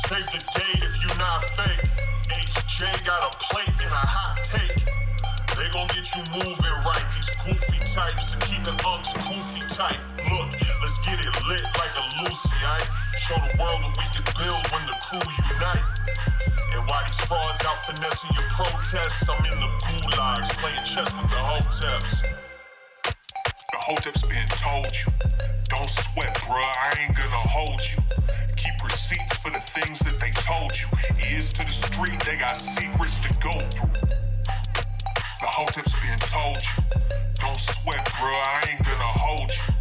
Save the date if you not fake. HJ got a plate and a hot take. They gon' get you moving right. These goofy types and keeping unks goofy tight. Look, let's get it lit like a Lucy, aight? Show the world what we can build when the crew unite. And while these frauds out finessing your protests, I'm in the gulags playing chess with the Hoteps. The Hoteps been told you, don't sweat, bruh, I ain't gonna hold you. Keep receipts for the things that they told you. Ears to the street, they got secrets to go through. The Hoteps been told you, don't sweat, bruh, I ain't gonna hold you.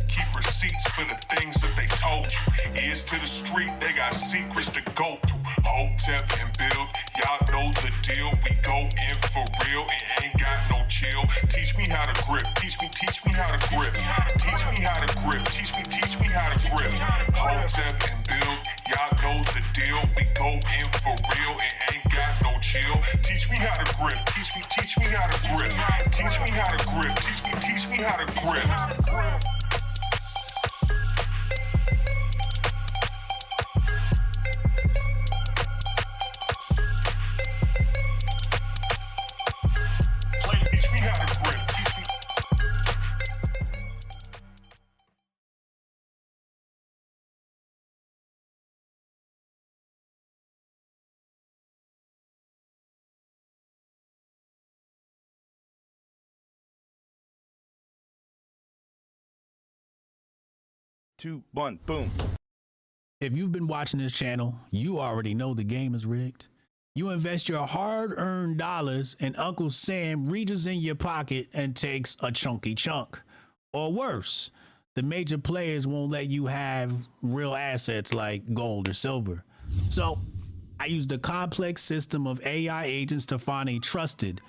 Keep receipts for the things that they told you. Ears to the street, they got secrets to go through. Hotep and build, y'all know the deal. We go in for real and ain't got no chill. Teach me how to grip, teach me how to grip. Teach me how to grip, teach me how to grip. Hotep and build, y'all know the deal. We go in for real and ain't got no chill. Teach me how to grip, teach me how to grip. Teach me how to grip, teach me how to grip. Two, one, boom. If you've been watching this channel, you already know the game is rigged. You invest your hard-earned dollars and Uncle Sam reaches in your pocket and takes a chunky chunk. Or worse, the major players won't let you have real assets like gold or silver. So I used a complex system of AI agents to find a trusted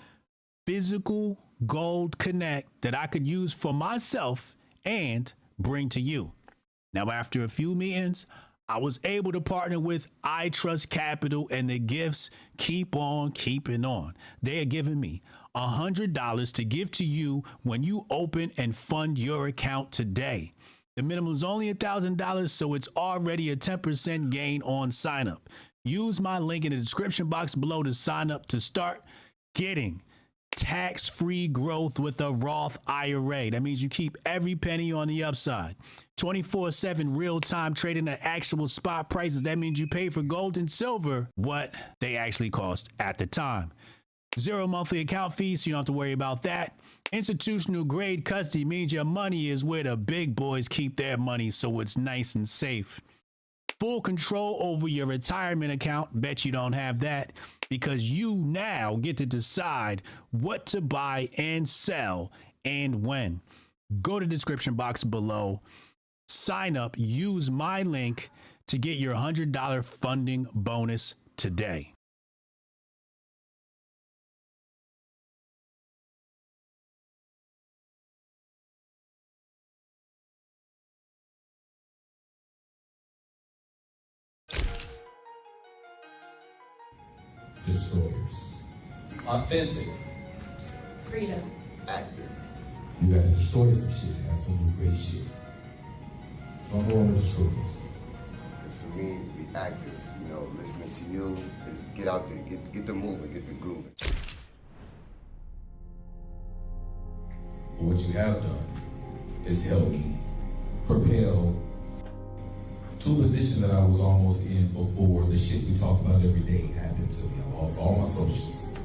physical gold connect that I could use for myself and bring to you. Now, after a few meetings, I was able to partner with I Trust Capital, and the gifts keep on keeping on. They are giving me $100 to give to you when you open and fund your account today. The minimum is only $1,000, so it's already a 10% gain on sign up. Use my link in the description box below to sign up to start getting tax-free growth with a Roth IRA. That means you keep every penny on the upside. 24/7 real-time trading at actual spot prices. That means you pay for gold and silver what they actually cost at the time. 0 monthly account fees, so you don't have to worry about that. Institutional grade custody means your money is where the big boys keep their money, so it's nice and safe. Full control over your retirement account. Bet you don't have that, because you now get to decide what to buy and sell and when. Go to the description box below, sign up, use my link to get your $100 funding bonus today. Destroyers. Authentic. Freedom. Active. You gotta destroy some shit, have some new great shit. So I'm going with destroyers. It's for me to be active, you know, listening to you is get out there, get the moving, get the grooving. But what you have done is help me propel to a position that I was almost in before the shit we talk about every day happened to me. I lost all my socials.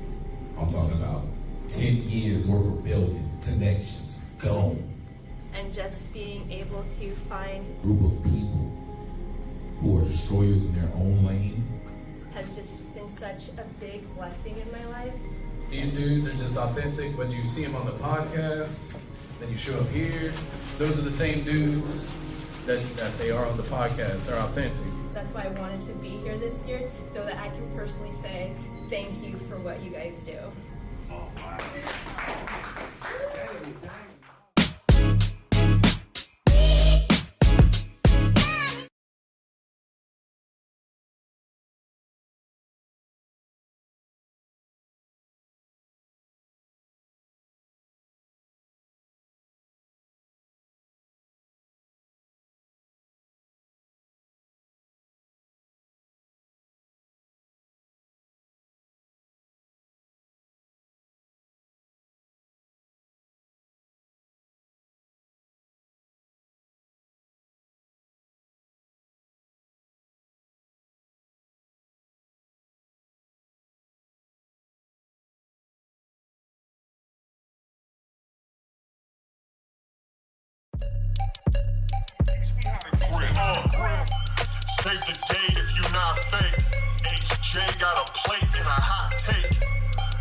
I'm talking about 10 years worth of building, connections, gone. And just being able to find Group of people who are destroyers in their own lane. has just been such a big blessing in my life. These dudes are just authentic, but you see them on the podcast, then you show up here. Those are the same dudes that they are on the podcast. They're authentic. That's why I wanted to be here this year, so that I can personally say thank you for what you guys do. Oh, wow. Teach me how to grip. Save the date if you not fake. HJ got a plate and a hot take.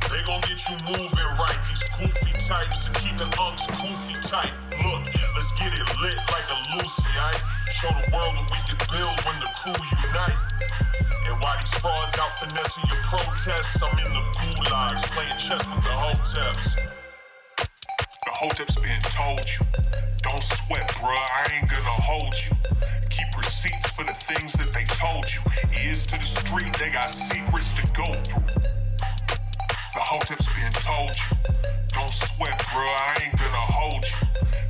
They gon' get you moving right. These goofy types and keeping unks goofy tight. Look, let's get it lit like a Lucy, aight? Show the world what we can build when the crew unite. And while these frauds out finessing your protests, I'm in the gulags playing chess with the Hoteps. The Hoteps been told you, don't sweat, bruh, I ain't gonna hold you. Keep receipts for the things that they told you. Ears to the street, they got secrets to go through. The Hoteps been told you, don't sweat, bruh, I ain't gonna hold you.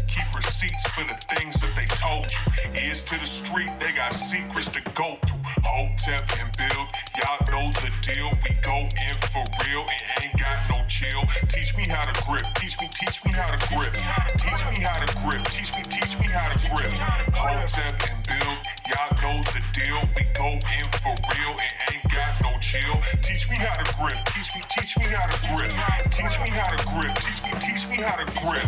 Keep receipts for the things that they told you. Ears to the street, they got secrets to go through. Hotep and build, y'all know the deal. We go in for real and ain't got no chill. Teach me how to grip, teach me how to grip. Teach me how to grip, teach me how to grip. Hotep and build, y'all know the deal. We go in for real and ain't got no chill. Teach me how to grip, teach me how to grip. Teach me how to grip, teach me how to grip.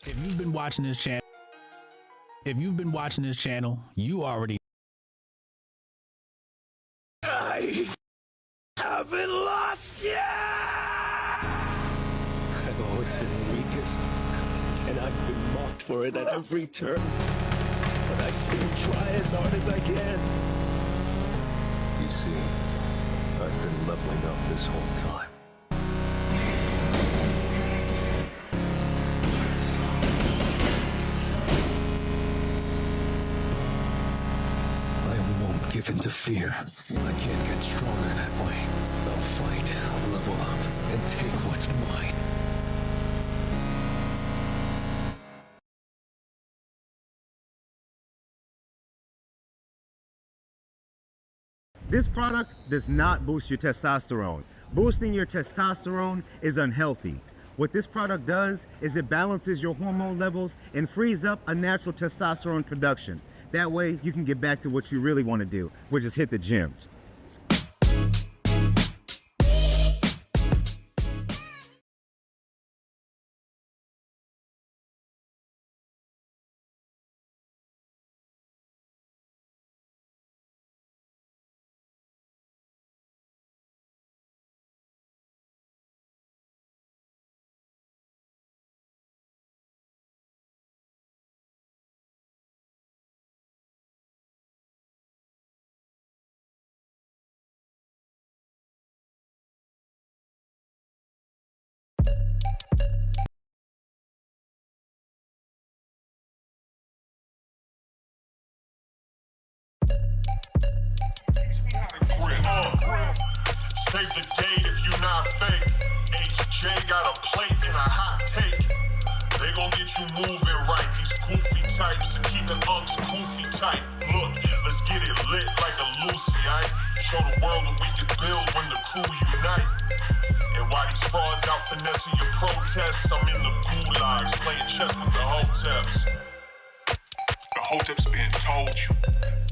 If you've been watching this channel, you already. I haven't lost yet. I've always been the weakest, and I've been mocked for it at every turn. But I still try as hard as I can. You see, I've been leveling up this whole time. Give in to fear. I can't get stronger that way. I'll fight, level up, and take what's mine. This product does not boost your testosterone. Boosting your testosterone is unhealthy. What this product does is it balances your hormone levels and frees up a natural testosterone production. That way you can get back to what you really want to do, which is hit the gyms. Save the date if you not fake. HJ got a plate and a hot take. They gon' get you moving right. These goofy types and keeping unks goofy tight. Look, let's get it lit like a Lucy, aight? Show the world what we can build when the crew unite. And while these frauds out finessing your protests, I'm in the gulags playing chess with the Hoteps. The Hoteps been told you,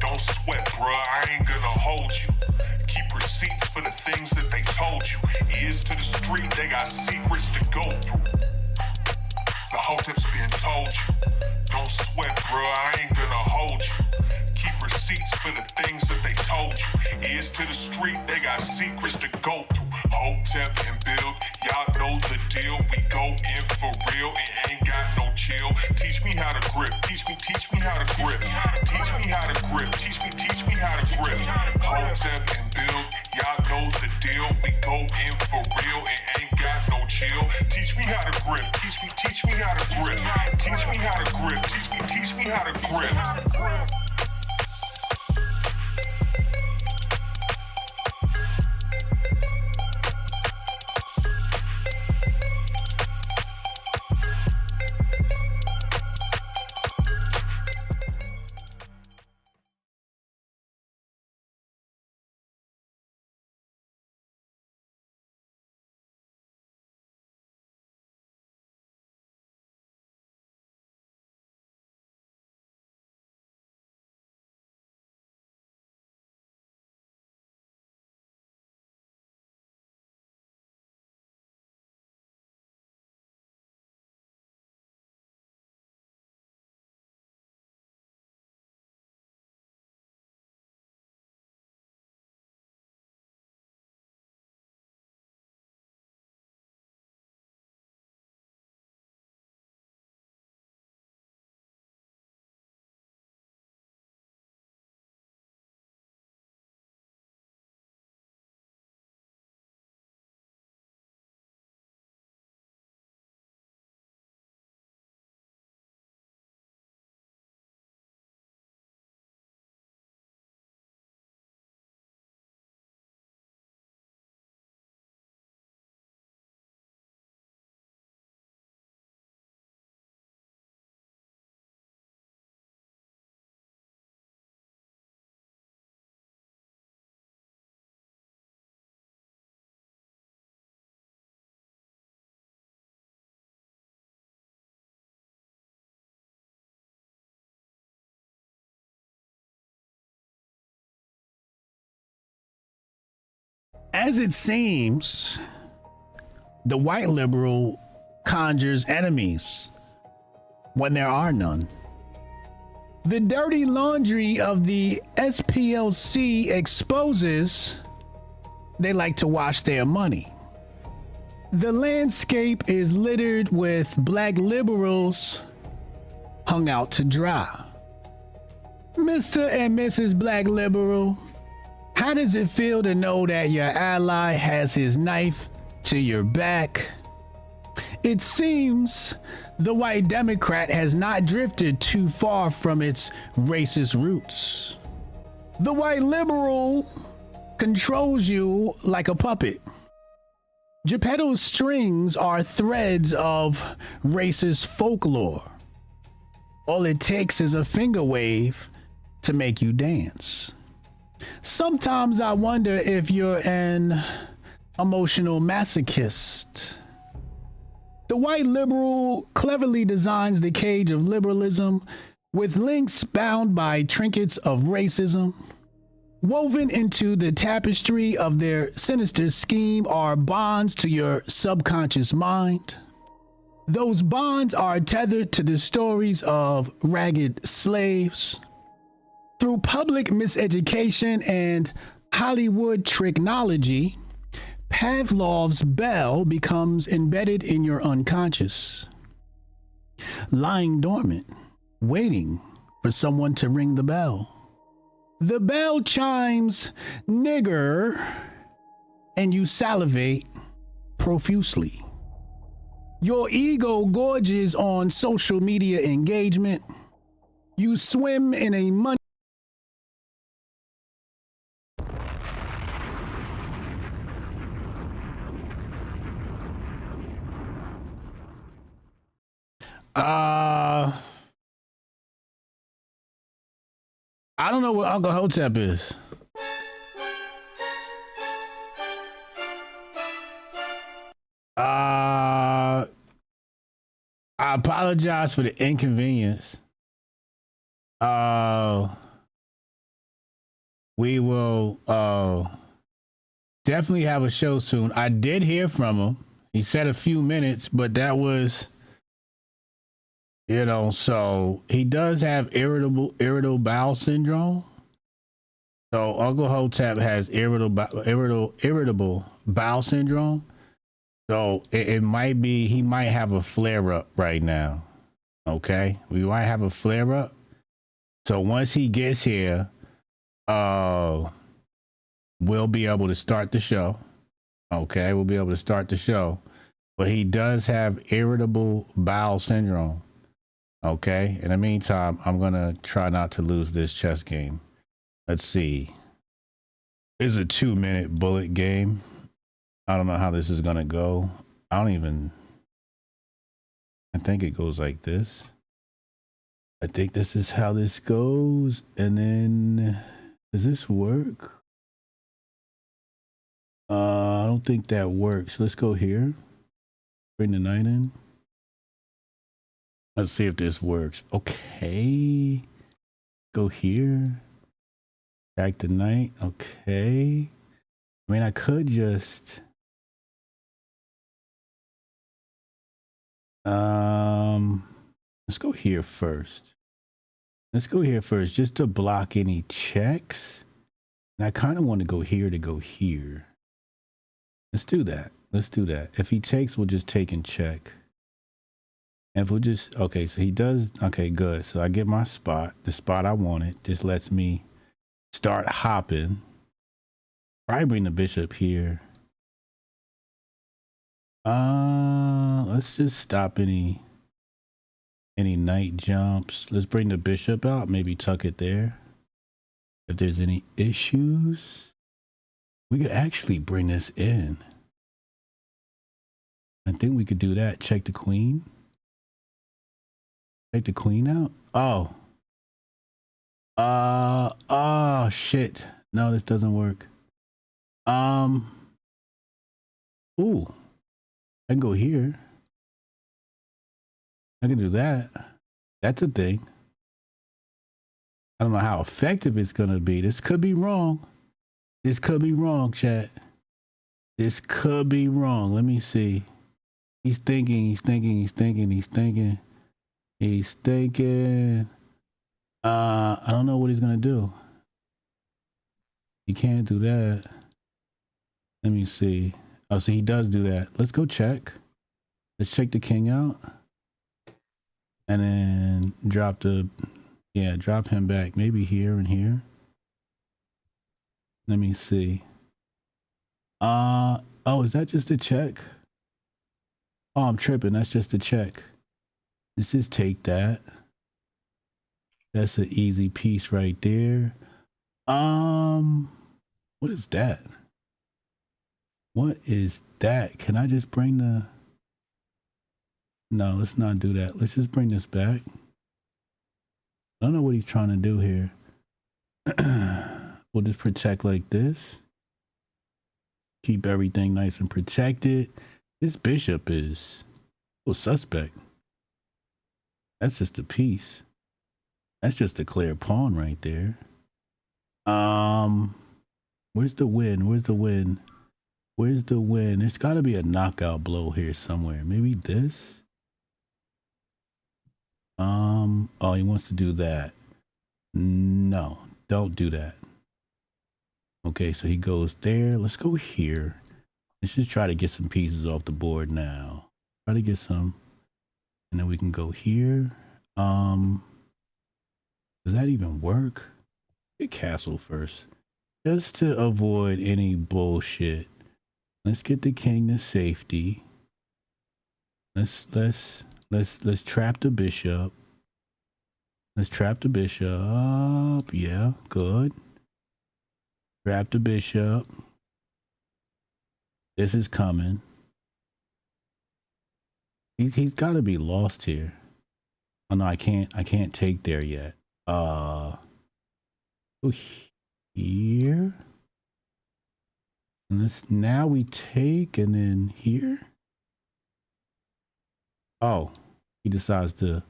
don't sweat, bruh, I ain't gonna hold you. Keep receipts for the things that they told you. Ears to the street, they got secrets to go through. The Hoteps been told you, don't sweat, bruh, I ain't gonna hold you. Keep receipts for the things that they told you. Ears to the street, they got secrets to go through. Hotep and build, y'all know the deal. We go in for real and ain't got no chill. Teach me how to grip, teach me how to grip. Teach me how to grip, teach me how to grip. Hotep and build, y'all know the deal. We go in for real and ain't got no chill. Teach me how to grip, teach me how to grip. Teach me how to grip, teach me how to grip. As it seems, the white liberal conjures enemies when there are none. The dirty laundry of the SPLC exposes they like to wash their money. The landscape is littered with black liberals hung out to dry. Mr. and Mrs. Black Liberal, how does it feel to know that your ally has his knife to your back? It seems the white Democrat has not drifted too far from its racist roots. The white liberal controls you like a puppet. Geppetto's strings are threads of racist folklore. All it takes is a finger wave to make you dance. Sometimes I wonder if you're an emotional masochist. The white liberal cleverly designs the cage of liberalism with links bound by trinkets of racism. Woven into the tapestry of their sinister scheme are bonds to your subconscious mind. Those bonds are tethered to the stories of ragged slaves. Through public miseducation and Hollywood tricknology, Pavlov's bell becomes embedded in your unconscious, lying dormant, waiting for someone to ring the bell. The bell chimes nigger, and you salivate profusely. Your ego gorges on social media engagement. You swim in a money. I don't know what Uncle Hotep is. I apologize for the inconvenience. We will definitely have a show soon. I did hear from him. He said a few minutes, but that was, so he does have irritable bowel syndrome. So Uncle Hotep has irritable bowel syndrome. So it might be, he might have a flare up right now. Okay. We might have a flare up. So once he gets here, we'll be able to start the show. Okay. We'll be able to start the show, but he does have irritable bowel syndrome. Okay. In the meantime, I'm going to try not to lose this chess game. Let's see. It's a 2-minute bullet game. I don't know how this is going to go. I think it goes like this. I think this is how this goes. And then, does this work? I don't think that works. Let's go here. Bring the knight in. Let's see if this works. Okay. Go here. Back the knight. Okay. I mean, I could just... let's go here first. Let's go here first just to block any checks. And I kind of want to go here to go here. Let's do that. Let's do that. If he takes, we'll just take and check. And if we'll just, okay, so he does, okay, good. So I get my spot, the spot I wanted. This lets me start hopping. Probably bring the bishop here. Let's just stop any knight jumps. Let's bring the bishop out, maybe tuck it there. If there's any issues, we could actually bring this in. I think we could do that. Check the queen. Take the queen out. Oh shit. No, this doesn't work. Ooh, I can go here. I can do that. That's a thing. I don't know how effective it's gonna be. This could be wrong. This could be wrong, chat. This could be wrong. Let me see. He's thinking. I don't know what he's gonna do. He can't do that. Let me see. Oh, so he does do that. Let's go check. Let's check the king out. And then drop him back. Maybe here and here. Let me see. Oh, is that just a check? Oh, I'm tripping. That's just a check. Let's just take that. That's an easy piece right there. What is that? What is that? Can I just bring the... No, let's not do that. Let's just bring this back. I don't know what he's trying to do here. We'll just protect like this. Keep everything nice and protected. This bishop is a suspect. That's just a piece. That's just a clear pawn right there. Where's the win? Where's the win? Where's the win? There's got to be a knockout blow here somewhere. Maybe this? Oh, he wants to do that. No, don't do that. Okay, so he goes there. Let's go here. Let's just try to get some pieces off the board now. Try to get some. And then we can go here. Does that even work? Get castle first. Just to avoid any bullshit. Let's get the king to safety. Let's trap the bishop. Let's trap the bishop. Yeah, good. Trap the bishop. This is coming. He's got to be lost here. Oh no, I can't take there yet. Go here. And this, now we take, and then here. Oh, he decides to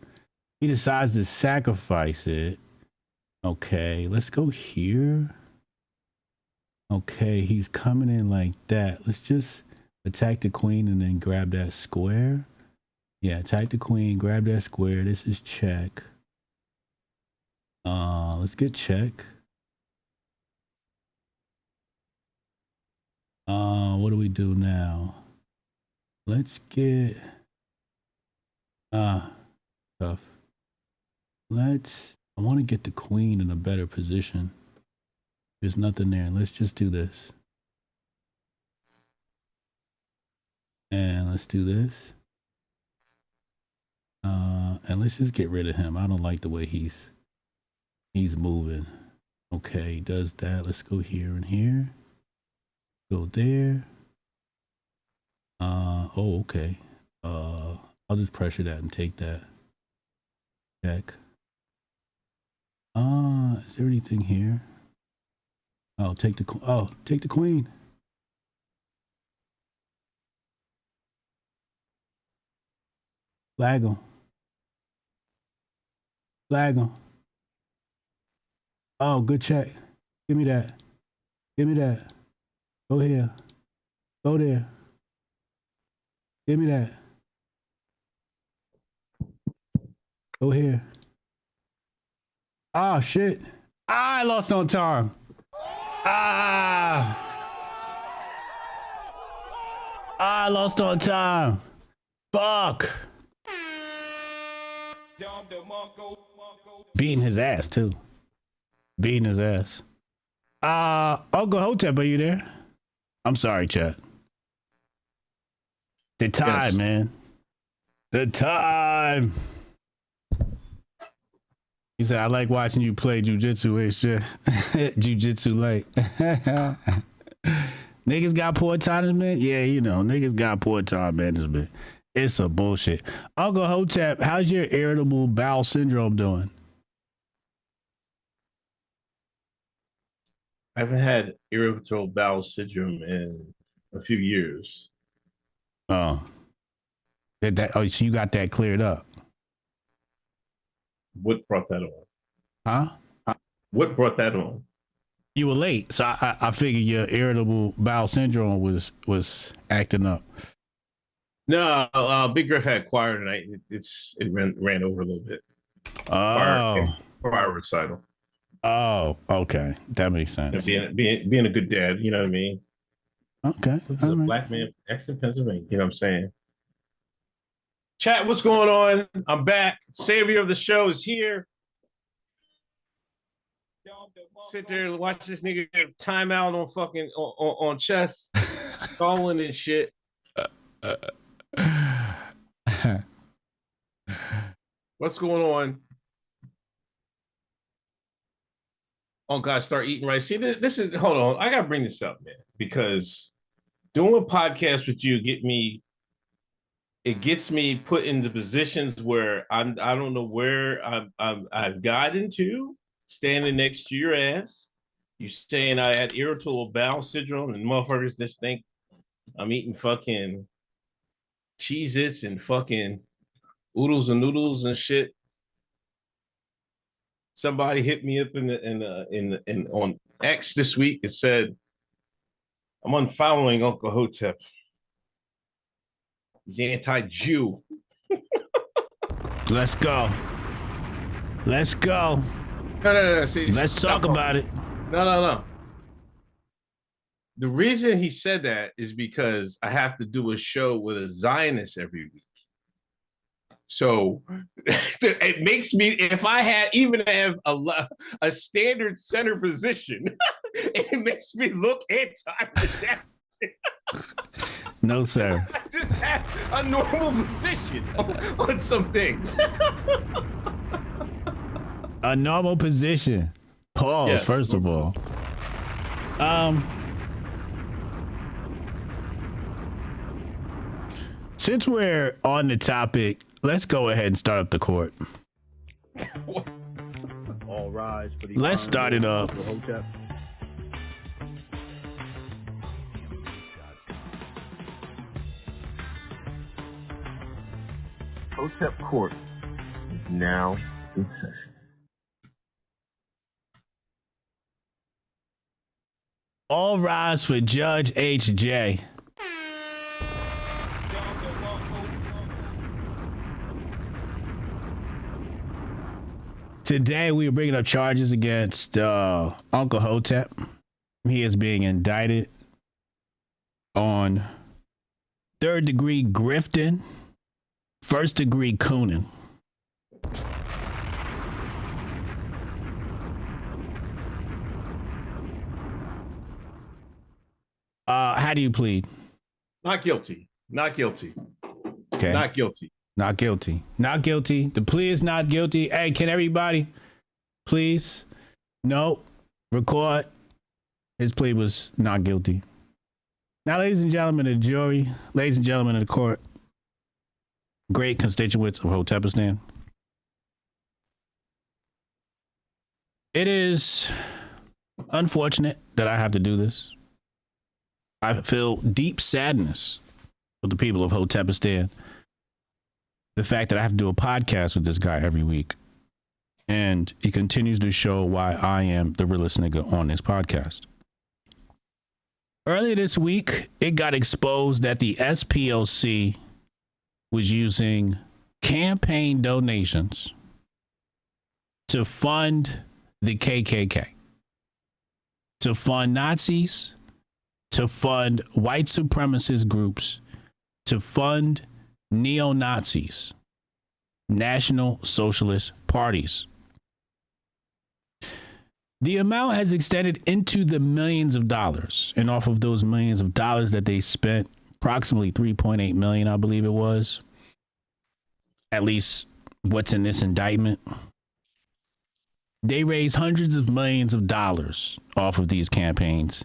sacrifice it. Okay, let's go here. Okay, he's coming in like that. Let's just attack the queen and then grab that square. Yeah, attack the queen, grab that square. This is check. Let's get check. What do we do now? Let's get tough. I want to get the queen in a better position. There's nothing there. Let's just do this. And let's do this. And let's just get rid of him. I don't like the way he's moving. Okay, he does that. Let's go here and here. Go there. Oh, okay. I'll just pressure that and take that. Check. Is there anything here? Oh, take the queen. Flag him. Flag him. Oh, good check. Give me that. Give me that. Go here. Go there. Give me that. Go here. Ah, shit. I lost on time. I lost on time. Fuck. Beating his ass, too. Beating his ass. Uncle Hotep, are you there? I'm sorry, chat. The time, yes. Man. The time. He said, I like watching you play jujitsu, shit. Jujitsu light. Niggas got poor time management? Yeah, you know, niggas got poor time management. It's a bullshit. Uncle Hotep, how's your irritable bowel syndrome doing? I haven't had irritable bowel syndrome in a few years. Oh. So you got that cleared up? What brought that on? Huh? What brought that on? You were late, so I figured your irritable bowel syndrome was acting up. No, Big Griff had choir tonight. It ran over a little bit. Oh, Choir recital. oh, okay, that makes sense. Being a good dad, you know what I mean. Okay, This is a black man, Exton, Pennsylvania. You know what I'm saying? Chat, what's going on? I'm back. Savior of the show is here. Sit there and watch this nigga get timeout on fucking on chess, stalling and shit. What's going on? Oh God, start eating right. See, this is hold on. I gotta bring this up, man, because doing a podcast with you gets me put into positions where I don't know where I've gotten to. Standing next to your ass, you saying I had irritable bowel syndrome, and motherfuckers just think I'm eating fucking Cheez-Its and fucking oodles and noodles and shit. Somebody hit me up in on X this week. It said I'm unfollowing Uncle Hotep. He's anti-Jew. Let's go. Let's go. No. See, let's talk about it. No. The reason he said that is because I have to do a show with a Zionist every week. So it makes me, if I have a standard center position, it makes me look anti-Jew. No, sir. I just have a normal position on some things. A normal position. Pause, yes, first of all. Since we're on the topic, let's go ahead and start up the court. All rise for the let's start it up. Hotep. Hotep Court is now in session. All rise for Judge H.J. Today we are bringing up charges against Uncle Hotep. He is being indicted on third-degree grifting, first-degree cooning. How do you plead? Not guilty. Not guilty. Okay. Not guilty. Not guilty. Not guilty. The plea is not guilty. Hey, can everybody please? No. Record. His plea was not guilty. Now, ladies and gentlemen of the jury, ladies and gentlemen of the court, great constituents of Hotepistan, it is unfortunate that I have to do this. I feel deep sadness for the people of Hotepistan. The fact that I have to do a podcast with this guy every week. And he continues to show why I am the realest nigga on this podcast. Earlier this week, it got exposed that the SPLC was using campaign donations to fund the KKK, to fund Nazis, to fund white supremacist groups, to fund neo-Nazis, National Socialist parties. The amount has extended into the millions of dollars, and off of those millions of dollars that they spent, approximately 3.8 million, I believe it was, at least what's in this indictment, they raised hundreds of millions of dollars off of these campaigns.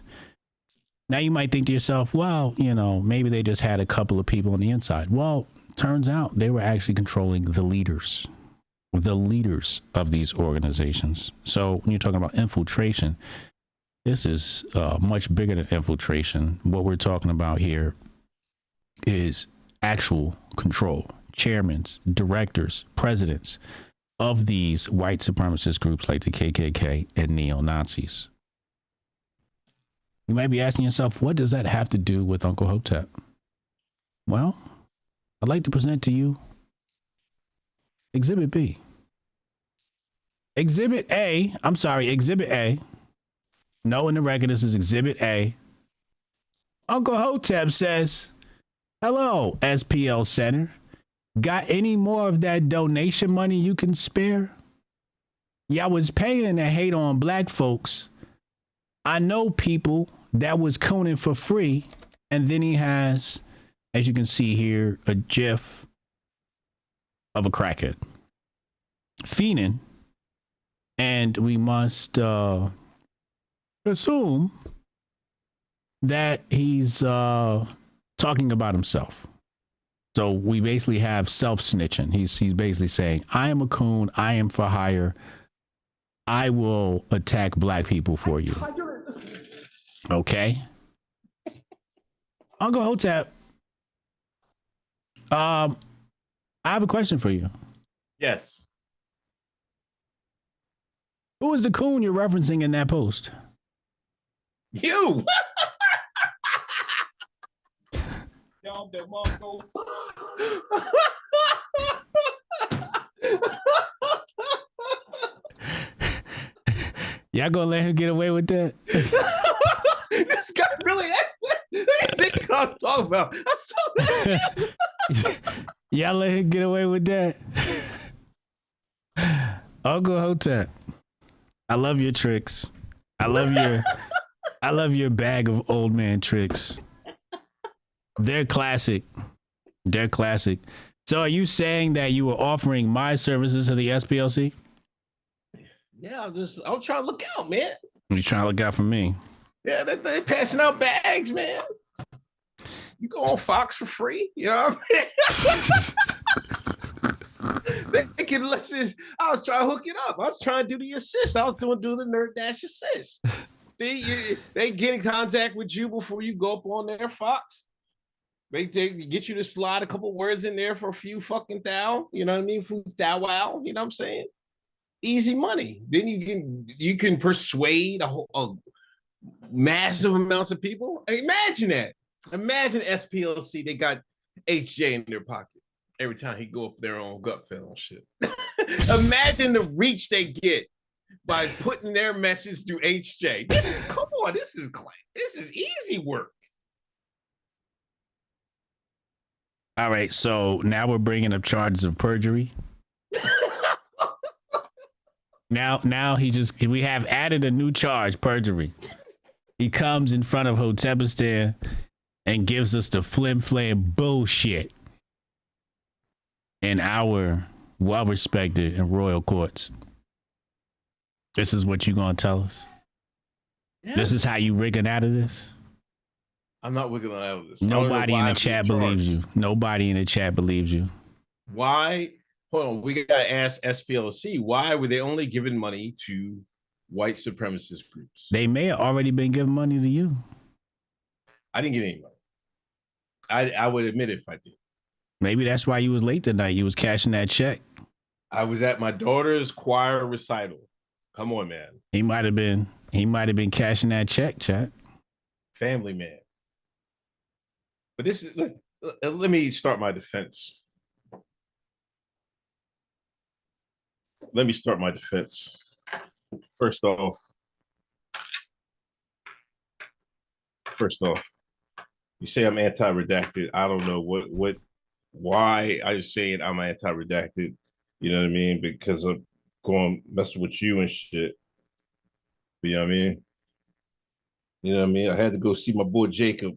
Now you might think to yourself, well, you know, maybe they just had a couple of people on the inside. Well, turns out they were actually controlling the leaders of these organizations. So when you're talking about infiltration, this is much bigger than infiltration. What we're talking about here is actual control. Chairmen, directors, presidents of these white supremacist groups like the KKK and neo-Nazis. You might be asking yourself, what does that have to do with Uncle Hotep? Well, I'd like to present to you Exhibit B. Exhibit A. No, in the record, this is Exhibit A. Uncle Hotep says, hello, SPL Center. Got any more of that donation money you can spare? Y'all was paying to hate on black folks. I know people that was cooning for free. And then he has, as you can see here, a gif of a crackhead fiending. And we must assume that he's talking about himself. So we basically have self-snitching. He's basically saying, I am a coon. I am for hire. I will attack black people for you. Okay. Uncle Hotep, I have a question for you. Yes. Who is the coon you're referencing in that post? You. Y'all gonna let him get away with that? This guy really think I was talking about. I was talking about Y'all let him get away with that? Uncle Hotep, I love your tricks. I love your bag of old man tricks. They're classic. They're classic. So are you saying that you were offering my services to the SPLC? Yeah, I'm trying to look out, man. You trying to look out for me? Yeah, they're passing out bags, man. You go on Fox for free, you know what I mean? They can listen. I was trying to hook it up. I was trying to do the assist. I was do the Nerd Dash assist. See, they get in contact with you before you go up on their Fox. They get you to slide a couple words in there for a few fucking thou. You know what I mean? Thou wow. You know what I'm saying? Easy money. Then you can persuade a massive amounts of people. Imagine that. Imagine SPLC. They got HJ in their pocket every time he go up there on gut feel and shit. Imagine the reach they get by putting their message through HJ. Come on. This is easy work. All right, so now we're bringing up charges of perjury. Now we have added a new charge, perjury. He comes in front of Hotepistan and gives us the flim-flam bullshit in our well-respected and royal courts. This is what you gonna tell us? Yeah. This is how you rigging out of this? I'm not wiggling out of this. Nobody in the chat believes you. Nobody in the chat believes you. Why? Hold on. We got to ask SPLC. Why were they only giving money to white supremacist groups? They may have already been giving money to you. I didn't get any money. I would admit it if I did. Maybe that's why you was late tonight. You was cashing that check. I was at my daughter's choir recital. Come on, man. He might have been cashing that check, chat. Family man. But this is, let me start my defense. First off, you say I'm anti-redacted. I don't know why are you saying I'm anti-redacted? You know what I mean? Because I'm going messing with you and shit. You know what I mean? You know what I mean? I had to go see my boy Jacob.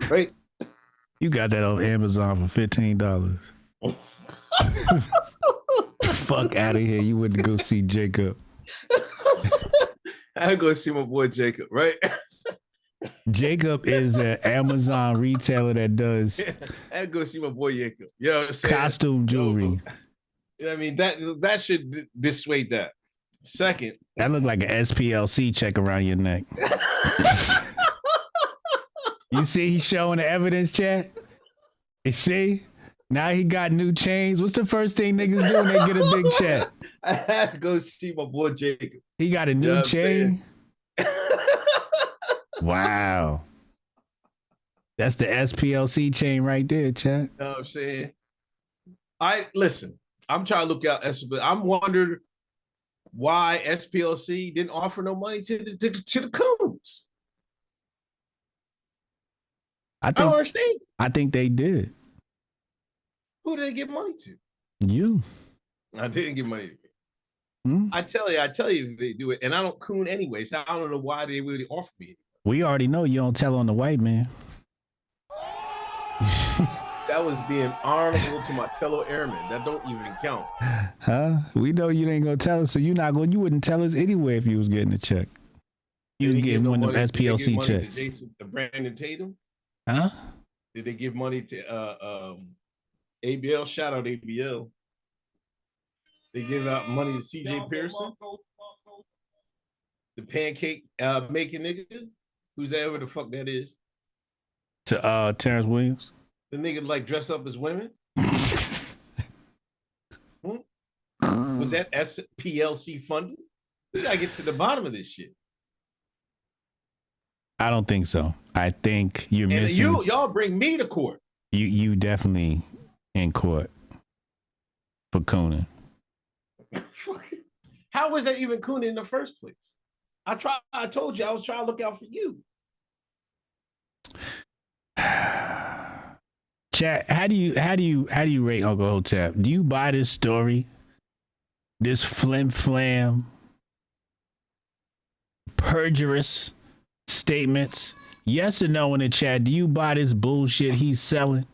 Right? You got that on Amazon for $15. Fuck out of here. You went to go see Jacob. I had to go see my boy Jacob, right? Jacob is an Amazon retailer that does I had to go see my boy Jacob. You know what I'm saying? Costume jewelry. You know what I mean? That should dissuade that. Second. That looked like an SPLC check around your neck. You see he's showing the evidence, chat? You see? Now he got new chains. What's the first thing niggas do when they get a big check? I had to go see my boy Jacob. He got a new chain. Wow. That's the SPLC chain right there, chat. You know what I'm saying? Listen, I'm trying to look out. I'm wondering why SPLC didn't offer no money to the coons. I don't understand. I think they did. Who did they give money to? You. I didn't give money to me. I tell you they do it, and I don't coon anyway, so I don't know why they really offer me. We already know you don't tell on the white man. That was being honorable to my fellow airmen. That don't even count. Huh? We know you ain't gonna tell us, so you wouldn't tell us anyway if you was getting a check. You was getting one of them SPLC checks. To Brandon Tatum? Huh? Did they give money to ABL? Shout out ABL. They give out money to CJ Pearson, the pancake making nigga, who's ever the fuck that is. To Terrence Williams. The nigga like dress up as women. Was that SPLC funded? We gotta get to the bottom of this shit. I don't think so. I think you're missing. Y'all bring me to court. You definitely in court for cooning. How was that even cooning in the first place? I told you I was trying to look out for you. Chat, how do you rate Uncle Hotep? Do you buy this story? This flim flam, perjurous statements? Yes or no in the chat? Do you buy this bullshit he's selling?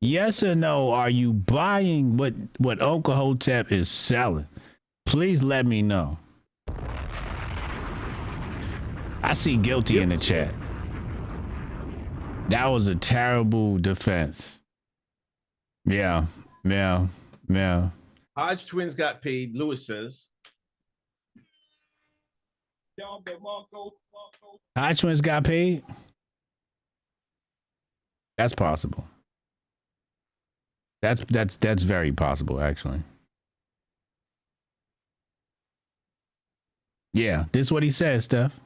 Yes or no? Are you buying what Uncle Hotep is selling? Please let me know. I see guilty in the chat. That was a terrible defense. Yeah. Hodge twins got paid, Lewis says. Hodge twins got paid? That's possible. That's very possible, actually. Yeah, this is what he says, Steph.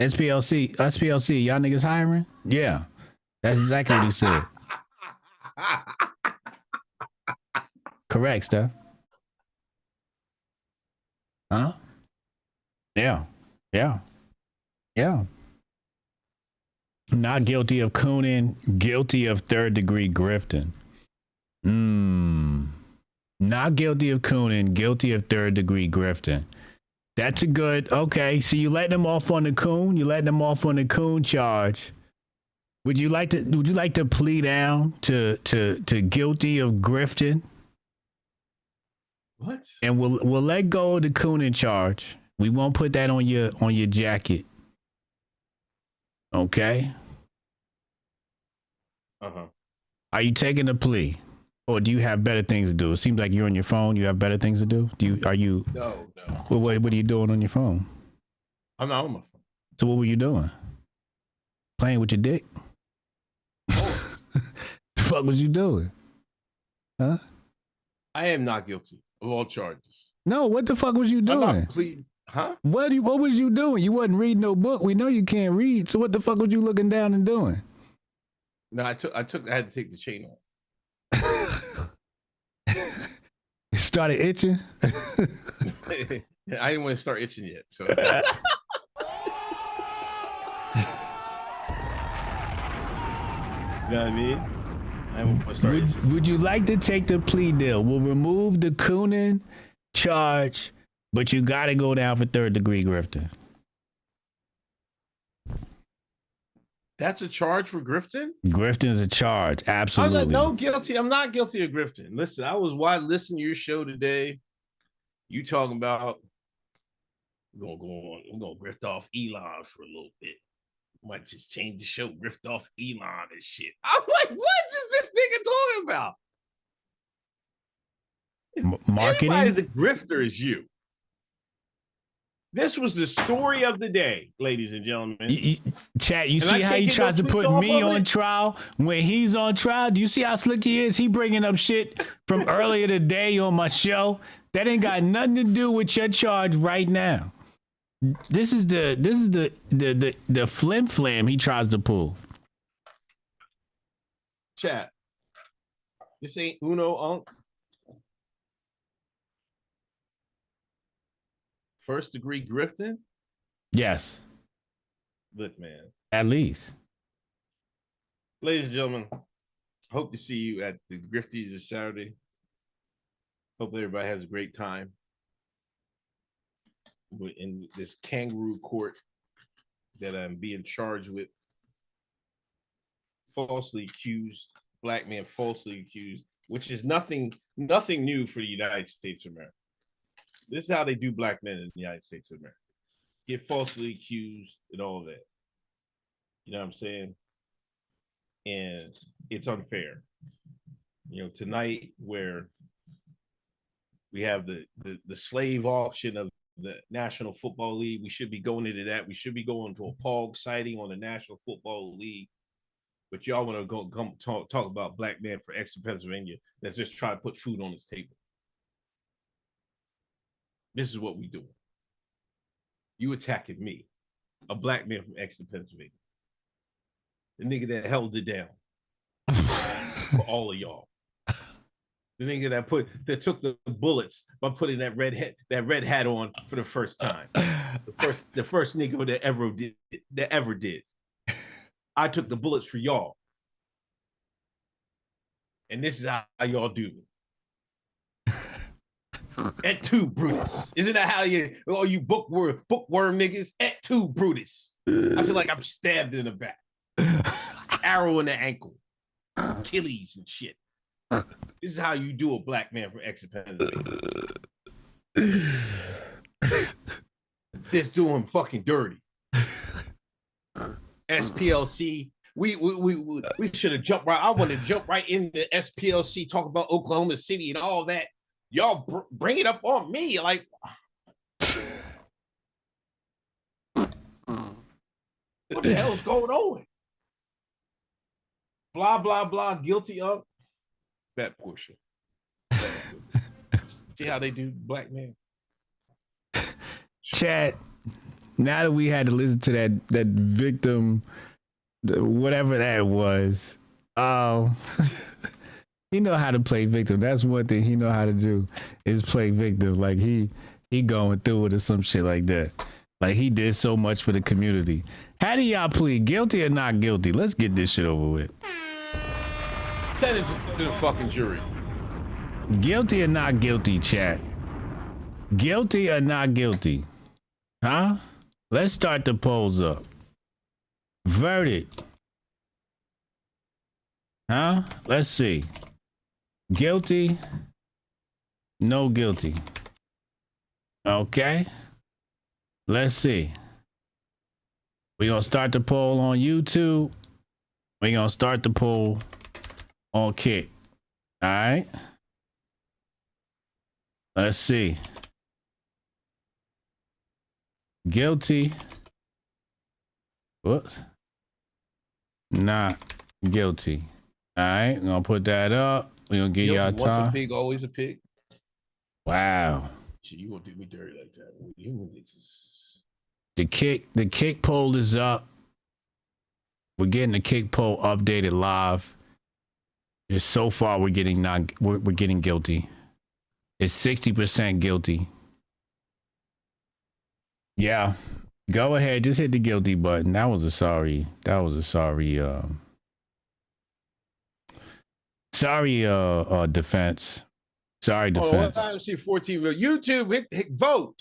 SPLC, y'all niggas hiring? Yeah, that's exactly what he said. Correct, Steph. Huh? Yeah. Not guilty of cooning, guilty of third-degree grifting. Not guilty of cooning, guilty of third-degree grifting. That's a good, okay, so you letting them off on the coon? You letting them off on the coon charge. Would you like to plea down to guilty of grifting? What? And we'll let go of the cooning charge. We won't put that on your jacket. Okay? Uh-huh. Are you taking a plea? Or do you have better things to do? It seems like you're on your phone. You have better things to do? No. Well, what are you doing on your phone? I'm not on my phone. So what were you doing? Playing with your dick? Oh. The fuck was you doing? Huh? I am not guilty of all charges. No, what the fuck was you doing? I'm not pleading. Huh? What was you doing? You wasn't reading no book. We know you can't read. So what the fuck was you looking down and doing? No, I had to take the chain off. You started itching? I didn't want to start itching yet. So you know what I mean? I want to start itching. Would you like to take the plea deal? We'll remove the cooning charge, but you got to go down for third-degree grifting. That's a charge for grifting? Grifting is a charge, absolutely. I'm not guilty. I'm not guilty of grifting. Listen, I was listening to your show today. You talking about we're gonna grift off Elon for a little bit. Might just change the show, grift off Elon and shit. I'm like, what is this nigga talking about? Marketing? Everybody's the grifter is you. This was the story of the day, ladies and gentlemen. Chat, you see how he tries to put me on trial when he's on trial? Do you see how slick he is? He bringing up shit from earlier today on my show That ain't got nothing to do with your charge right now. This is the flim flam he tries to pull. Chat. This ain't Uno Unc. First degree grifting? Yes. Look, man. At least. Ladies and gentlemen, hope to see you at the Grifties this Saturday. Hope everybody has a great time. We're in this kangaroo court that I'm being charged with. Falsely accused, black man falsely accused, which is nothing new for the United States of America. This is how they do black men in the United States of America. Get falsely accused and all that. You know what I'm saying? And it's unfair. You know, tonight where we have the slave auction of the National Football League, we should be going into that. We should be going to a POG sighting on the National Football League. But y'all want to come talk about black man for extra Pennsylvania that's just trying to put food on his table. This is what we doing. You attacking me, a black man from extra Pennsylvania. The nigga that held it down for all of y'all. The nigga that took the bullets by putting that red hat on for the first time. The first nigga that ever did. I took the bullets for y'all. And this is how y'all do me. Et tu, Brutus. Isn't that how you bookworm niggas? Et tu, Brutus. I feel like I'm stabbed in the back. Arrow in the ankle. Achilles and shit. This is how you do a black man for extra Pennsylvania. This doing fucking dirty. SPLC. We should have jumped right. I want to jump right into SPLC, talk about Oklahoma City and all that. Y'all bring it up on me. Like, what the hell's going on? Blah, blah, blah. Guilty of that portion. See how they do black man? Chat. Now that we had to listen to that victim, whatever that was, he know how to play victim. That's one thing he know how to do is play victim. Like he going through it or some shit like that. Like he did so much for the community. How do y'all plead, guilty or not guilty? Let's get this shit over with. Send it to the fucking jury. Guilty or not guilty, chat? Guilty or not guilty? Huh? Let's start the polls up. Verdict. Huh? Let's see. Guilty. No guilty. Okay. Let's see. We're going to start the poll on YouTube. We're going to start the poll on Kick. All right. Let's see. Guilty. Whoops. Not guilty. All right. We're going to put that up. We're going to give y'all time. Once a pig, always a pig. Wow. You won't do me dirty like that. You just... The kick poll is up. We're getting the kick poll updated live. It's so far we're getting guilty. It's 60% guilty. Yeah. Go ahead, just hit the guilty button. That was a sorry defense. Sorry defense. I see 14. YouTube, hit vote.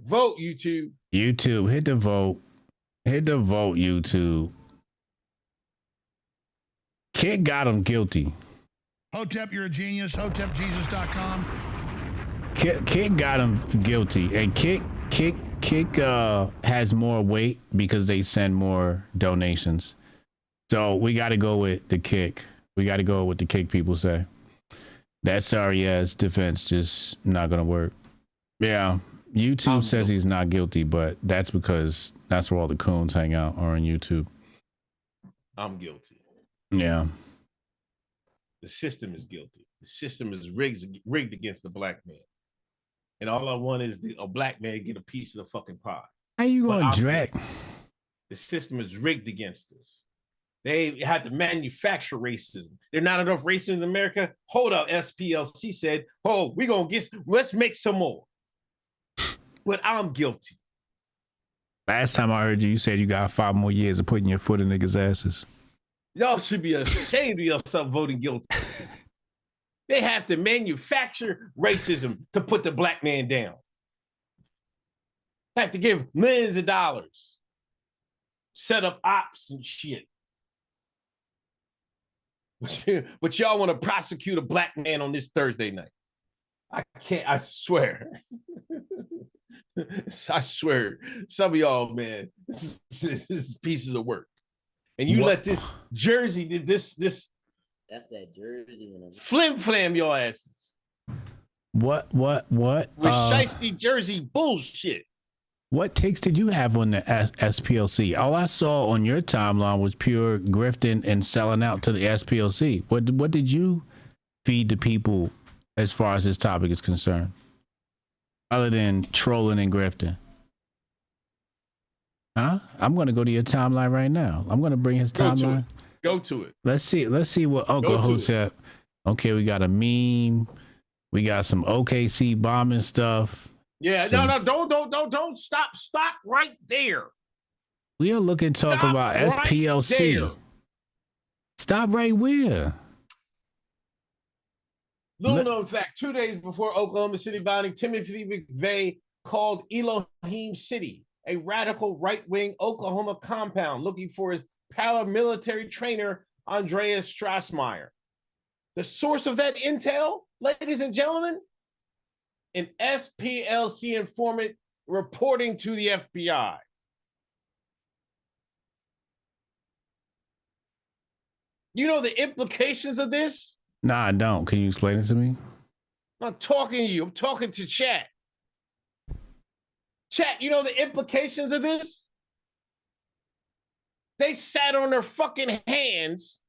Vote, YouTube. YouTube, hit the vote. Hit the vote, YouTube. Kid got him guilty. Hotep, you're a genius. HotepJesus.com. Kid got him guilty. And Kick has more weight because they send more donations. So we got to go with the Kick. We got to go with the Kick people say. That sorry ass defense just not going to work. Yeah. YouTube says he's not guilty, but that's because that's where all the coons hang out, are on YouTube. I'm guilty. Yeah. The system is guilty. The system is rigged against the black man. and all I want is a black man to get a piece of the fucking pie. How you gonna drag? The system is rigged against us. They had to manufacture racism. There's not enough racism in America. Hold up, SPLC said, "Oh, let's make some more." But I'm guilty. Last time I heard you, you said you got 5 more years of putting your foot in niggas' asses. Y'all should be ashamed of yourself voting guilty. They have to manufacture racism to put the black man down. Have to give millions of dollars, set up ops and shit. But y'all want to prosecute a black man on this Thursday night. I can't, I swear. I swear, some of y'all, man, this is pieces of work. And you let this Jersey, this that's that Jersey flim flam your asses. What? With shiesty Jersey bullshit. What takes did you have on the SPLC? All I saw on your timeline was pure grifting and selling out to the SPLC. What did you feed the people as far as this topic is concerned? Other than trolling and grifting. Huh? I'm going to go to your timeline right now. I'm going to bring his timeline. Go to it. Let's see what Uncle Hotep. Okay, we got a meme. We got some OKC bombing stuff. Yeah, no, don't stop right there. We are talking about SPLC. There. Stop right where? Little known fact, 2 days before Oklahoma City bombing, Timothy McVeigh called Elohim City a radical right-wing Oklahoma compound looking for his paramilitary trainer, Andreas Strassmeyer. The source of that intel, ladies and gentlemen, an SPLC informant reporting to the FBI. You know the implications of this? Nah, I don't. Can you explain it to me? I'm not talking to you. I'm talking to chat. Chat, you know the implications of this? They sat on their fucking hands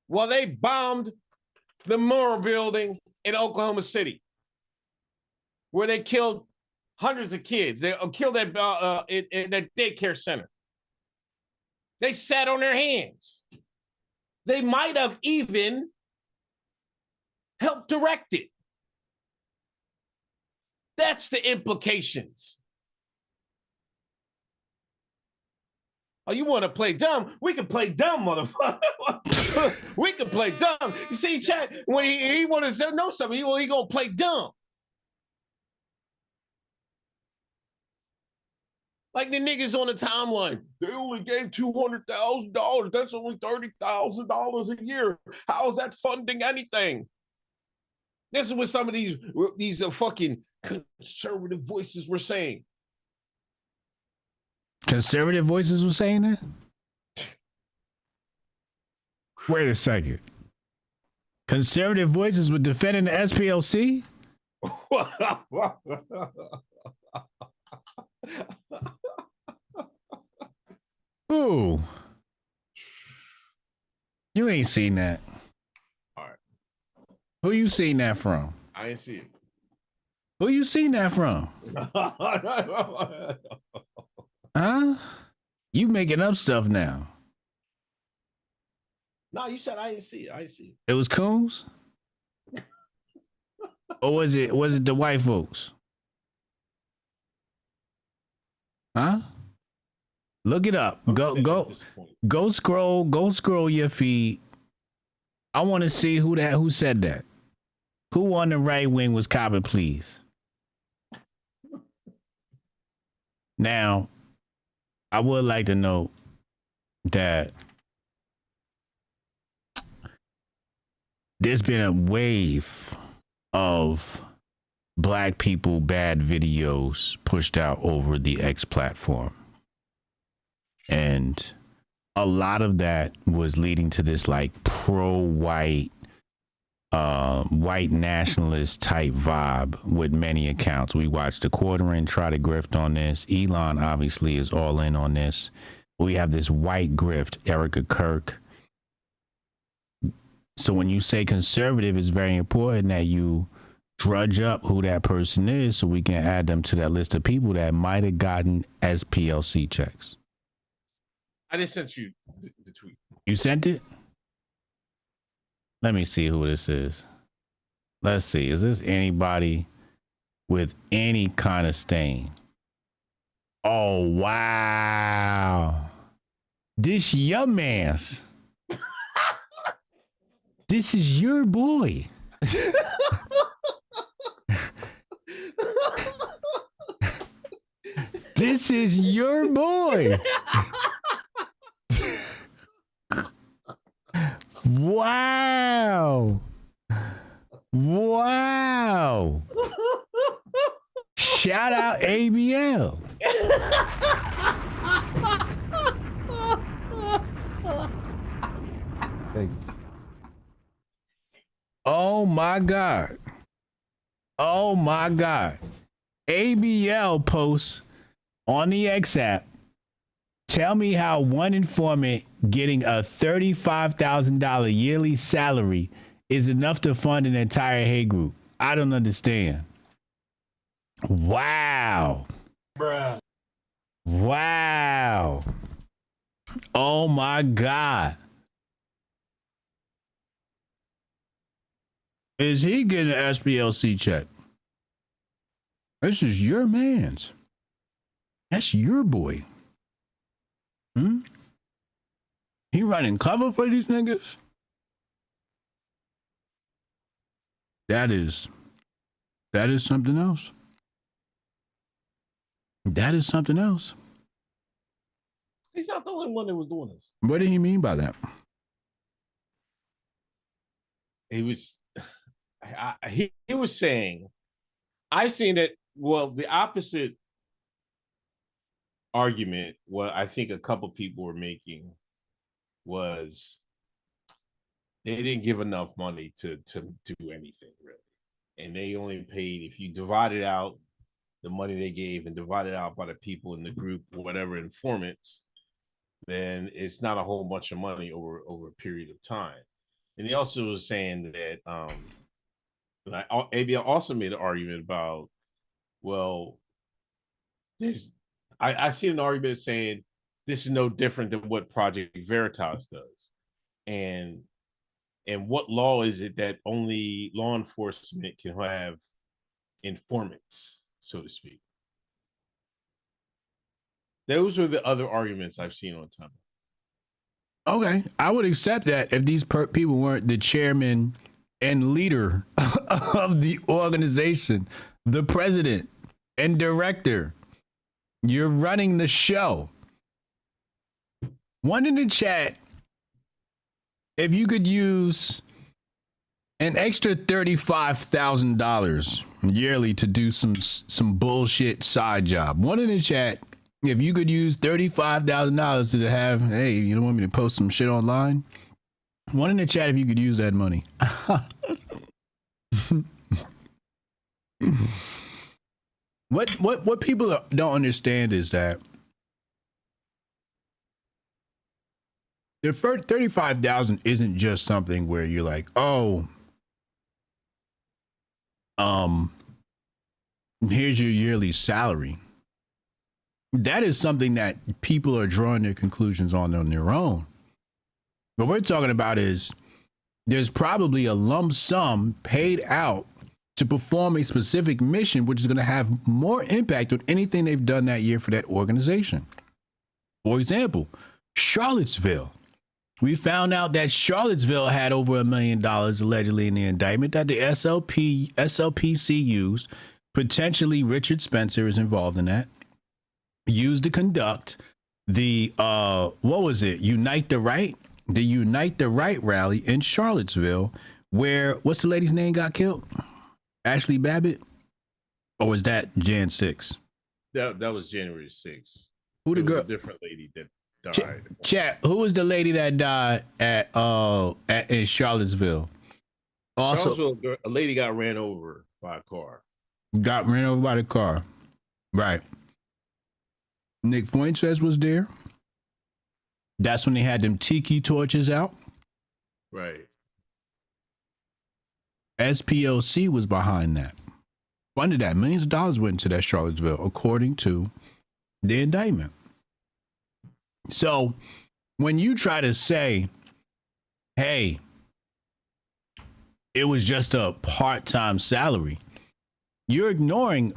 while they bombed the Memorial Building in Oklahoma City, where they killed hundreds of kids. They killed in that daycare center. They sat on their hands. They might have even helped direct it. That's the implications. Oh, you want to play dumb? We can play dumb, motherfucker. We can play dumb. You see, Chad, when he want to know something, he gonna play dumb. Like the niggas on the timeline, they only gave $200,000. That's only $30,000 a year. How is that funding anything? This is what some of these fucking conservative voices were saying. Conservative voices were saying that? Wait a second. Conservative voices were defending the SPLC? Ooh. You ain't seen that. All right. Who you seen that from? I ain't see it. Who you seen that from? Huh? You making up stuff now. No, you said I didn't see it. I didn't see it. It was Coons? Or was it the white folks? Huh? Look it up. Go scroll your feed. I want to see who said that. Who on the right wing was copping, please? Now, I would like to know that there's been a wave of black people bad videos pushed out over the X platform. And a lot of that was leading to this like pro-white, white nationalist type vibe with many accounts. We watched the Quartering try to grift on this. Elon obviously is all in on this. We have this white grift, Erica Kirk. So when you say conservative, it's very important that you drudge up who that person is so we can add them to that list of people that might have gotten SPLC checks. I just sent you the tweet. You sent it? Let me see who this is. Let's see. Is this anybody with any kind of stain? Oh, wow. This your man's. This is your boy. This is your boy. Wow. Wow. Shout out ABL. Oh my God. Oh my God. ABL posts on the X app. Tell me how one informant getting a $35,000 yearly salary is enough to fund an entire hate group. I don't understand. Wow. Bruh. Wow. Oh my God. Is he getting an SPLC check? This is your man's. That's your boy. He running cover for these niggas? That is something else. That is something else. He's not the only one that was doing this. What did he mean by that? He was saying, I've seen it. Well, the opposite argument, what I think a couple people were making was they didn't give enough money to do anything really. And they only paid, if you divided out the money they gave and divided out by the people in the group, whatever informants, then it's not a whole bunch of money over a period of time. And he also was saying that ABL also made an argument about, well, I see an argument saying this is no different than what Project Veritas does. And what law is it that only law enforcement can have informants, so to speak? Those are the other arguments I've seen on time. Okay, I would accept that if these people weren't the chairman and leader of the organization, the president and director. You're running the show. One in the chat, if you could use an extra $35,000 yearly to do some bullshit side job. One in the chat, if you could use $35,000 to have, hey, you don't want me to post some shit online? One in the chat if you could use that money. What people don't understand is that the first 35,000 isn't just something where you're like, oh, here's your yearly salary. That is something that people are drawing their conclusions on their own. What we're talking about is there's probably a lump sum paid out to perform a specific mission, which is going to have more impact on anything they've done that year for that organization. For example, Charlottesville. We found out that Charlottesville had over $1 million allegedly in the indictment that the SLPC used. Potentially Richard Spencer is involved in that. Used to conduct the, what was it? Unite the Right? The Unite the Right rally in Charlottesville, where, what's the lady's name got killed? Ashley Babbitt? Or was that Jan 6? That was January 6th. Who the girl? A different lady that died. Chat, who was the lady that died in Charlottesville? Also, Charlottesville, a lady got ran over by a car. Got ran over by the car. Right. Nick Fuentes was there. That's when they had them tiki torches out. Right. SPLC was behind that. Funded that. Millions of dollars went into that Charlottesville, according to the indictment. So when you try to say, hey, it was just a part-time salary, you're ignoring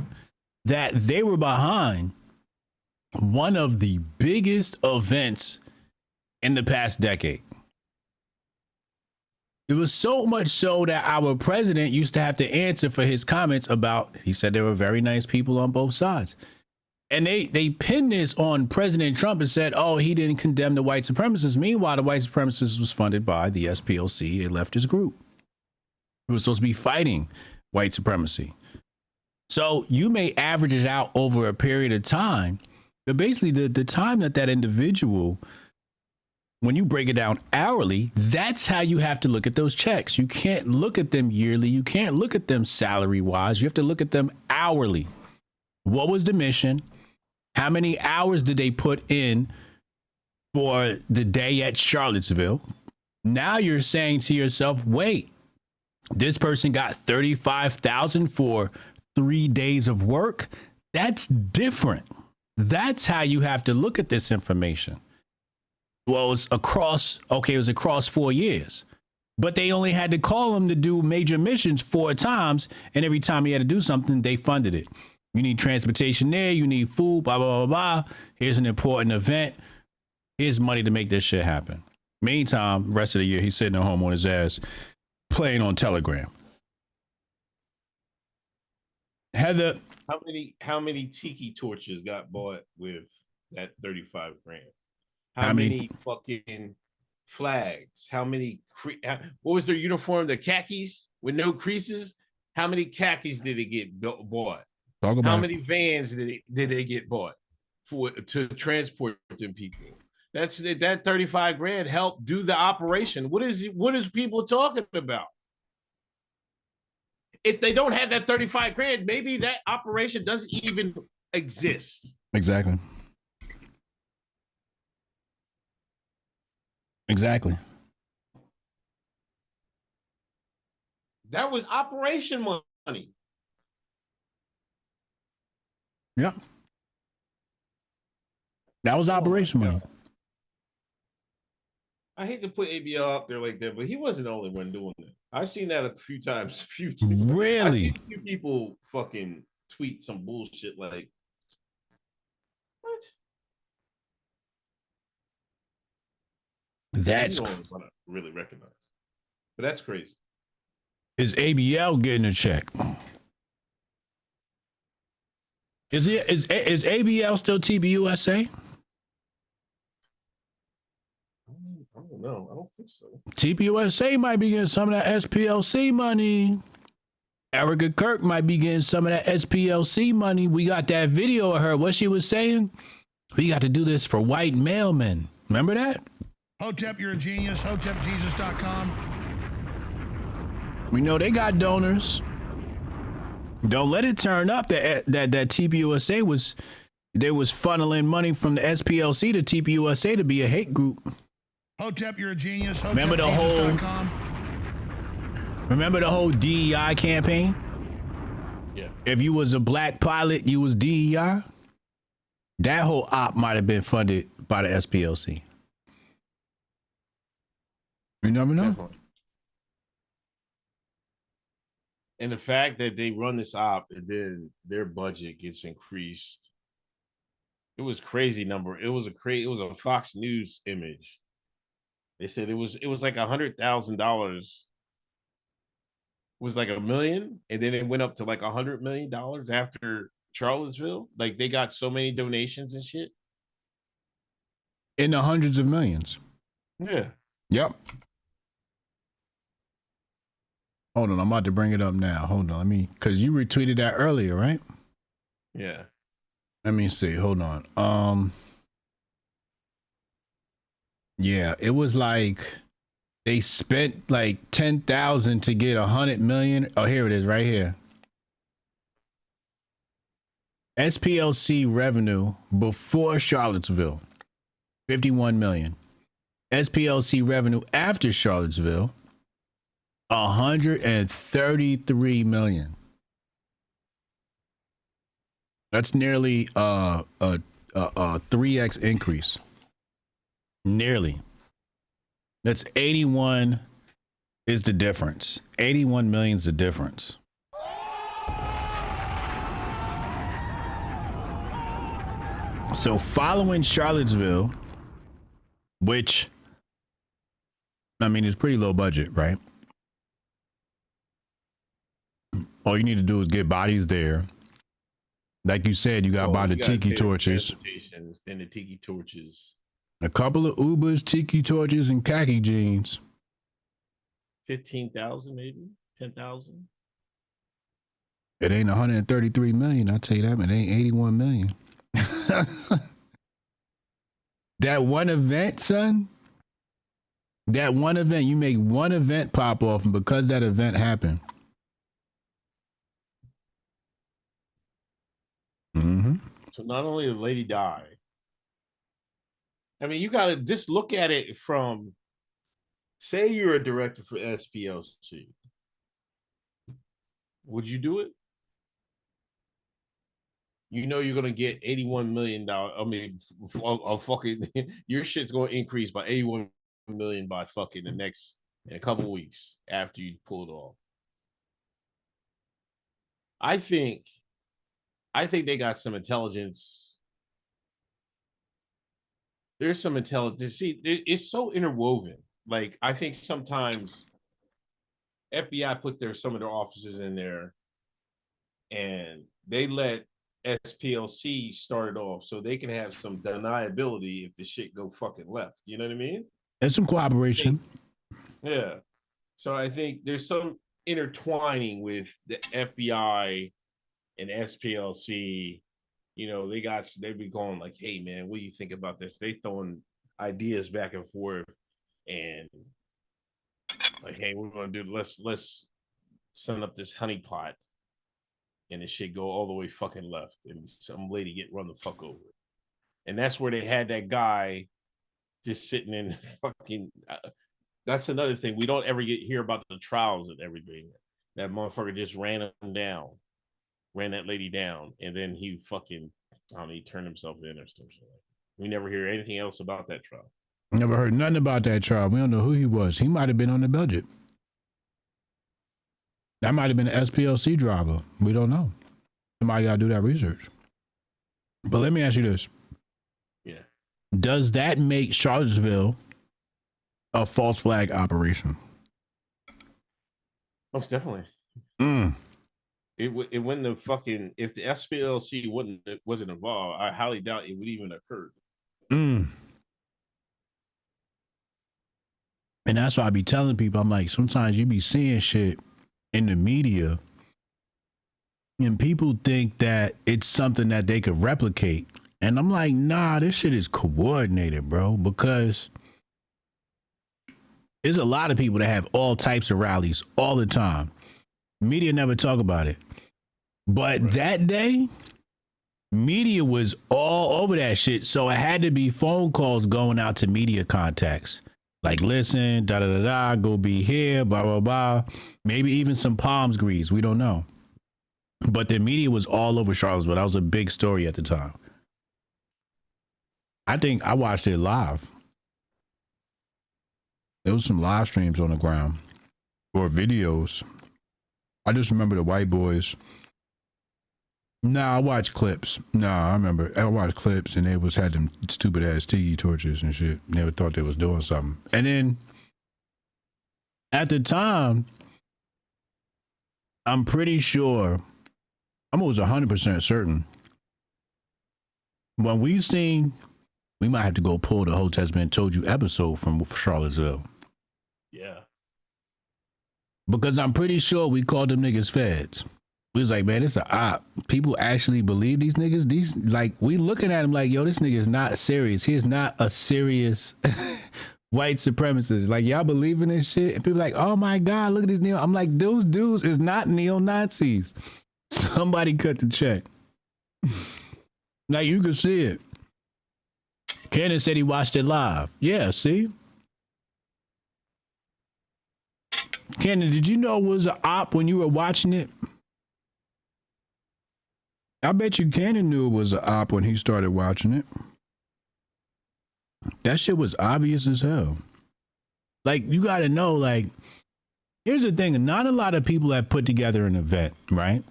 that they were behind one of the biggest events in the past decade. It was so much so that our president used to have to answer for his comments about, he said there were very nice people on both sides. And they pinned this on President Trump and said, oh, he didn't condemn the white supremacists. Meanwhile, the white supremacists was funded by the SPLC, a leftist group. It was supposed to be fighting white supremacy. So you may average it out over a period of time, but basically the time that individual, when you break it down hourly, that's how you have to look at those checks. You can't look at them yearly. You can't look at them salary wise. You have to look at them hourly. What was the mission? How many hours did they put in for the day at Charlottesville? Now you're saying to yourself, wait, this person got $35,000 for 3 days of work. That's different. That's how you have to look at this information. Well, it was across 4 years, but they only had to call him to do major missions 4 times. And every time he had to do something, they funded it. You need transportation there. You need food, blah, blah, blah, blah. Here's an important event. Here's money to make this shit happen. Meantime, rest of the year, he's sitting at home on his ass playing on Telegram. Heather. How many tiki torches got bought with that 35 grand? How many fucking flags? How many what was their uniform? The khakis with no creases? How many khakis did it get bought? How many vans did they get bought to transport them people? That 35 grand helped do the operation. What is people talking about? If they don't have that 35 grand, maybe that operation doesn't even exist. Exactly. That was operation money. Yeah. That was operation money. I hate to put ABL up there like that, but he wasn't the only one doing it. I've seen that a few times. Really? I've seen a few people fucking tweet some bullshit like, what? That's you don't want to really recognize. But that's crazy. Is ABL getting a check? Is ABL still TBUSA? I don't know. I don't think so. TBUSA might be getting some of that SPLC money. Erica Kirk might be getting some of that SPLC money. We got that video of her. What she was saying? We got to do this for white mailmen. Remember that? Hotep, you're a genius. HotepJesus.com. We know they got donors. Don't let it turn up that TPUSA was funneling money from the SPLC to TPUSA to be a hate group. Hotep, you're a genius. Remember the whole DEI campaign? Yeah. If you was a black pilot, you was DEI. That whole op might have been funded by the SPLC. You never know. Definitely. And the fact that they run this op and then their budget gets increased. It was crazy number. It was a Fox News image. They said it was like $100,000 was like $1 million, and then it went up to like $100 million after Charlottesville. Like they got so many donations and shit. In the hundreds of millions. Yeah. Yep. Hold on, I'm about to bring it up now. Hold on, because you retweeted that earlier, right? Yeah. Let me see. Hold on. Yeah, it was like they spent like 10,000 to get 100 million. Oh, here it is, right here. SPLC revenue before Charlottesville, 51 million. SPLC revenue after Charlottesville, $133 million. That's nearly a 3x increase. Nearly. That's 81 is the difference. 81 million is the difference. So following Charlottesville, which, I mean, is pretty low budget, right? All you need to do is get bodies there. Like you said, you got to buy the tiki torches. And the tiki torches. A couple of Ubers, tiki torches, and khaki jeans. 15,000 maybe? 10,000? It ain't 133 million, I'll tell you that, it ain't 81 million. That one event, son. That one event, you make one event pop off, and because that event happened. Mm-hmm. So not only did the lady die, I mean, you got to just look at it from, say you're a director for SPLC. Would you do it? You know you're going to get $81 million. I mean, fucking, your shit's going to increase by 81 million by fucking in a couple of weeks after you pull it off. I think they got some intelligence. There's some intelligence. See, it's so interwoven. Like, I think sometimes FBI put some of their officers in there and they let SPLC start it off so they can have some deniability if the shit go fucking left. You know what I mean? There's some cooperation. Yeah. So I think there's some intertwining with the FBI and SPLC. You know, they be going like, hey man, what do you think about this? They throwing ideas back and forth and like, hey, we're gonna do let's send up this honeypot and this shit go all the way fucking left and some lady get run the fuck over. And that's where they had that guy just sitting in fucking that's another thing. We don't ever hear about the trials and everything. That motherfucker just ran that lady down, and then he fucking, I don't know, he turned himself in or something. We never hear anything else about that trial. Never heard nothing about that trial. We don't know who he was. He might have been on the budget. That might have been an SPLC driver. We don't know. Somebody got to do that research. But let me ask you this. Yeah. Does that make Charlottesville a false flag operation? Most definitely. It wouldn't have fucking, if the SPLC wasn't involved, I highly doubt it would even occur. And that's why I be telling people, I'm like, sometimes you be seeing shit in the media and people think that it's something that they could replicate. And I'm like, nah, this shit is coordinated, bro, because there's a lot of people that have all types of rallies all the time. Media never talk about it. But that day, media was all over that shit. So it had to be phone calls going out to media contacts. Like, listen, da-da-da-da, go be here, blah, blah, blah. Maybe even some palms grease. We don't know. But the media was all over Charlottesville. That was a big story at the time. I think I watched it live. There was some live streams on the ground or videos. I just remember the white boys. Nah, I watched clips. Nah, I remember I watched clips and they had them stupid ass tiki torches and shit. Never thought they was doing something. And then at the time, I'm pretty sure, I'm almost 100% certain. When we seen, we might have to go pull the Hoteps Been Told You episode from Charlottesville. Yeah. Because I'm pretty sure we called them niggas feds. We was like, man, it's a op. People actually believe these niggas. These, like, we looking at him like, yo, this nigga is not serious. He is not a serious white supremacist. Like, y'all believe in this shit? And people like, oh my God, look at this neo. I'm like, those dudes is not neo-Nazis. Somebody cut the check. Like, you can see it. Cannon said he watched it live. Yeah, see? Cannon, did you know it was an op when you were watching it? I bet you Cannon knew it was an op when he started watching it. That shit was obvious as hell. Like, you got to know, like, here's the thing. Not a lot of people have put together an event, right?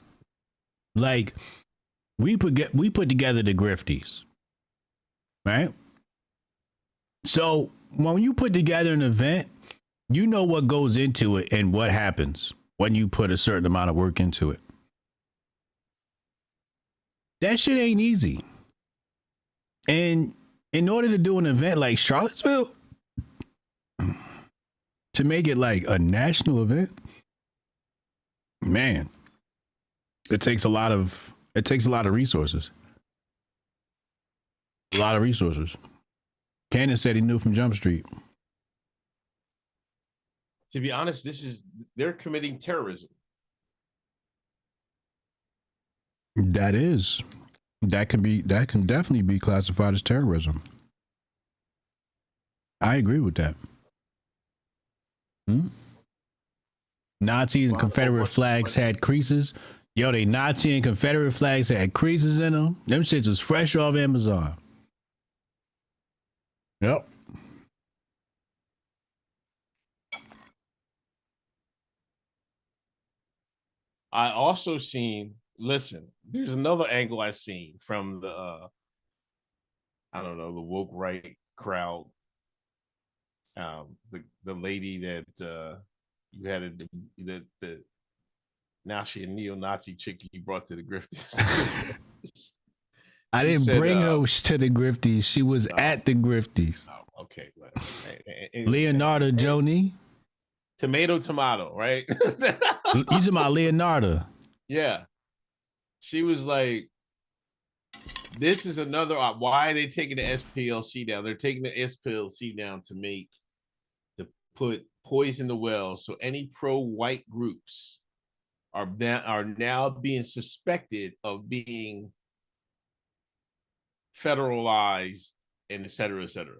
Like, we put together the Grifties, right? So when you put together an event, you know what goes into it and what happens when you put a certain amount of work into it. That shit ain't easy. And in order to do an event like Charlottesville, to make it like a national event, man, it takes a lot of resources. A lot of resources. Cannon said he knew from Jump Street. To be honest, they're committing terrorism. That can definitely be classified as terrorism. I agree with that. Nazis and Confederate flags had creases. Yo, they Nazi and Confederate flags had creases in them. Them shits was fresh off Amazon. Yep. I also seen, listen, there's another angle I seen from the, I don't know, the woke right crowd. The lady that you had the now she a neo-Nazi chick you brought to the Grifties. I didn't bring her to the Grifties. She was at the Grifties. Oh, okay. Leonardo Joni. Tomato, right? You talking about Leonardo? Yeah. She was like, this is another, why are they taking the SPLC down? They're taking the SPLC down to put poison the well. So any pro-white groups are now being suspected of being federalized and et cetera, et cetera.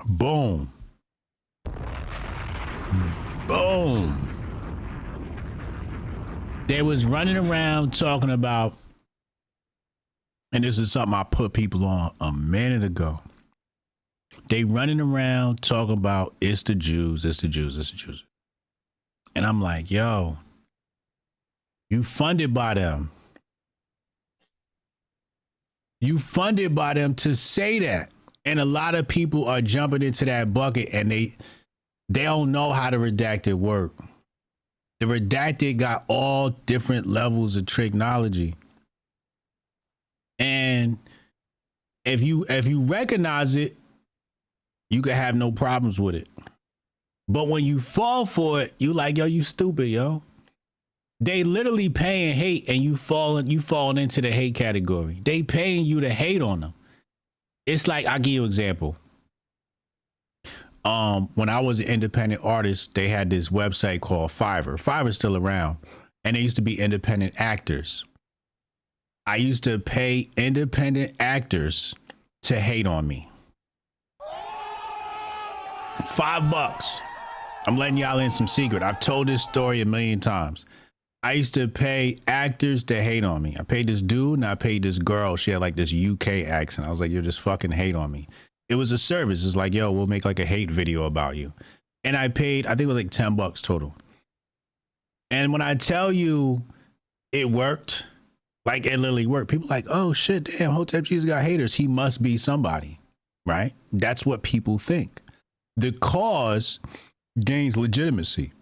Boom. Boom. They was running around talking about, and this is something I put people on a minute ago. They running around talking about it's the Jews, it's the Jews, it's the Jews. And I'm like, yo, you funded by them. You funded by them to say that. And a lot of people are jumping into that bucket and they don't know how the redacted work. The redacted got all different levels of technology. And if you recognize it, you can have no problems with it. But when you fall for it, you like, yo, you stupid, yo. They literally paying hate and you falling into the hate category. They paying you to hate on them. It's like, I'll give you an example. When I was an independent artist, they had this website called Fiverr. Fiverr's still around. And they used to be independent actors. I used to pay independent actors to hate on me. $5. I'm letting y'all in some secret. I've told this story a million times. I used to pay actors to hate on me. I paid this dude and I paid this girl. She had like this UK accent. I was like, yo, just fucking hate on me. It was a service. It's like, yo, we'll make like a hate video about you. And I paid, I think it was like $10 total. And when I tell you it worked, like it literally worked. People like, oh shit, damn, Hotep Jesus got haters. He must be somebody, right? That's what people think. The cause gains legitimacy.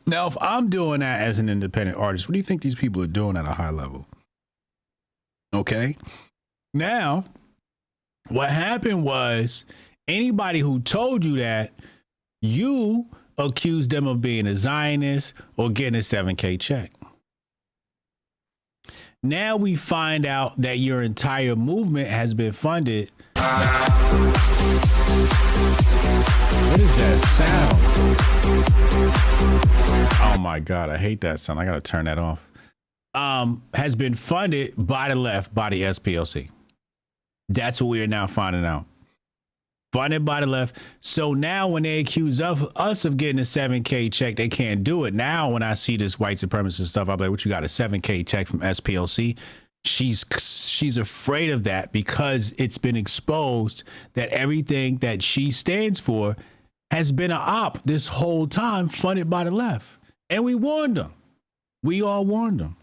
Now, if I'm doing that as an independent artist, what do you think these people are doing at a high level? Okay. Now, what happened was anybody who told you that, you accused them of being a Zionist or getting a 7K check. Now we find out that your entire movement has been funded. What is that sound? Oh my God, I hate that sound. I gotta turn that off. Has been funded by the left, by the SPLC. That's what we are now finding out. Funded by the left. So now when they accuse us of getting a 7K check, they can't do it. Now when I see this white supremacist stuff, I'm like, what, you got a 7K check from SPLC? She's afraid of that because it's been exposed that everything that she stands for has been an op this whole time, funded by the left. And we warned them. We all warned them.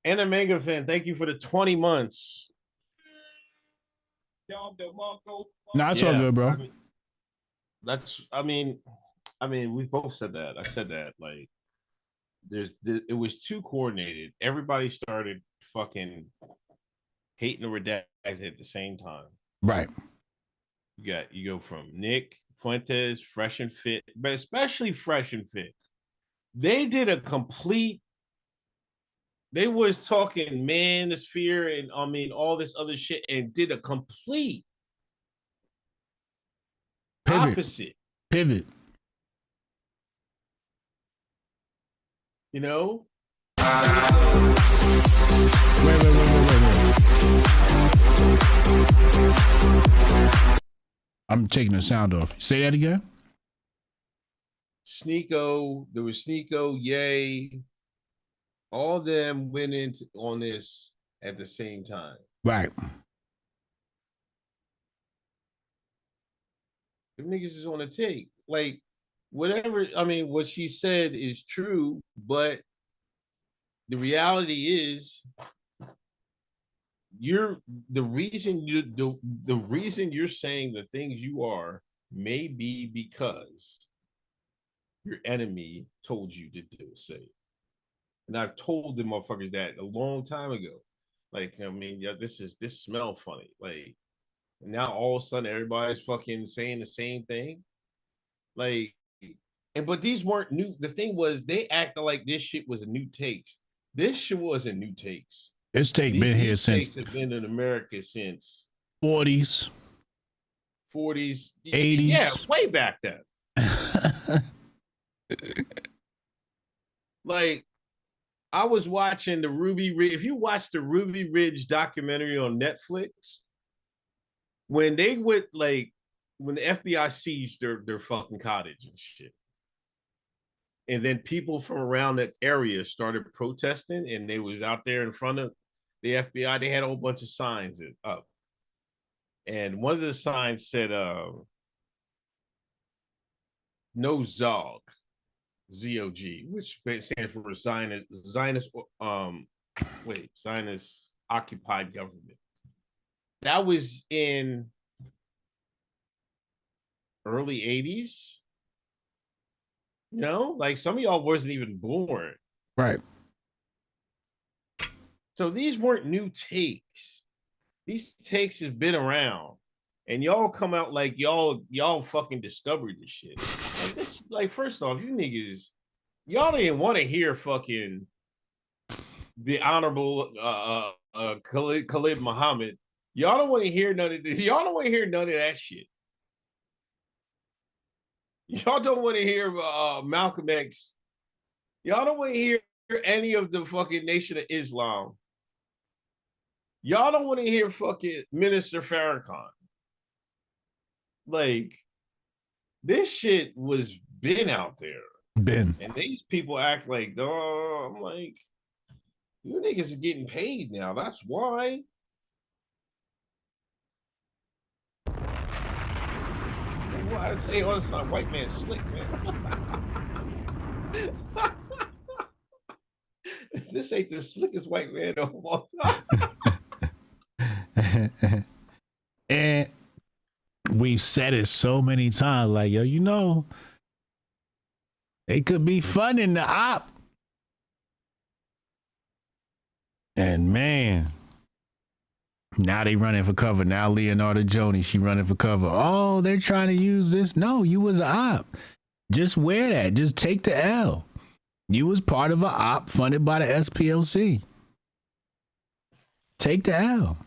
And a mega fan, thank you for the 20 months. Nah, it's all good, bro. I mean, we both said that. I said that. Like, it was too coordinated. Everybody started fucking hating the redacted at the same time. Right. You go from Nick Fuentes, Fresh and Fit, but especially Fresh and Fit. They did a complete. They was talking manosphere and all this other shit and did a complete opposite. Pivot. You know? Wait. I'm taking the sound off. Say that again. Sneeko, there was Sneeko, Yay. All of them went on this at the same time. Right. The niggas is on a take. Like, whatever, what she said is true, but the reality is the reason you're saying the things you are may be because your enemy told you to say. And I've told the motherfuckers that a long time ago. Like, this smells funny. Like, now all of a sudden everybody's fucking saying the same thing. Like, but these weren't new. The thing was, they acted like this shit was a new takes. This shit wasn't new takes. This take been here since. Takes have been in America since 40s, 80s. Yeah, way back then. Like, I was watching the Ruby Ridge. If you watch the Ruby Ridge documentary on Netflix, when they went, like, when the FBI seized their fucking cottage and shit, and then people from around that area started protesting, and they was out there in front of the FBI, they had a whole bunch of signs up. And one of the signs said, no Zog. ZOG, which stands for Zionist occupied government. That was in early 80s. You know, like some of y'all wasn't even born. Right. So these weren't new takes. These takes have been around. And y'all come out like y'all fucking discovered this shit. Like, first off, you niggas, y'all didn't want to hear fucking the honorable Khalid Muhammad. Y'all don't want to hear none of this. Y'all don't want to hear none of that shit. Y'all don't want to hear Malcolm X. Y'all don't want to hear any of the fucking Nation of Islam. Y'all don't want to hear fucking Minister Farrakhan. Like, this shit was been out there. And these people act like, oh, I'm like, you niggas are getting paid now. That's why. Why I say all the time, white man slick, man. This ain't the slickest white man of all time. And we've said it so many times, like, yo, you know, it could be fun in the op. And man, now they running for cover. Now Leonardo Joni, she running for cover. Oh, they're trying to use this. No, you was an op. Just wear that. Just take the L. You was part of an op funded by the SPLC. Take the L.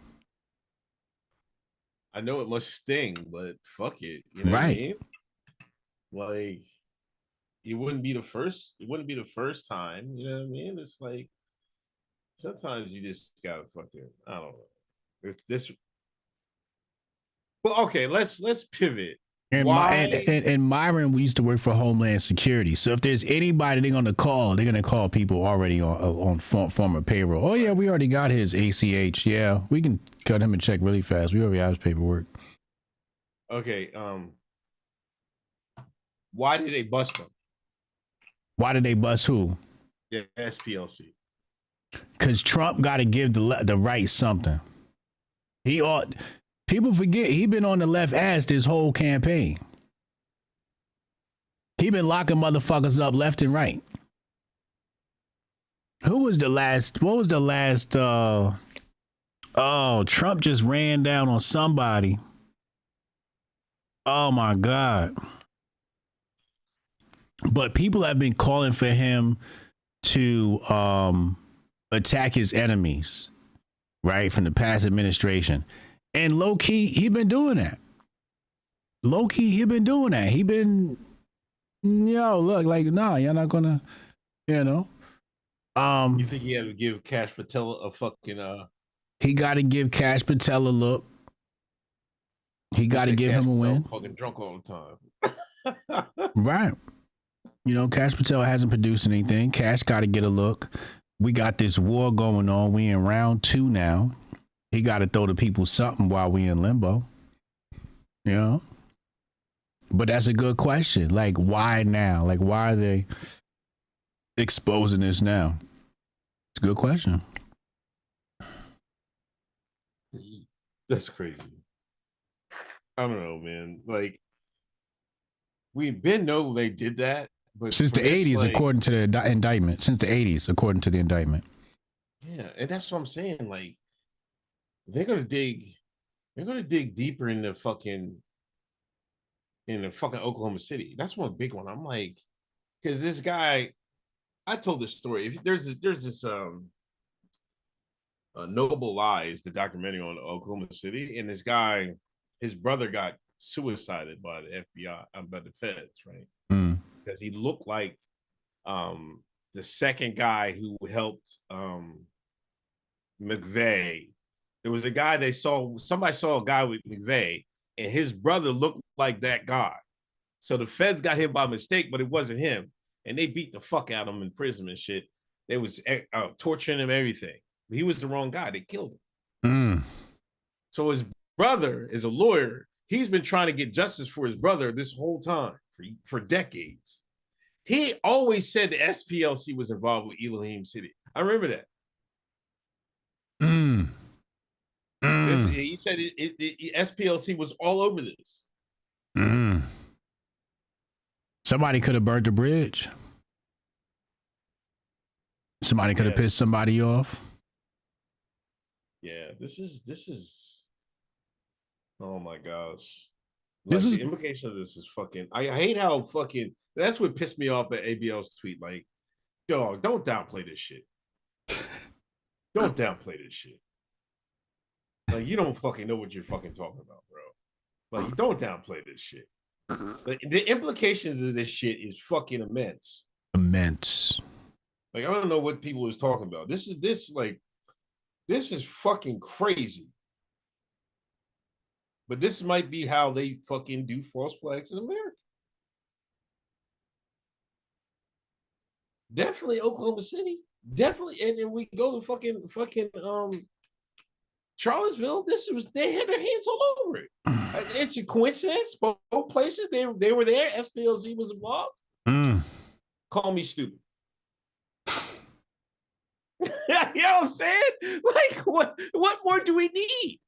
I know it must sting, but fuck it. You know right. What I mean? Like, it wouldn't be the first time, you know what I mean? It's like, Sometimes you just gotta fucking, I don't know. This well, okay, let's pivot. And and Myron, we used to work for Homeland Security. So if there's anybody they're gonna call, they're gonna call people already on former payroll. Oh yeah, we already got his ACH. Yeah, we can cut him a check really fast. We already have his paperwork. Okay, why did they bust him? Why did they bust who? Yeah, SPLC. Because Trump got to give the right something. He ought. People forget he been on the left ass this whole campaign. He been locking motherfuckers up left and right. Who was the last? What was the last? Oh, Trump just ran down on somebody. Oh my God. But people have been calling for him to attack his enemies, right, from the past administration. And low key, he been doing that. Low key, he been doing that. He been, look, like, nah, you're not gonna, You think he had to give Cash Patel a fucking He got to give Cash Patel a look. He got to give him a win. Fucking drunk all the time. Right. Cash Patel hasn't produced anything. Cash got to get a look. We got this war going on. We in round 2 now. He got to throw the people something while we in limbo. But that's a good question. Like, why now? Like, why are they exposing this now? It's a good question. That's crazy. I don't know, man. Like, we've been know they did that. But since the 80s, according to the indictment. Since the 80s, according to the indictment. Yeah, and that's what I'm saying. Like, they're gonna dig deeper in the fucking Oklahoma City. That's one big one. I'm like, because this guy, I told this story. If there's this Noble Lies, the documentary on Oklahoma City, and this guy, his brother got suicided by the FBI, by the feds, right? Because he looked like the second guy who helped McVeigh. There was a guy somebody saw a guy with McVeigh, and his brother looked like that guy. So the feds got him by mistake, but it wasn't him. And they beat the fuck out of him in prison and shit. They was torturing him, everything. But he was the wrong guy. They killed him. So his brother is a lawyer. He's been trying to get justice for his brother this whole time, for decades. He always said the SPLC was involved with Elohim City. I remember that. He said SPLC was all over this. Somebody could have burnt the bridge. Somebody could have pissed somebody off. Yeah, this is. Oh my gosh! The implication of this is fucking. I hate how fucking. That's what pissed me off at ABL's tweet. Like, dog, don't downplay this shit. Don't downplay this shit. Like, you don't fucking know what you're fucking talking about, bro. Like, don't downplay this shit. Like, the implications of this shit is fucking immense. Like, I don't know what people was talking about. This is fucking crazy. But this might be how they fucking do false flags in America. Definitely Oklahoma City. Definitely, and then we go to fucking Charlottesville. They had their hands all over it. It's a coincidence. Both places they were there. SPLC was involved. Call me stupid. You know what I'm saying? Like, what more do we need?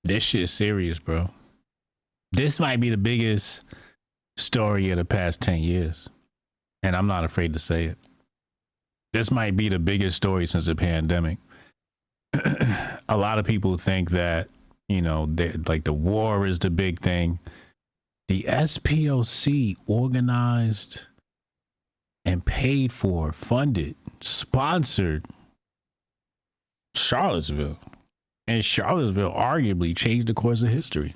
This shit's serious, bro. This might be the biggest story of the past 10 years. And I'm not afraid to say it. This might be the biggest story since the pandemic. A lot of people think that, like the war is the big thing. The SPLC organized and paid for, funded, sponsored Charlottesville. And Charlottesville arguably changed the course of history.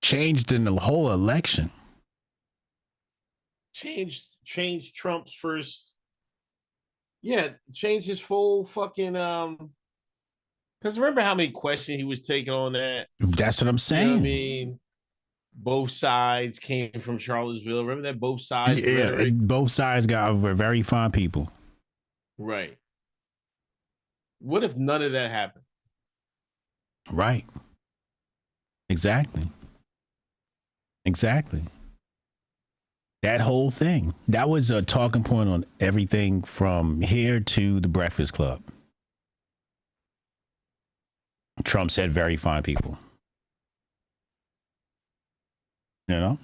Changed in the whole election. changed Trump's first. Yeah, changed his full fucking because remember how many questions he was taking on that? That's what I'm saying. You know what I mean? Both sides came from Charlottesville. Remember that both sides rhetoric? Both sides got very fine people. Right. What if none of that happened? Right. Exactly. That whole thing. That was a talking point on everything from here to the Breakfast Club. Trump said very fine people. You know?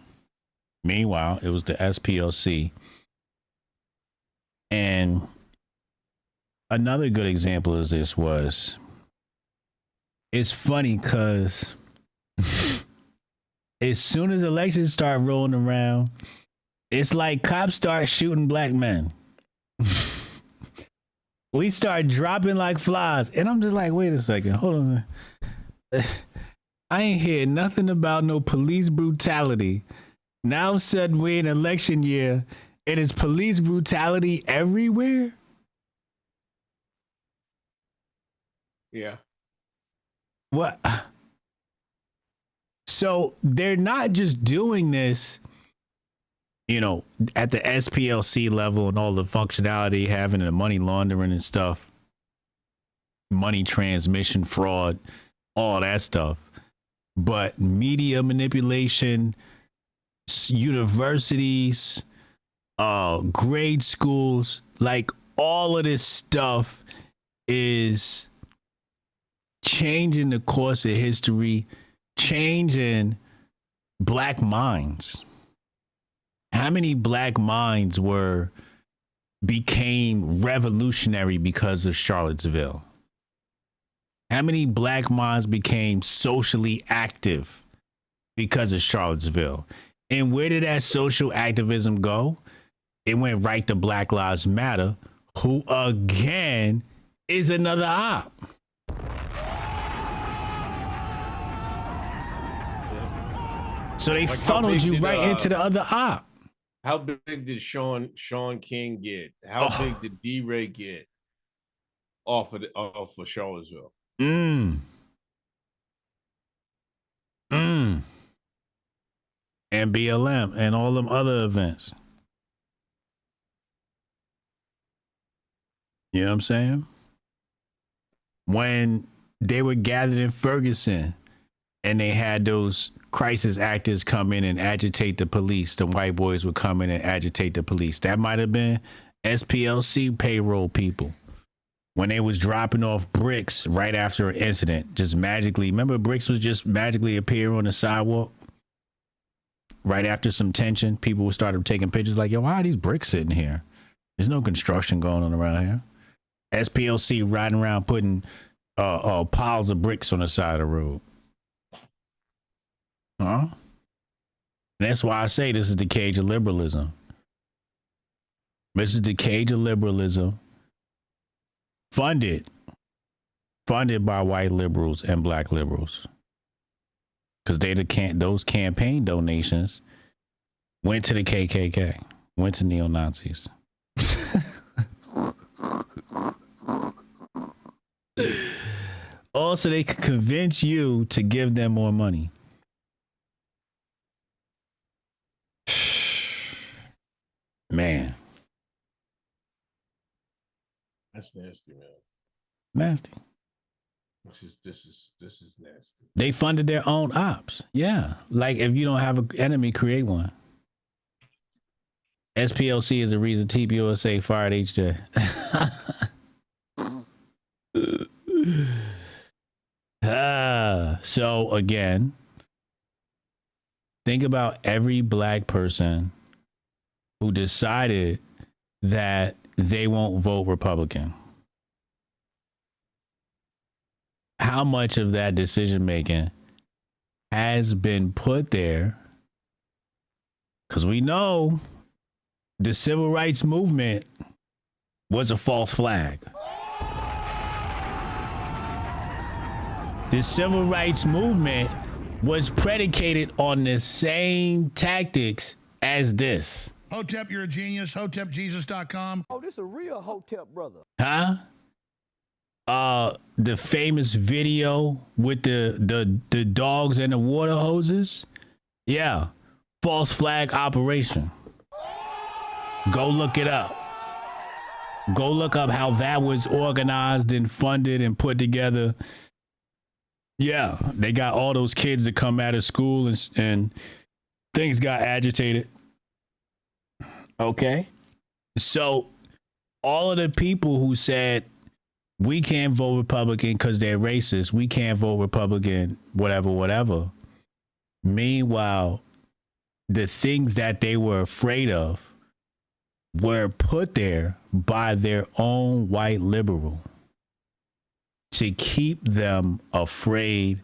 Meanwhile, it was the SPLC. And another good example of this was, it's funny because as soon as elections start rolling around, it's like cops start shooting black men. We start dropping like flies. And I'm just like, wait a second, hold on. I ain't hear nothing about no police brutality. Now all of a sudden we're in election year and it's police brutality everywhere. Yeah. What? So they're not just doing this, you know, at the SPLC level and all the functionality, having the money laundering and stuff, money transmission, fraud, all that stuff. But media manipulation, universities, grade schools, like all of this stuff is changing the course of history, changing black minds. How many black minds became revolutionary because of Charlottesville? How many black minds became socially active because of Charlottesville? And where did that social activism go? It went right to Black Lives Matter, who again is another op. So they Like, funneled you right into the other op. How big did Sean King get? How big did D-Ray get off of Charlottesville? And BLM and all them other events. You know what I'm saying? When they were gathered in Ferguson and they had those crisis actors come in and agitate the police, the white boys would come in and agitate the police. That might have been SPLC payroll people. When they was dropping off bricks right after an incident, just magically. Remember, bricks was just magically appear on the sidewalk right after some tension. People started taking pictures like, yo, why are these bricks sitting here? There's no construction going on around here. SPLC riding around putting piles of bricks on the side of the road. Huh? That's why I say this is the cage of liberalism. This is the cage of liberalism. Funded by white liberals and black liberals, because those campaign donations went to the KKK, went to neo-Nazis. Also, they could convince you to give them more money. Man. That's nasty, man. Nasty. This is nasty. They funded their own ops. Yeah. Like, if you don't have an enemy, create one. SPLC is the reason TPUSA fired HJ. So again, think about every black person who decided that they won't vote Republican. How much of that decision making has been put there? Because we know the civil rights movement was a false flag. The civil rights movement was predicated on the same tactics as this. Hotep, you're a genius. HotepJesus.com. Oh, this a real Hotep brother. Huh? The famous video with the dogs and the water hoses. Yeah. False flag operation. Go look it up. Go look up how that was organized and funded and put together. Yeah, they got all those kids to come out of school and things got agitated. Okay. So all of the people who said we can't vote Republican because they're racist, we can't vote Republican, whatever. Meanwhile, the things that they were afraid of were put there by their own white liberal to keep them afraid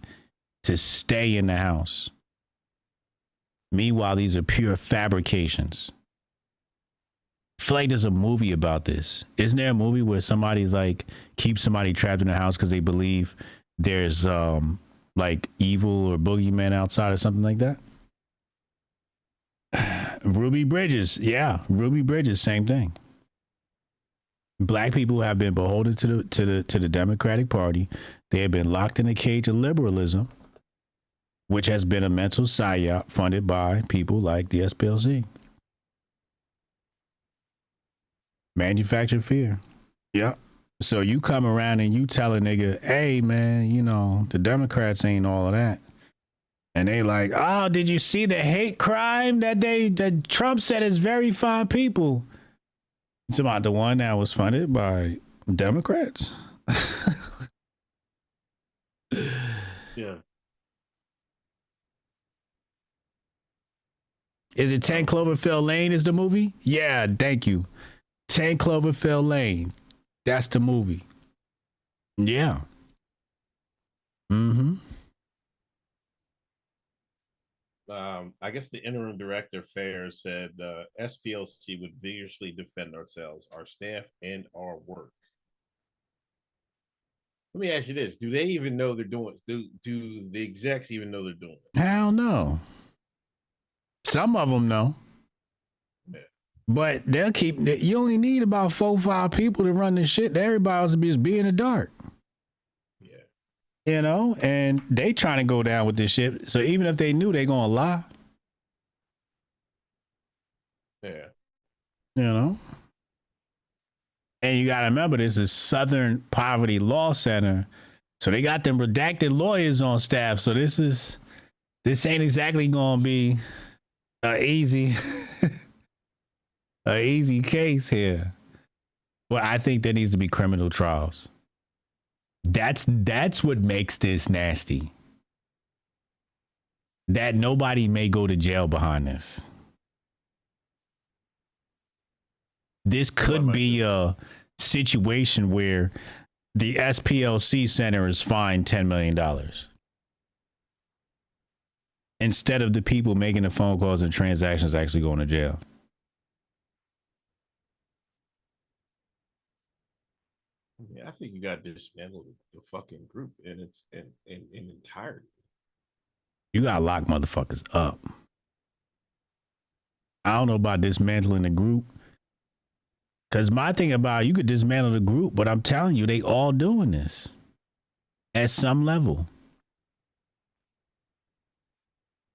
to stay in the house. Meanwhile, these are pure fabrications. I feel like there's a movie about this. Isn't there a movie where somebody's like keeps somebody trapped in the house because they believe there's like evil or boogeyman outside or something like that? Ruby Bridges, yeah, Ruby Bridges, same thing. Black people have been beholden to the Democratic Party. They have been locked in a cage of liberalism, which has been a mental psyop funded by people like the SPLC. Manufactured fear. Yep. So you come around and you tell a nigga, hey man, you know, the Democrats ain't all of that. And they like, oh, did you see the hate crime that Trump said is very fine people? It's about the one that was funded by Democrats. Yeah. Is it 10 Cloverfield Lane is the movie? Yeah, thank you. 10 Cloverfield Lane. That's the movie. Yeah. Mm-hmm. I guess the interim director affairs said SPLC would vigorously defend ourselves, our staff, and our work. Let me ask you this: do they even know they're doing? Do the execs even know they're doing it? Hell no. Some of them know. Yeah. But they'll keep. You only need about 4-5 people to run this shit. Everybody else will be in the dark. You know, and they trying to go down with this shit. So even if they knew, they gonna lie. Yeah. You know? And you gotta remember, this is Southern Poverty Law Center. So they got them redacted lawyers on staff. So this ain't exactly gonna be a easy case here. But I think there needs to be criminal trials. That's what makes this nasty. That nobody may go to jail behind this. This could be a situation where the SPLC center is fined $10 million. Instead of the people making the phone calls and transactions actually going to jail. Yeah, I think you got to dismantle the fucking group in its in entirety. You got to lock motherfuckers up. I don't know about dismantling the group. Because my thing about, you could dismantle the group, but I'm telling you, they all doing this at some level.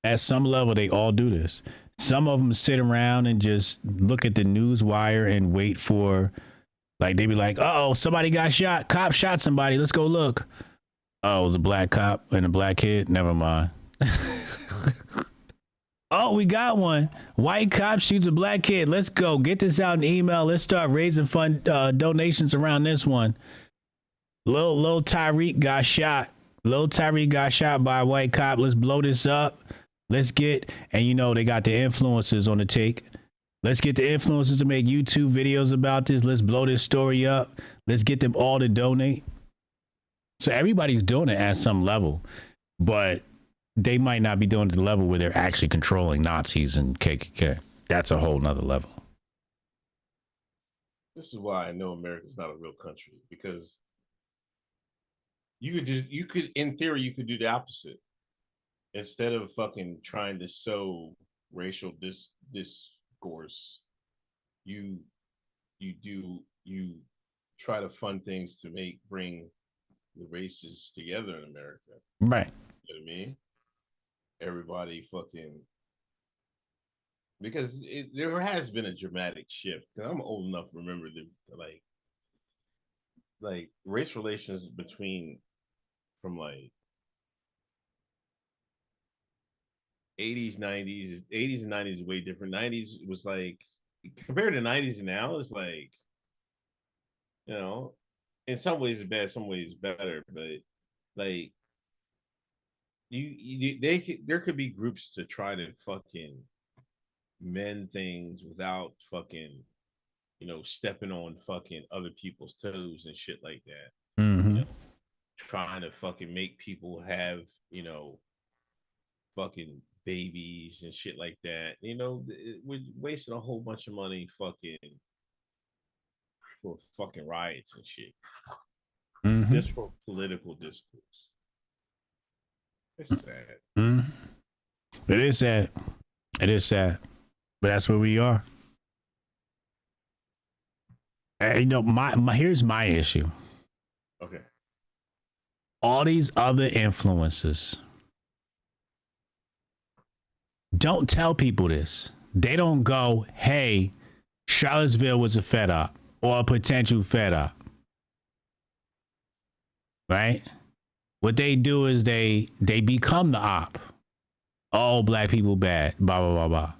At some level, they all do this. Some of them sit around and just look at the news wire and wait for, like, they be like, oh, somebody got shot. Cop shot somebody. Let's go look. Oh, it was a black cop and a black kid. Never mind. Oh, we got one. White cop shoots a black kid. Let's go. Get this out in email. Let's start raising fund donations around this one. Lil Tyreek got shot. Lil Tyreek got shot by a white cop. Let's blow this up. Let's get, and you know, they got the influencers on the take. Let's get the influencers to make YouTube videos about this. Let's blow this story up. Let's get them all to donate. So everybody's doing it at some level, but they might not be doing it at the level where they're actually controlling Nazis and KKK. That's a whole nother level. This is why I know America's not a real country, because you could, in theory, you could do the opposite. Instead of fucking trying to sow racial course, you try to fund things to bring the races together in America. Right. You know what I mean? Everybody fucking, because there has been a dramatic shift. I'm old enough to remember like race relations between from like 80s, 80s and 90s is way different. 90s was like compared to 90s and now it's like, you know, in some ways it's bad, some ways it's better, but like there could be groups to try to fucking mend things without fucking, you know, stepping on fucking other people's toes and shit like that. Mm-hmm. You know, trying to fucking make people have, you know, fucking babies and shit like that. You know, we're wasting a whole bunch of money fucking for fucking riots and shit. Mm-hmm. Just for political discourse. It's sad. Mm-hmm. It is sad. It is sad. But that's where we are. You know, here's my issue. Okay. All these other influences don't tell people this. They don't go, hey, Charlottesville was a fed up or a potential fed up. Right? What they do is they become the op. Oh, black people bad, blah, blah, blah, blah.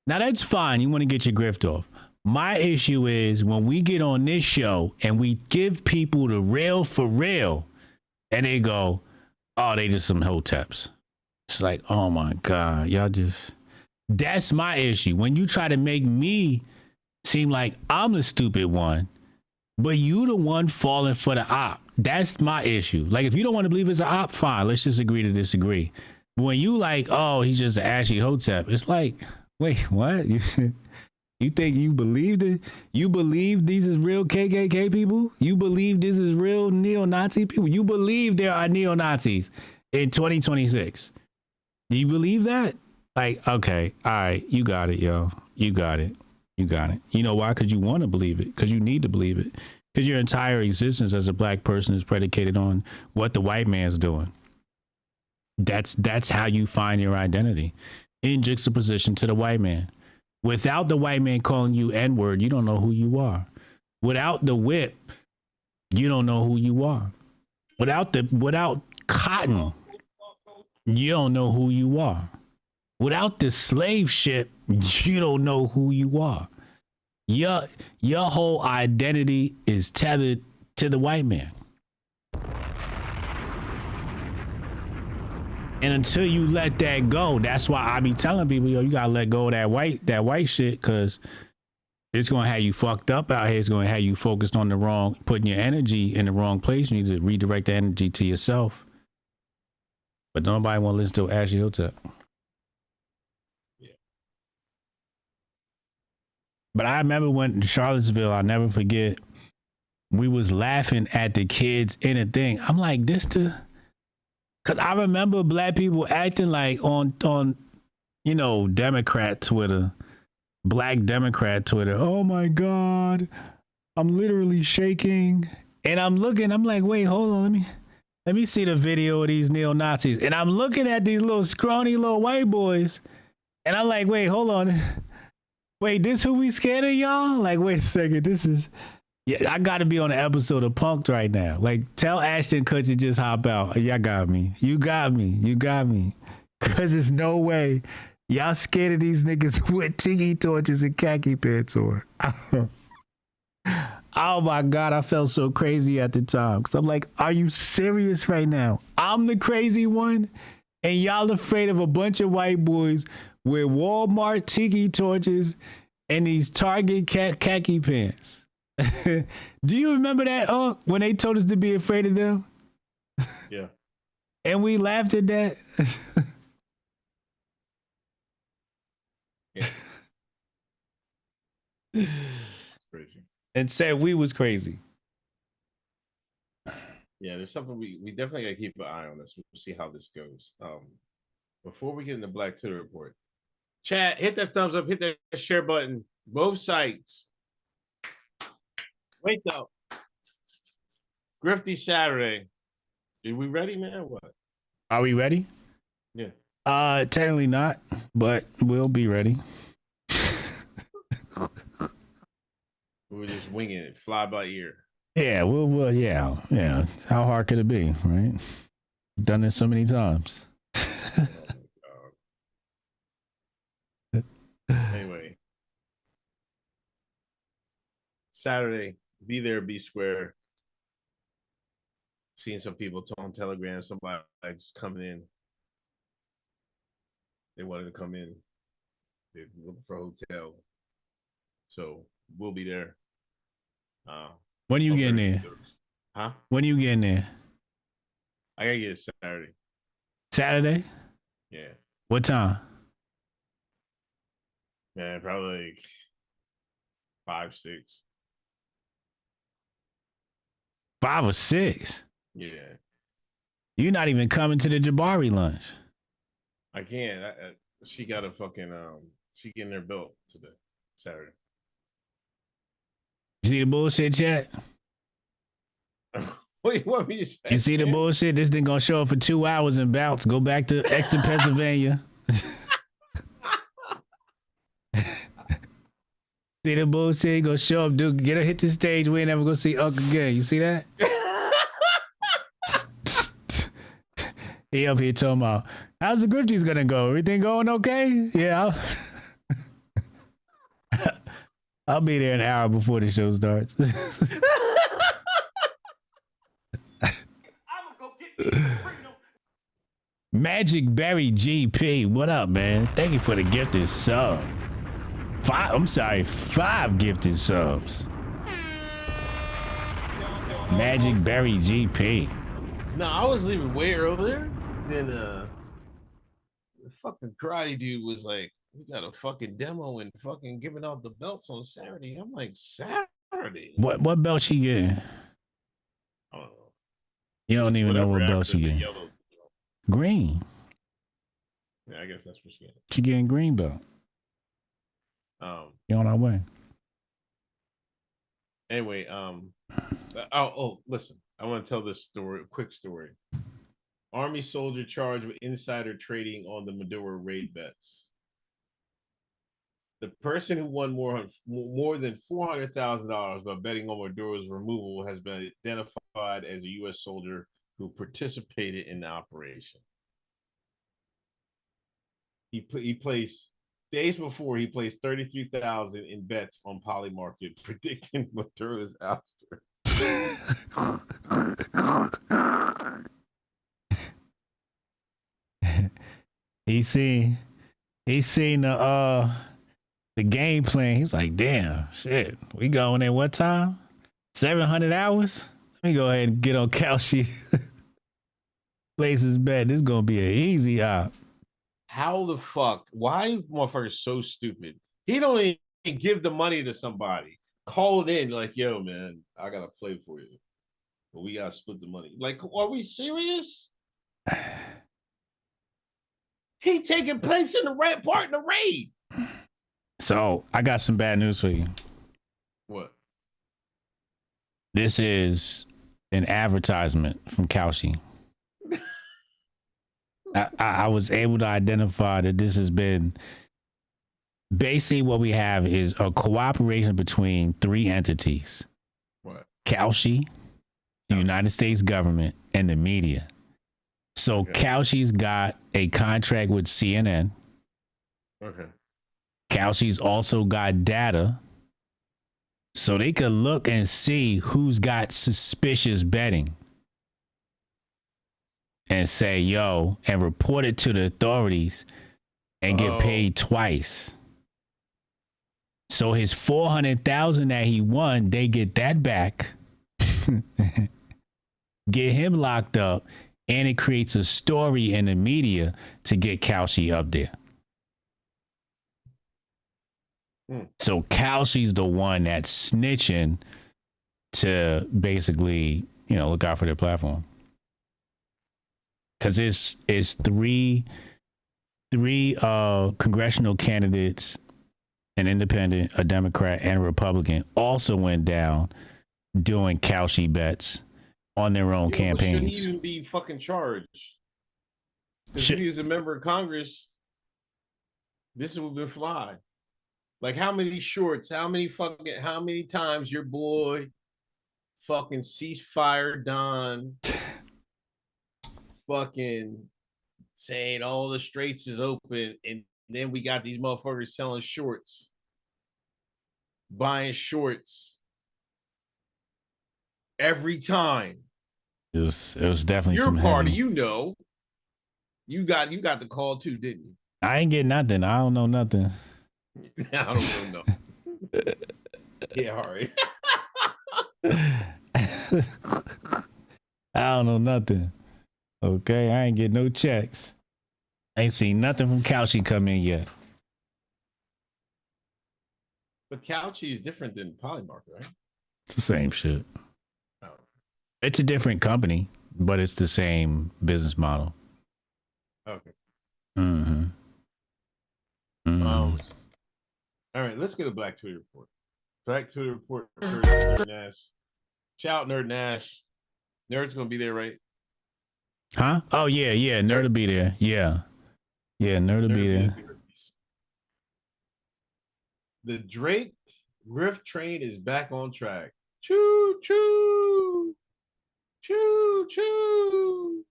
Now that's fine. You want to get your grift off. My issue is when we get on this show and we give people the real for real and they go, oh, they just some Hoteps. It's like, oh my God, y'all just, that's my issue. When you try to make me seem like I'm the stupid one, but you the one falling for the op. That's my issue. Like, if you don't want to believe it's an op, fine. Let's just agree to disagree. But when you like, oh, he's just an ashy Hotep, it's like, wait, what? You think you believed it? You believe these is real KKK people? You believe this is real neo-Nazi people? You believe there are neo-Nazis in 2026? Do you believe that? Like, okay, all right, you got it, yo. You got it. You got it. You know why? Because you want to believe it. Because you need to believe it. Because your entire existence as a black person is predicated on what the white man's doing. That's how you find your identity, in juxtaposition to the white man. Without the white man calling you N-word, you don't know who you are. Without the whip, you don't know who you are. Without cotton, you don't know who you are. Without the slave ship, you don't know who you are. Your whole identity is tethered to the white man. And until you let that go, that's why I be telling people, yo, you gotta let go of that white shit, because it's gonna have you fucked up out here. It's gonna have you focused on putting your energy in the wrong place. You need to redirect the energy to yourself. But nobody want to listen to Ashley Hotep. Yeah. But I remember when in Charlottesville, I'll never forget, we was laughing at the kids in a thing. I'm like, because I remember black people acting like on you know, Democrat Twitter, black Democrat Twitter. Oh my God, I'm literally shaking. And I'm like, wait, hold on, let me see the video of these neo-Nazis. And I'm looking at these little scrawny little white boys. And I'm like, wait, hold on. Wait, this who we scared of, y'all? Like, wait a second, yeah, I got to be on an episode of Punked right now. Like, tell Ashton Kutcher just hop out. Y'all got me. You got me. Because there's no way y'all scared of these niggas with tiki torches and khaki pants on. Oh my God, I felt so crazy at the time. Because I'm like, are you serious right now? I'm the crazy one? And y'all afraid of a bunch of white boys with Walmart tiki torches and these Target khaki pants? Do you remember that, when they told us to be afraid of them? Yeah. And we laughed at that. Yeah. Crazy. And said we was crazy. Yeah, there's something we definitely gotta keep an eye on this. We'll see how this goes. Before we get into Black Twitter Report, Chat, hit that thumbs up, hit that share button. Both sites. Wait up. Grifty Saturday. Are we ready, man? What? Are we ready? Yeah. Technically not, but we'll be ready. We were just winging it, fly by ear. Yeah, yeah. How hard could it be, right? Done this so many times. Anyway, Saturday, be there, be square. Seeing some people on Telegram, somebody just coming in. They wanted to come in. They're looking for a hotel. So we'll be there. When are you getting there? Huh? When are you getting there? I gotta get it Saturday. Saturday? Yeah. What time? Man, probably like 5, 6. 5 or 6? Yeah. You're not even coming to the Jabari lunch. I can't. She got a fucking she getting her belt today, Saturday. You see the bullshit, chat? What do you want me to say? You see the bullshit? This thing gonna show up for 2 hours and bounce. Go back to Exeter, Pennsylvania. See the bullshit? Gonna show up, dude. Get her hit the stage. We ain't never gonna see Uncle again. You see that? He up here talking about, how's the Grifties gonna go? Everything going okay? Yeah. I'll be there an hour before the show starts. Magic Berry GP, what up, man? Thank you for the gifted sub. 5 gifted subs. Magic Berry GP. No, I was leaving way earlier. Then the fucking karate dude was like, we got a fucking demo and fucking giving out the belts on Saturday. I'm like, Saturday? What belt she getting? I don't know. You don't even know what belt she getting. Yellow. Green. Yeah, I guess that's what she getting. She getting green belt. You on our way. Anyway, listen, I want to tell this story, quick story. Army soldier charged with insider trading on the Maduro raid bets. The person who won more than $400,000 by betting on Maduro's removal has been identified as a U.S. soldier who participated in the operation. He placed days before he placed $33,000 in bets on Polymarket, predicting Maduro's ouster. He seen the game plan. He's like, damn, shit. We going in what time? 700 hours? Let me go ahead and get on Kalshi. Place his bet. This is gonna be an easy op. How the fuck? Why motherfuckers so stupid? He don't even give the money to somebody. Call it in, like, yo, man, I gotta play for you. But we gotta split the money. Like, are we serious? He taking place in the right part in the raid. So I got some bad news for you. What? This is an advertisement from Kalshi. I was able to identify that this has been basically what we have is a cooperation between 3 entities. What? Kalshi, the United States government, and the media. So okay. Kalshi's got a contract with CNN. Okay. Kalshi's also got data. So they could look and see who's got suspicious betting. And say, yo, and report it to the authorities and get paid twice. So his $400,000 that he won, they get that back. Get him locked up. And it creates a story in the media to get Kalshi up there. So Kalshi's the one that's snitching to basically, look out for their platform. Because it's 3 3 congressional candidates, an independent, a Democrat, and a Republican, also went down doing Cauchy bets on their own campaigns. Shouldn't he even be fucking charged? Because if he was a member of Congress, this would be fly. Like, how many shorts? How many times your boy fucking ceasefire Don fucking saying all the straits is open, and then we got these motherfuckers selling shorts, buying shorts every time. It was definitely your some party, heavy. you know. You got the call too, didn't you? I ain't get nothing. I don't know nothing. I don't know nothing. Yeah, all right. I don't know nothing. Okay, I ain't get no checks. I ain't seen nothing from Cauchy come in yet. But Cauchy is different than Polymarket, right? It's the same shit. Oh. It's a different company, but it's the same business model. Okay. Mm-hmm. All right, let's get a Black Twitter report. Black Twitter report. Nerd Nash. Shout out Nerd Nash. Nerd's gonna be there, right? Huh? Oh yeah. Nerd will be there. Yeah. Nerd will be there. The Drake Grift train is back on track. Choo choo, choo choo.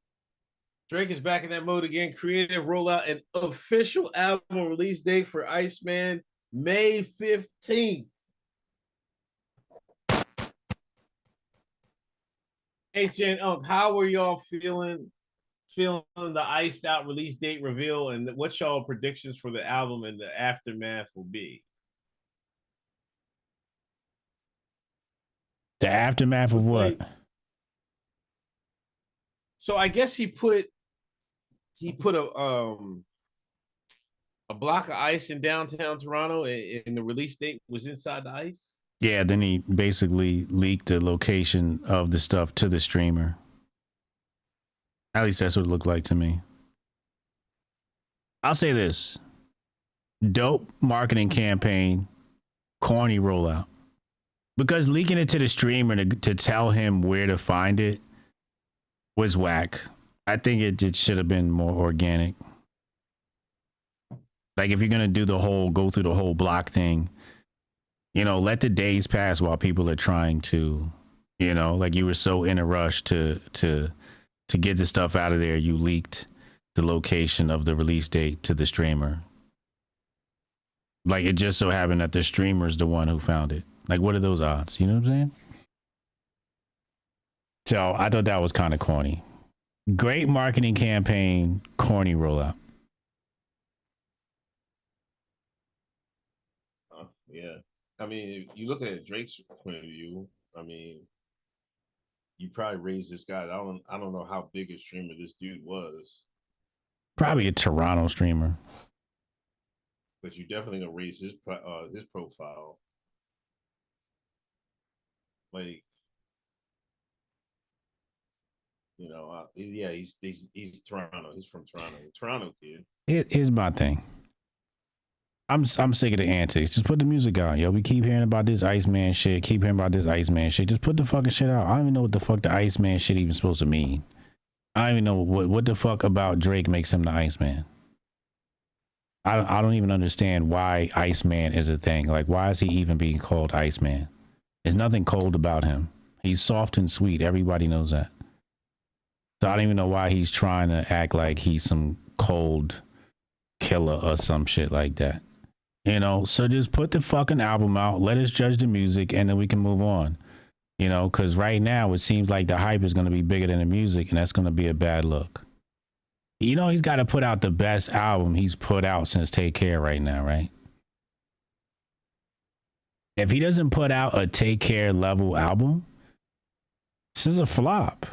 Drake is back in that mode again. Creative rollout and official album release date for Iceman, May 15th. HN Unk, how were y'all feeling the iced out release date reveal, and what y'all predictions for the album and the aftermath will be? The aftermath of what? So I guess he put a block of ice in downtown Toronto, and the release date was inside the ice. Yeah, then he basically leaked the location of the stuff to the streamer. At least that's what it looked like to me. I'll say this. Dope marketing campaign, corny rollout. Because leaking it to the streamer to tell him where to find it was whack. I think it should have been more organic. Like, if you're going to go through the whole block thing, let the days pass while people are trying to, like, you were so in a rush to get the stuff out of there. You leaked the location of the release date to the streamer. Like, it just so happened that the streamer's the one who found it. Like, what are those odds? You know what I'm saying? So I thought that was kind of corny. Great marketing campaign, corny rollout. Yeah. I mean, if you look at Drake's point of view, I mean, you probably raised this guy. I don't know how big a streamer this dude was. Probably a Toronto streamer. But you definitely gonna raise his profile. Like, yeah, he's Toronto. He's from Toronto. Toronto kid. Here's my thing. I'm sick of the antics. Just put the music out, yo. We keep hearing about this Iceman shit. Just put the fucking shit out. I don't even know what the fuck the Iceman shit even supposed to mean. I don't even know what the fuck about Drake makes him the Iceman. I don't even understand why Iceman is a thing. Like, why is he even being called Iceman? There's nothing cold about him. He's soft and sweet. Everybody knows that. So I don't even know why he's trying to act like he's some cold killer or some shit like that. So just put the fucking album out, let us judge the music, and then we can move on. Because right now it seems like the hype is going to be bigger than the music, and that's going to be a bad look. He's got to put out the best album he's put out since Take Care right now, right? If he doesn't put out a Take Care level album, this is a flop.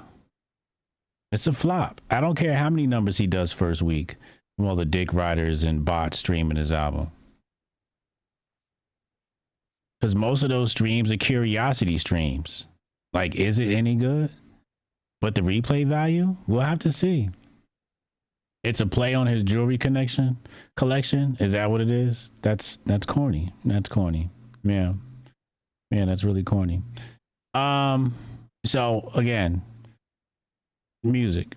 It's a flop. I don't care how many numbers he does first week from all the dick riders and bots streaming his album. Because most of those streams are curiosity streams. Like, is it any good? But the replay value, we'll have to see. It's a play on his jewelry collection. Is that what it is? That's corny. That's corny. Yeah. Yeah, that's really corny. So again, music.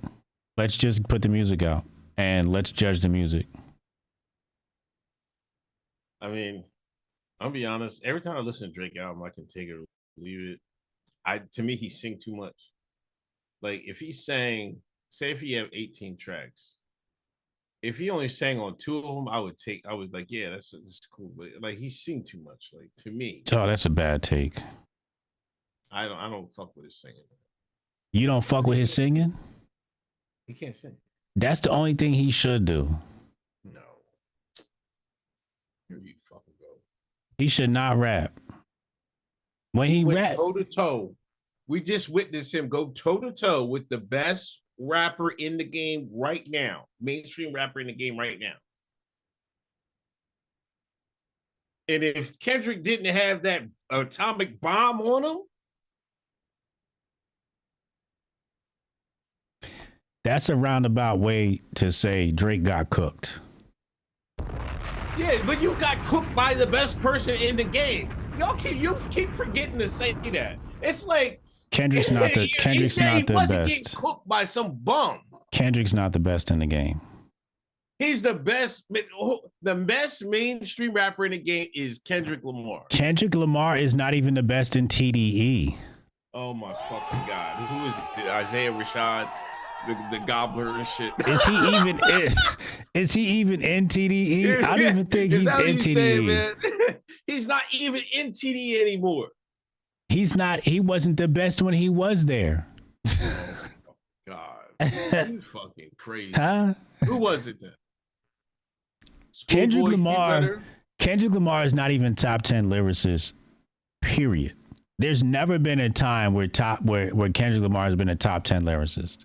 Let's just put the music out and let's judge the music. I mean, I'll be honest. Every time I listen to Drake album, I can take it or leave it. To me, he sing too much. Like if he sang, say if he have 18 tracks, if he only sang on 2 of them, I would like, yeah, that's cool. But like he sing too much. Like to me. Oh, that's a bad take. I don't fuck with his singing. You don't fuck with his singing? He can't sing. That's the only thing he should do. No. Here you fucking go. He should not rap. When he rap toe to toe. We just witnessed him go toe to toe with the best rapper in the game right now, mainstream rapper in the game right now. And if Kendrick didn't have that atomic bomb on him, that's a roundabout way to say Drake got cooked. yeah, but you got cooked by the best person in the game. You keep forgetting to say that. It's like Kendrick's not the getting best. Cooked by some bum. Kendrick's not the best in the game. He's the best. The best mainstream rapper in the game is Kendrick Lamar. Kendrick Lamar is not even the best in TDE. Oh my fucking God! Who is it? Isaiah Rashad, the gobbler and shit. Is he even in? Is he even in TDE? I don't even think he's in TDE. He's not even in TDE anymore. He's not. He wasn't the best when he was there. Oh God, you fucking crazy. Huh? Who was it then? Kendrick Lamar. Kendrick Lamar is not even top 10 lyricist. Period. There's never been a time where Kendrick Lamar has been a top 10 lyricist.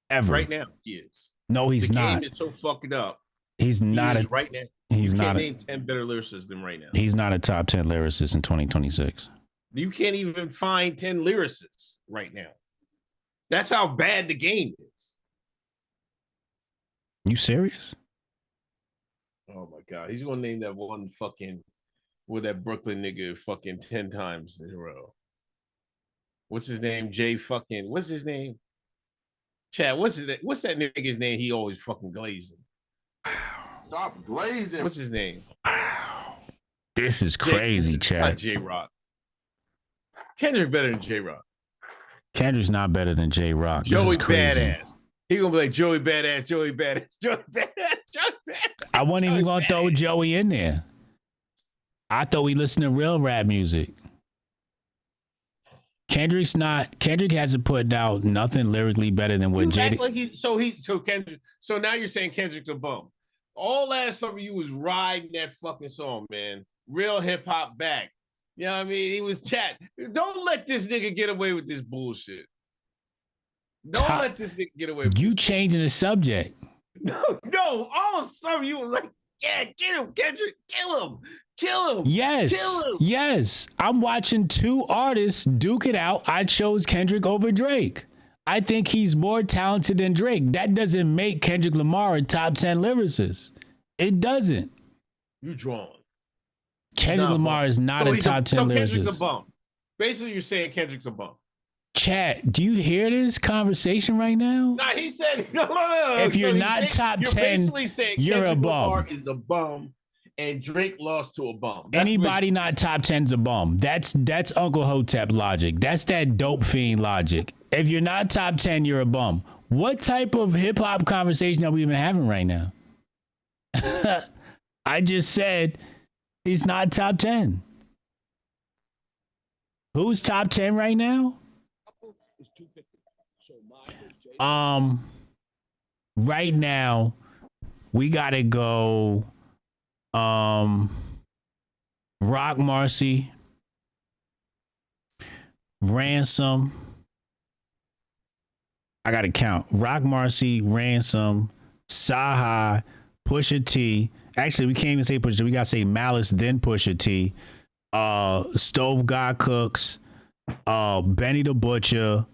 Ever. Right now, he is. No, he's not. The game is so fucked up. He's not right now. He's not. Name 10 better lyricists than right now. He's not a top 10 lyricist in 2026. You can't even find 10 lyricists right now. That's how bad the game is. You serious? Oh my God. He's gonna name that one fucking with that Brooklyn nigga fucking 10 times in a row. What's his name? What's his name? Chad, what's that nigga's name? He always fucking glazing. Stop glazing. What's his name? This is crazy, Chad. J-Rock. Kendrick better than J-Rock. Kendrick's not better than J-Rock. Joey Badass. He gonna be like Joey Badass, Joey Badass, Joey Badass, Joey Badass. I wasn't even gonna throw Joey in there. I thought we listened to real rap music. Kendrick hasn't put out nothing lyrically better than what JD. So now you're saying Kendrick's a bum. All last summer you was riding that fucking song, man. Real hip hop back. You know what I mean? He was chat. Don't let this nigga get away with this bullshit. Don't let this nigga get away with you changing the subject. No. All of a sudden you was like, yeah, get him, Kendrick, kill him. Yes. Kill him. Yes. I'm watching 2 artists duke it out. I chose Kendrick over Drake. I think he's more talented than Drake. That doesn't make Kendrick Lamar a top 10 lyricist. It doesn't. You drawing. Kendrick Lamar is not a top 10 lyricist. Kendrick's a bum. Basically, you're saying Kendrick's a bum. Chat, do you hear this conversation right now? Nah, he said no. If you're not top 10, you're a bum. Lamar is a bum, and Drake lost to a bum. Anybody not top 10's a bum. That's Uncle Hotep logic. That's that dope fiend logic. If you're not top 10, you're a bum. What type of hip hop conversation are we even having right now? I just said he's not top 10. Who's top 10 right now? Right now, we gotta go Rock Marcy, Ransom. I gotta count. Rock Marcy, Ransom, Saha, Pusha T. Actually, we can't even say Pusha T. We gotta say Malice, then Pusha T. Stove God Cooks, Benny the Butcher,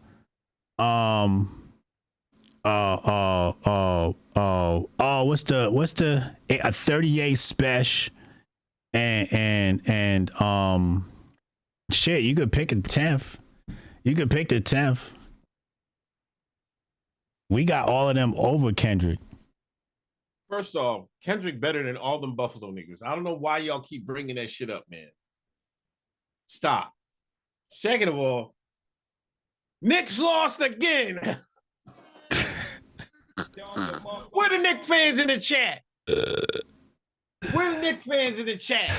what's the a 38 special and shit, you could pick a 10th. You could pick the 10th. We got all of them over Kendrick. First off, Kendrick better than all them Buffalo niggas. I don't know why y'all keep bringing that shit up, man. Stop. Second of all, Knicks lost again. Where the Knicks fans in the chat? Where the Knicks fans in the chat?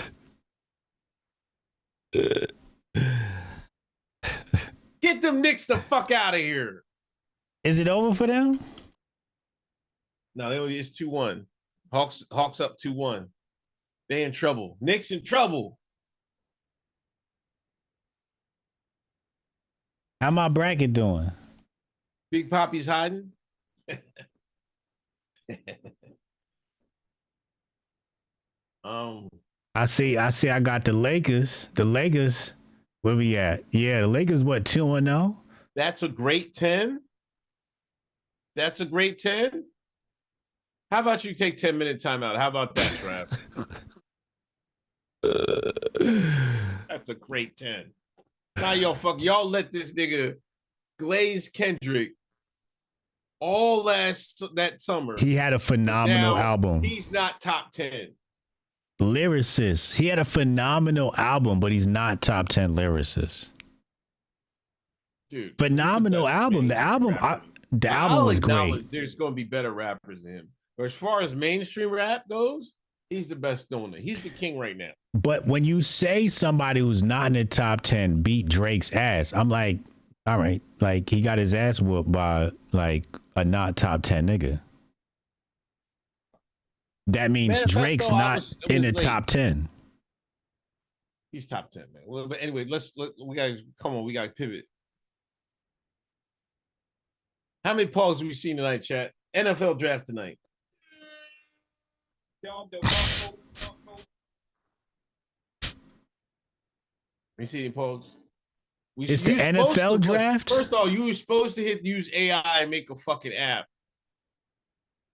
Get them Knicks the fuck out of here. Is it over for them? No, it's 2-1. Hawks up 2-1. They in trouble. Knicks in trouble. How my bracket doing? Big Poppy's hiding. I see I got the Lakers. The Lakers, where we at? Yeah, the Lakers what, 2-0? That's a great 10. That's a great 10. How about you take 10-minute timeout? How about that, Trav? That's a great 10. Now y'all let this nigga glaze Kendrick all that summer. He had a phenomenal album. He's not top 10. Lyricist. He had a phenomenal album, but he's not top 10 lyricist. Dude. Phenomenal album. The album was great. There's going to be better rappers than him. But as far as mainstream rap goes, he's the best doing it. He's the king right now. But when you say somebody who's not in the top 10 beat Drake's ass, I'm like, all right, like he got his ass whooped by like a not top 10 nigga. That means Drake's not in the top 10. He's top 10, man. Well, but anyway, we gotta pivot. How many polls have we seen tonight, chat? NFL draft tonight. We see any polls? It's the NFL draft? First of all, you were supposed to use AI and make a fucking app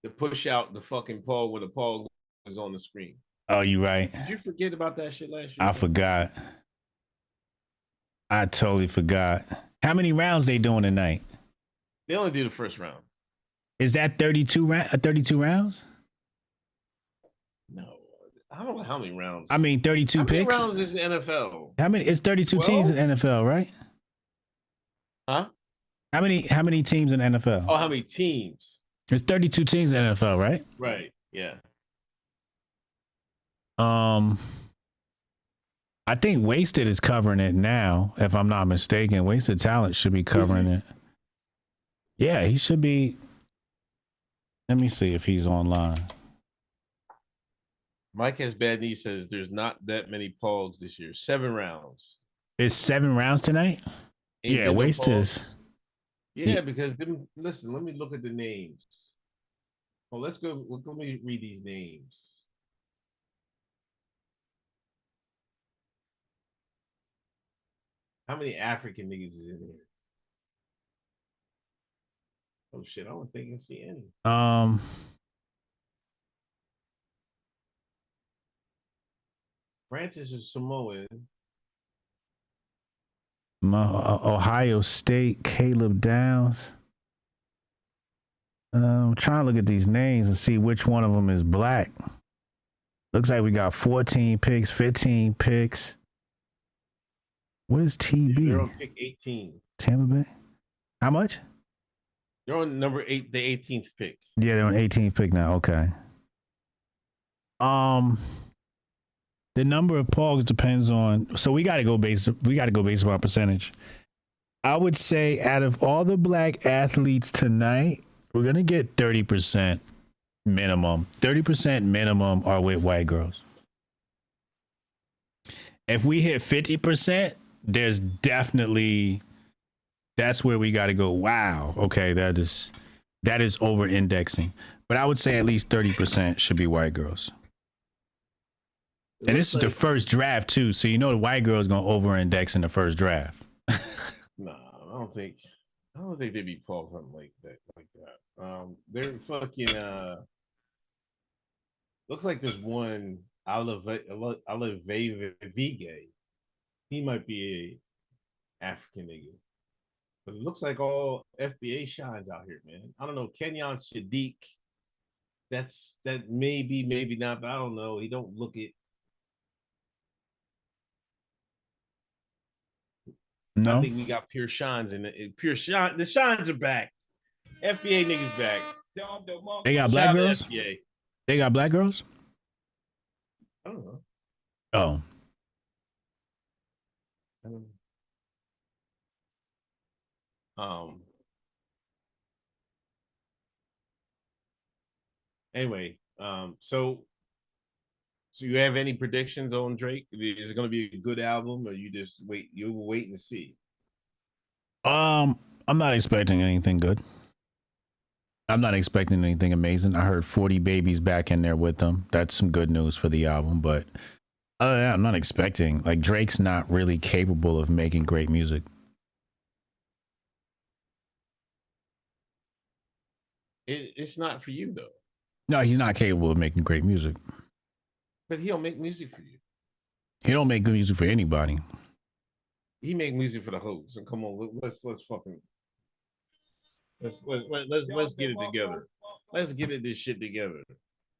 to push out the fucking poll when the poll was on the screen. Oh, you right. Did you forget about that shit last year? I forgot. I totally forgot. How many rounds they doing tonight? They only do the first round. Is that 32 rounds? No. I don't know how many rounds. I mean, 32 picks? How many rounds is the NFL? How many? It's 32 teams in NFL, right? Huh? How many teams in NFL? Oh, how many teams? There's 32 teams in NFL, right? Right. Yeah. I think Wasted is covering it now, if I'm not mistaken. Wasted Talent should be covering it. Yeah, he should be. Let me see if he's online. Mike Has Bad Knee says there's not that many pogs this year. 7 rounds. It's 7 rounds tonight? Yeah, Wasted is. Yeah, because listen, let me look at the names. Oh, let's go. Let me read these names. How many African niggas is in here? Oh shit, I don't think I can see any. Francis is Samoan. Ohio State, Caleb Downs. I'm trying to look at these names and see which one of them is black. Looks like we got 14 picks, 15 picks. What is TB? They're on pick 18. Tampa Bay? How much? They're on number 8, the 18th pick. Yeah, they're on 18th pick now. Okay. The number of pogs depends on. So we got to go based on percentage. I would say out of all the black athletes tonight, we're gonna get 30% minimum. 30% minimum are with white girls. If we hit 50%, there's definitely, that's where we got to go. Wow. Okay, that is over indexing. But I would say at least 30% should be white girls. And this is the first draft too, so you know the white girl is gonna over index in the first draft. Nah, I I don't think they'd be called something like that. They're fucking looks like there's one Vige. He might be a African nigga. But it looks like all FBA shines out here, man. I don't know. Kenyon Sadiq. That maybe not, but I don't know. He don't look it. No. I think we got pure shines in pure shine. The shines are back. FBA niggas back. They got black girls? They got black girls? I don't know. Oh. I don't know. Anyway, so you have any predictions on Drake? Is it going to be a good album, or you just wait? You will wait and see. I'm not expecting anything good. I'm not expecting anything amazing. I heard 40 Babies back in there with them. That's some good news for the album, but I'm not expecting, like, Drake's not really capable of making great music. It's not for you though. No, he's not capable of making great music. But he don't make music for you. He don't make good music for anybody. He make music for the hoes. So come on, let's fucking let's get it together. Let's get this shit together.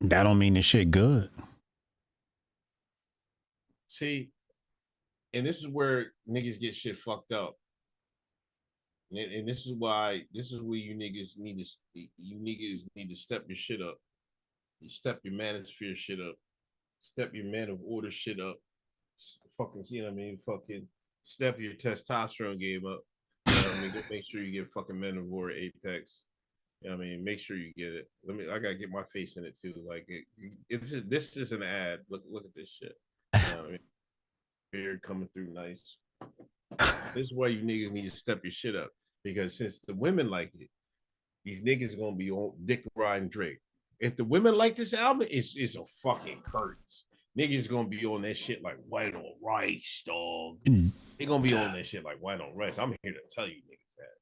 That don't mean the shit good. See, and this is where niggas get shit fucked up. And this is where you niggas need to step your shit up. You step your manosphere shit up. Step your man of order shit up. Fucking, you know what I mean? Fucking step your testosterone game up. You know what I mean? Go make sure you get fucking men of order Apex. You know what I mean? Make sure you get it. I gotta get my face in it too. Like this is an ad. Look at this shit. You know what I mean? Beard coming through nice. This is why you niggas need to step your shit up. Because since the women like it, these niggas gonna be on dick riding Drake. If the women like this album, it's a fucking curtains. Niggas gonna be on that shit like white on rice, dog. They gonna be on that shit like white on rice. I'm here to tell you niggas that.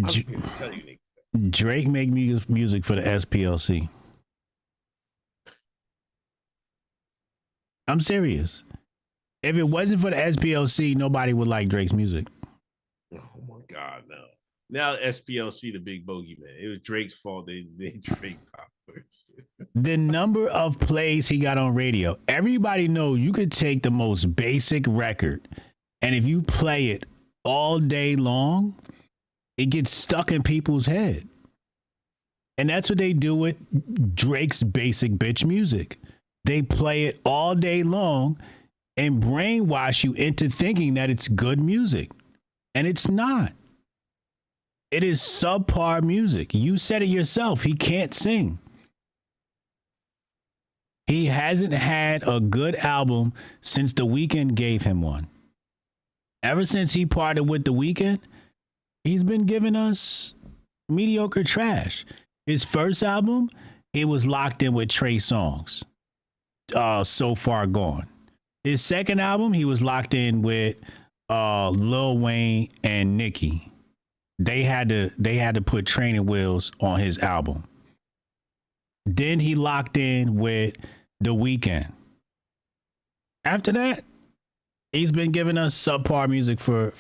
I'm here to tell you niggas that. Drake make music for the SPLC. I'm serious. If it wasn't for the SPLC, nobody would like Drake's music. Oh my God, no. Now SPLC the big bogeyman. It was Drake's fault. They Drake popular. The number of plays he got on radio. Everybody knows you could take the most basic record, and if you play it all day long, it gets stuck in people's head. And that's what they do with Drake's basic bitch music. They play it all day long and brainwash you into thinking that it's good music. And it's not. It is subpar music. You said it yourself. He can't sing. He hasn't had a good album since The Weeknd gave him one. Ever since he parted with The Weeknd, he's been giving us mediocre trash. His first album, he was locked in with Trey Songz. So Far Gone. His second album, he was locked in with Lil Wayne and Nicki. They had to put training wheels on his album. Then he locked in with The Weeknd. After that, he's been giving us subpar music for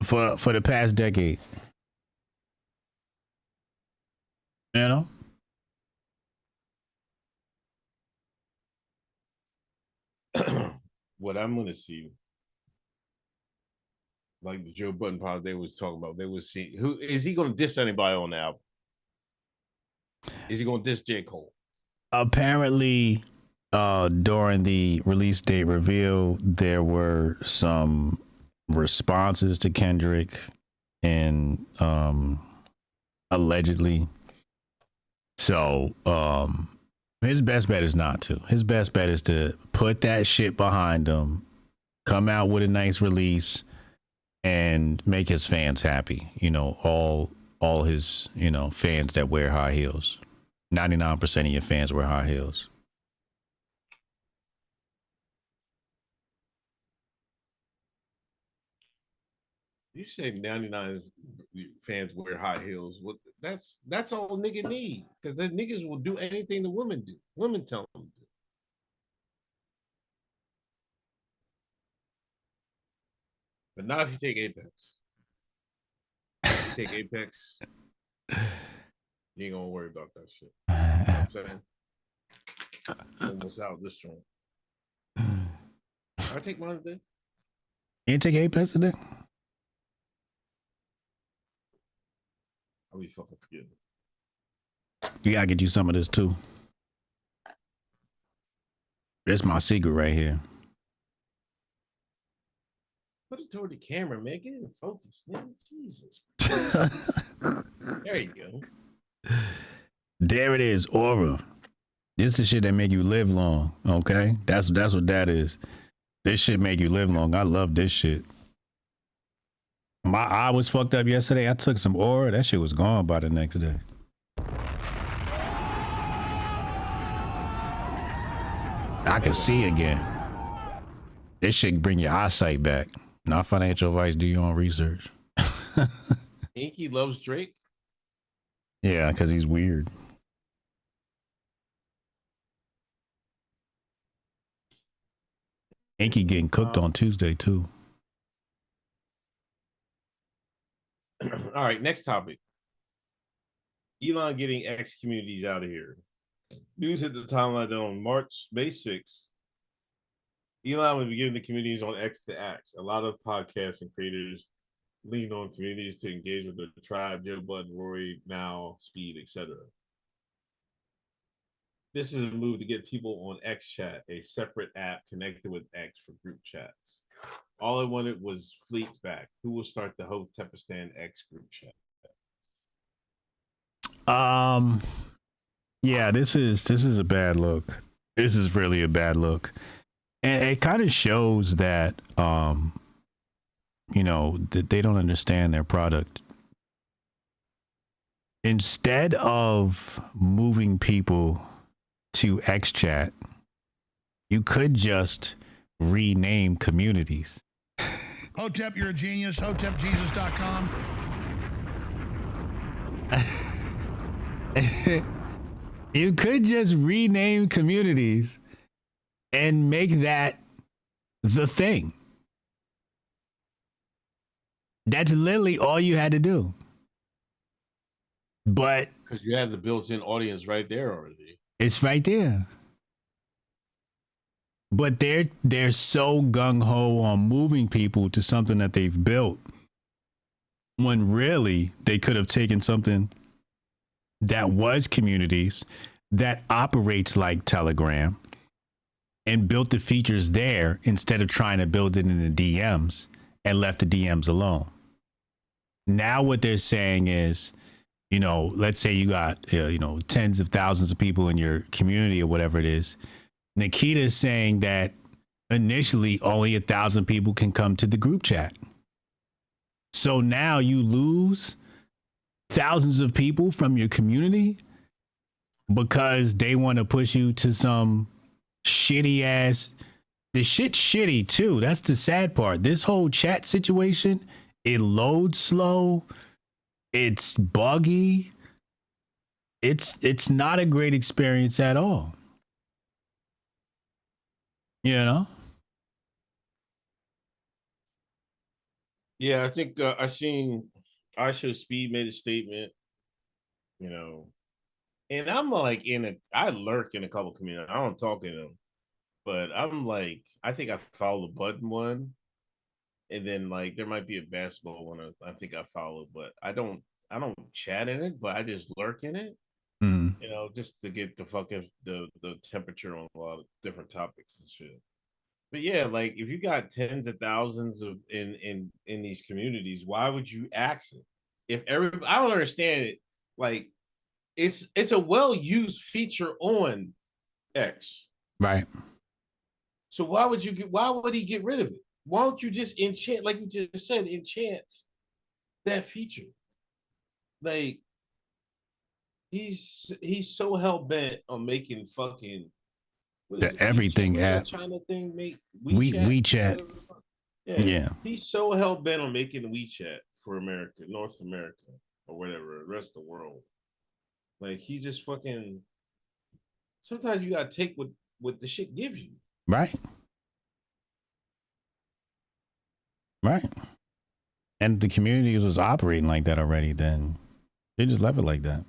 the past decade. You know? What I'm gonna see, like the Joe Budden part they was talking about, they was seeing who is he gonna diss anybody on the album? Is he gonna diss J. Cole? Apparently, during the release date reveal, there were some responses to Kendrick and allegedly. So his best bet is not to. His best bet is to put that shit behind him, come out with a nice release, and make his fans happy. You know, all his, you know, fans that wear high heels. 99% of your fans wear high heels. You say 99 fans wear high heels. What? That's all nigga need, because the niggas will do anything the women do. Women tell them to. But not if you take Apex. If you take Apex, you ain't gonna worry about that shit. You know what I'm saying? Almost out this joint. I take mine today. You ain't take Apex today? I'll be fucking forgetting. You gotta get you some of this too. It's my secret right here. Put it toward the camera, man. Get in focus, man. Jesus. There you go. There it is, aura. This is the shit that make you live long. Okay, that's what that is. This shit make you live long. I love this shit. My eye was fucked up yesterday. I took some aura. That shit was gone by the next day. I can see again. This shit bring your eyesight back. Not financial advice. Do your own research. Inky loves Drake. Yeah, because he's weird. Inky getting cooked on Tuesday too. All right, next topic. Elon getting X communities out of here. News hit the timeline that on May 6th, Elon will be giving the communities on X to X. A lot of podcasts and creators lean on communities to engage with the tribe, Joe Budden, Roy, Now, Speed, etc. This is a move to get people on X Chat, a separate app connected with X for group chats. All I wanted was fleets back. Who will start the Hotepistan X group chat? Yeah, this is a bad look. This is really a bad look. And it kind of shows that you know, that they don't understand their product. Instead of moving people to XChat, you could just rename communities. Hotep, you're a genius. HotepJesus.com. You could just rename communities and make that the thing. That's literally all you had to do. But because you have the built-in audience right there already. It's right there. But they're so gung-ho on moving people to something that they've built, when really they could have taken something that was communities, that operates like Telegram, and built the features there instead of trying to build it in the DMs and left the DMs alone. Now what they're saying is, you know, let's say you got, you know, tens of thousands of people in your community or whatever it is. Nikita is saying that initially only 1,000 people can come to the group chat. So now you lose thousands of people from your community because they want to push you to some shitty ass. The shit's shitty too. That's the sad part. This whole chat situation, it loads slow. It's buggy. It's not a great experience at all. You know? Yeah, I think I seen Aisha Speed made a statement, you know, and I'm like I lurk in a couple communities. I don't talk in them, but I'm like, I think I follow the Button one, and then like there might be a basketball one I think I follow, but I don't chat in it, but I just lurk in it, you know, just to get the fucking the temperature on a lot of different topics and shit. But yeah, like if you got tens of thousands of in these communities, why would you ask it? If I don't understand it. Like it's a well-used feature on X. Right. So why would he get rid of it? Why don't you just enchant, like you just said, enchant that feature? Like he's so hell-bent on making fucking the everything app. China thing, make WeChat. Yeah. He's so hell bent on making WeChat for America, North America, or whatever, the rest of the world. Like he just fucking. Sometimes you gotta take what the shit gives you. Right. Right. And the communities was operating like that already, then they just left it like that.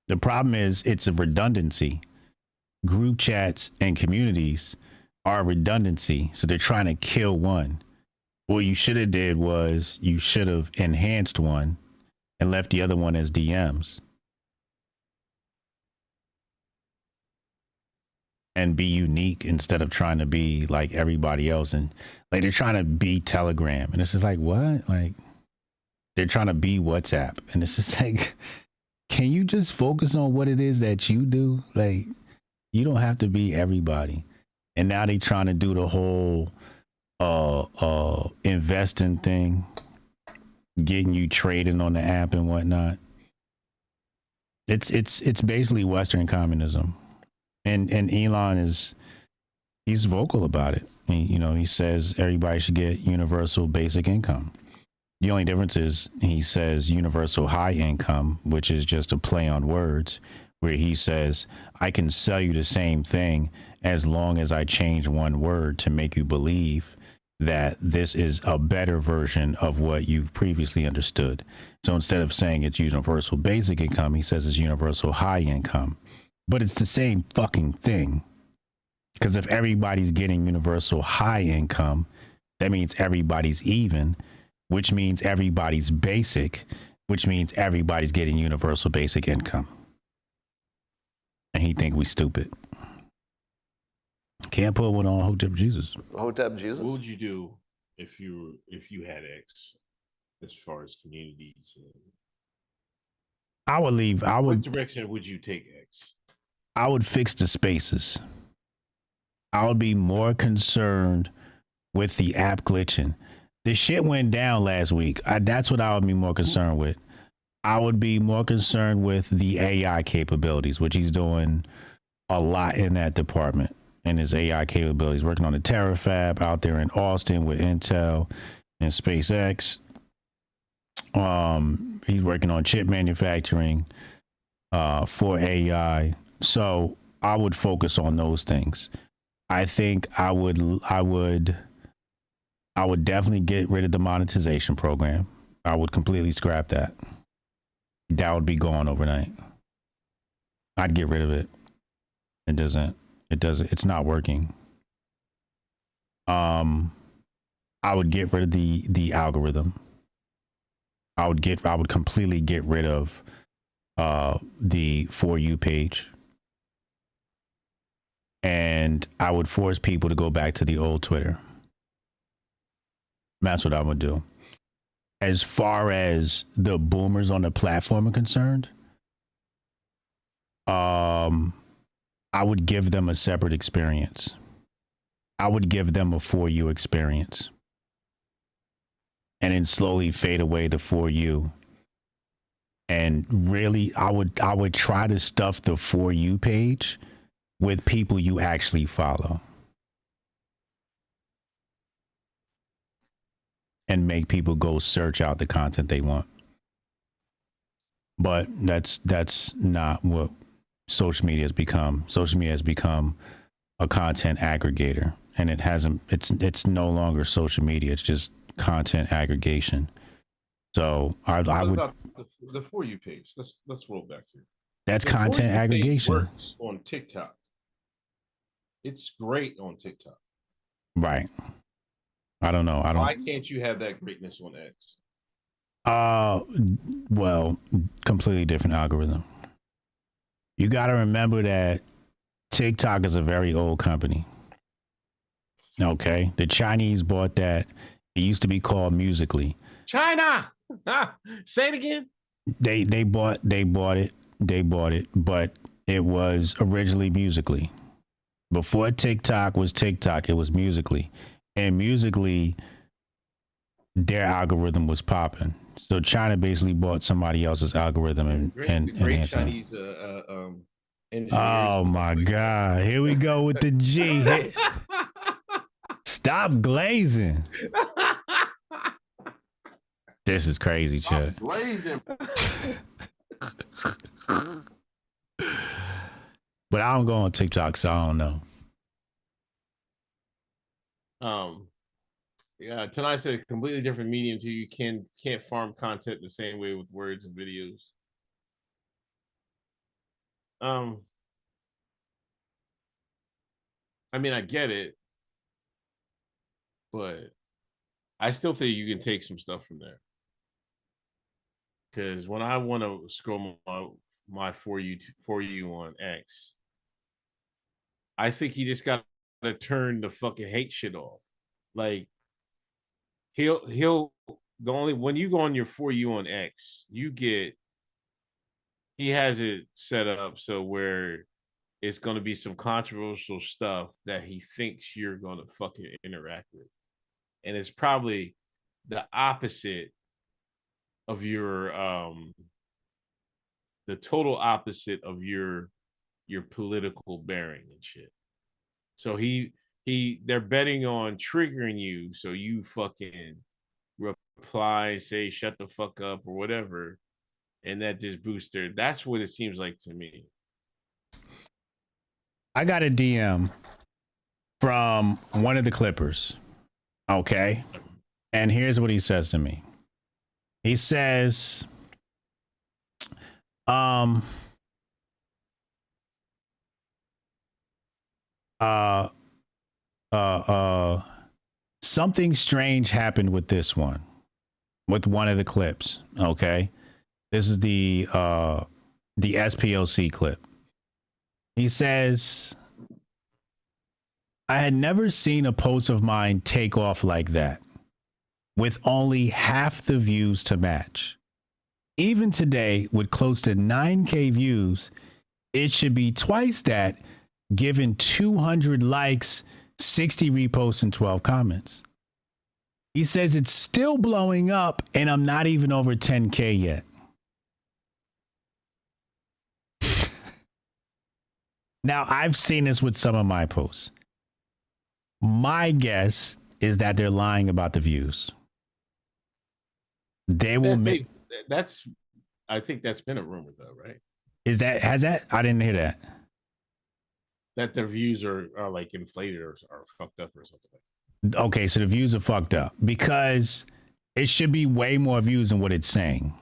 The problem is it's a redundancy. Group chats and communities are a redundancy. So they're trying to kill one. What you should have did was you should have enhanced one and left the other one as DMs. And be unique instead of trying to be like everybody else. And like they're trying to be Telegram. And it's just like, what? Like they're trying to be WhatsApp. And it's just like, can you just focus on what it is that you do? Like, you don't have to be everybody. And now they trying to do the whole investing thing, getting you trading on the app and whatnot. It's basically Western communism. And Elon he's vocal about it. He says everybody should get universal basic income. The only difference is he says universal high income, which is just a play on words, where he says, I can sell you the same thing as long as I change one word to make you believe that this is a better version of what you've previously understood. So instead of saying it's universal basic income, he says it's universal high income. But it's the same fucking thing. Because if everybody's getting universal high income, that means everybody's even, which means everybody's basic, which means everybody's getting universal basic income. And he think we stupid. Can't put one on Hotep Jesus. Hotep Jesus. What would you do if you had X as far as communities? I would leave. What direction would you take X? I would fix the spaces. I would be more concerned with the app glitching. The shit went down last week. That's what I would be more concerned with. I would be more concerned with the AI capabilities, which he's doing a lot in that department. And his AI capabilities, working on the TerraFab out there in Austin with Intel and SpaceX. He's working on chip manufacturing for AI. So I would focus on those things. I think I would definitely get rid of the monetization program. I would completely scrap that. That would be gone overnight. I'd get rid of it. It's not working. I would get rid of the algorithm. I would completely get rid of the For You page. And I would force people to go back to the old Twitter. That's what I would do. As far as the boomers on the platform are concerned, I would give them a separate experience. I would give them a For You experience. And then slowly fade away the For You. And really, I would try to stuff the For You page with people you actually follow. And make people go search out the content they want. But that's not what social media has become. Social media has become a content aggregator, and it's no longer social media. It's just content aggregation. So I would about the For You page. Let's roll back here. That's the content aggregation. Works on TikTok. It's great on TikTok. Right. I don't know. Why can't you have that greatness on X? Well, completely different algorithm. You got to remember that TikTok is a very old company. Okay, the Chinese bought that. It used to be called Musical.ly. China. Say it again. They bought it, but it was originally Musical.ly. Before TikTok was TikTok, it was Musical.ly. And Musical.ly, their algorithm was popping. So China basically bought somebody else's algorithm and great Chinese oh my God. Here we go with the G. Stop glazing. This is crazy, Chad. Blazing. But I don't go on TikTok, so I don't know. Yeah, tonight said a completely different medium too. You can't farm content the same way with words and videos. I mean, I get it, but I still think you can take some stuff from there. Because when I want to scroll my for you on X, I think you just got to turn the fucking hate shit off. Like he'll the only when you go on your for you on X, he has it set up so where it's going to be some controversial stuff that he thinks you're going to fucking interact with. And it's probably the opposite of your the total opposite of your political bearing and shit. So they're betting on triggering you so you fucking reply, say shut the fuck up or whatever, and that just boosts their. That's what it seems like to me. I got a DM from one of the Clippers. Okay. And here's what he says to me. He says, something strange happened with this one, with one of the clips. Okay. This is the SPLC clip. He says, I had never seen a post of mine take off like that, with only half the views to match. Even today, with close to 9K views, it should be twice that, given 200 likes, 60 reposts, and 12 comments. He says it's still blowing up, and I'm not even over 10K yet. Now, I've seen this with some of my posts. My guess is that they're lying about the views. They will make. I think that's been a rumor, though, right? Has that? I didn't hear that. That their views are like inflated or are fucked up or something. Okay, so the views are fucked up because it should be way more views than what it's saying.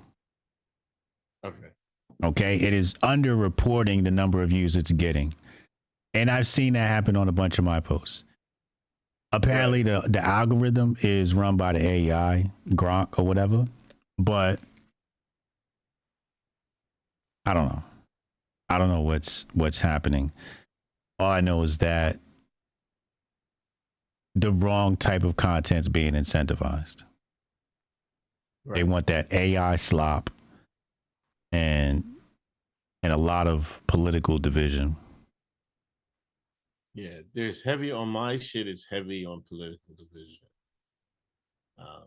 Okay, it is underreporting the number of views it's getting. And I've seen that happen on a bunch of my posts. Apparently, the algorithm is run by the AI, Gronk or whatever. But I don't know. I don't know what's happening. All I know is that the wrong type of content's being incentivized. Right. They want that AI slop and a lot of political division. Yeah, there's heavy on my shit. Is heavy on political division. I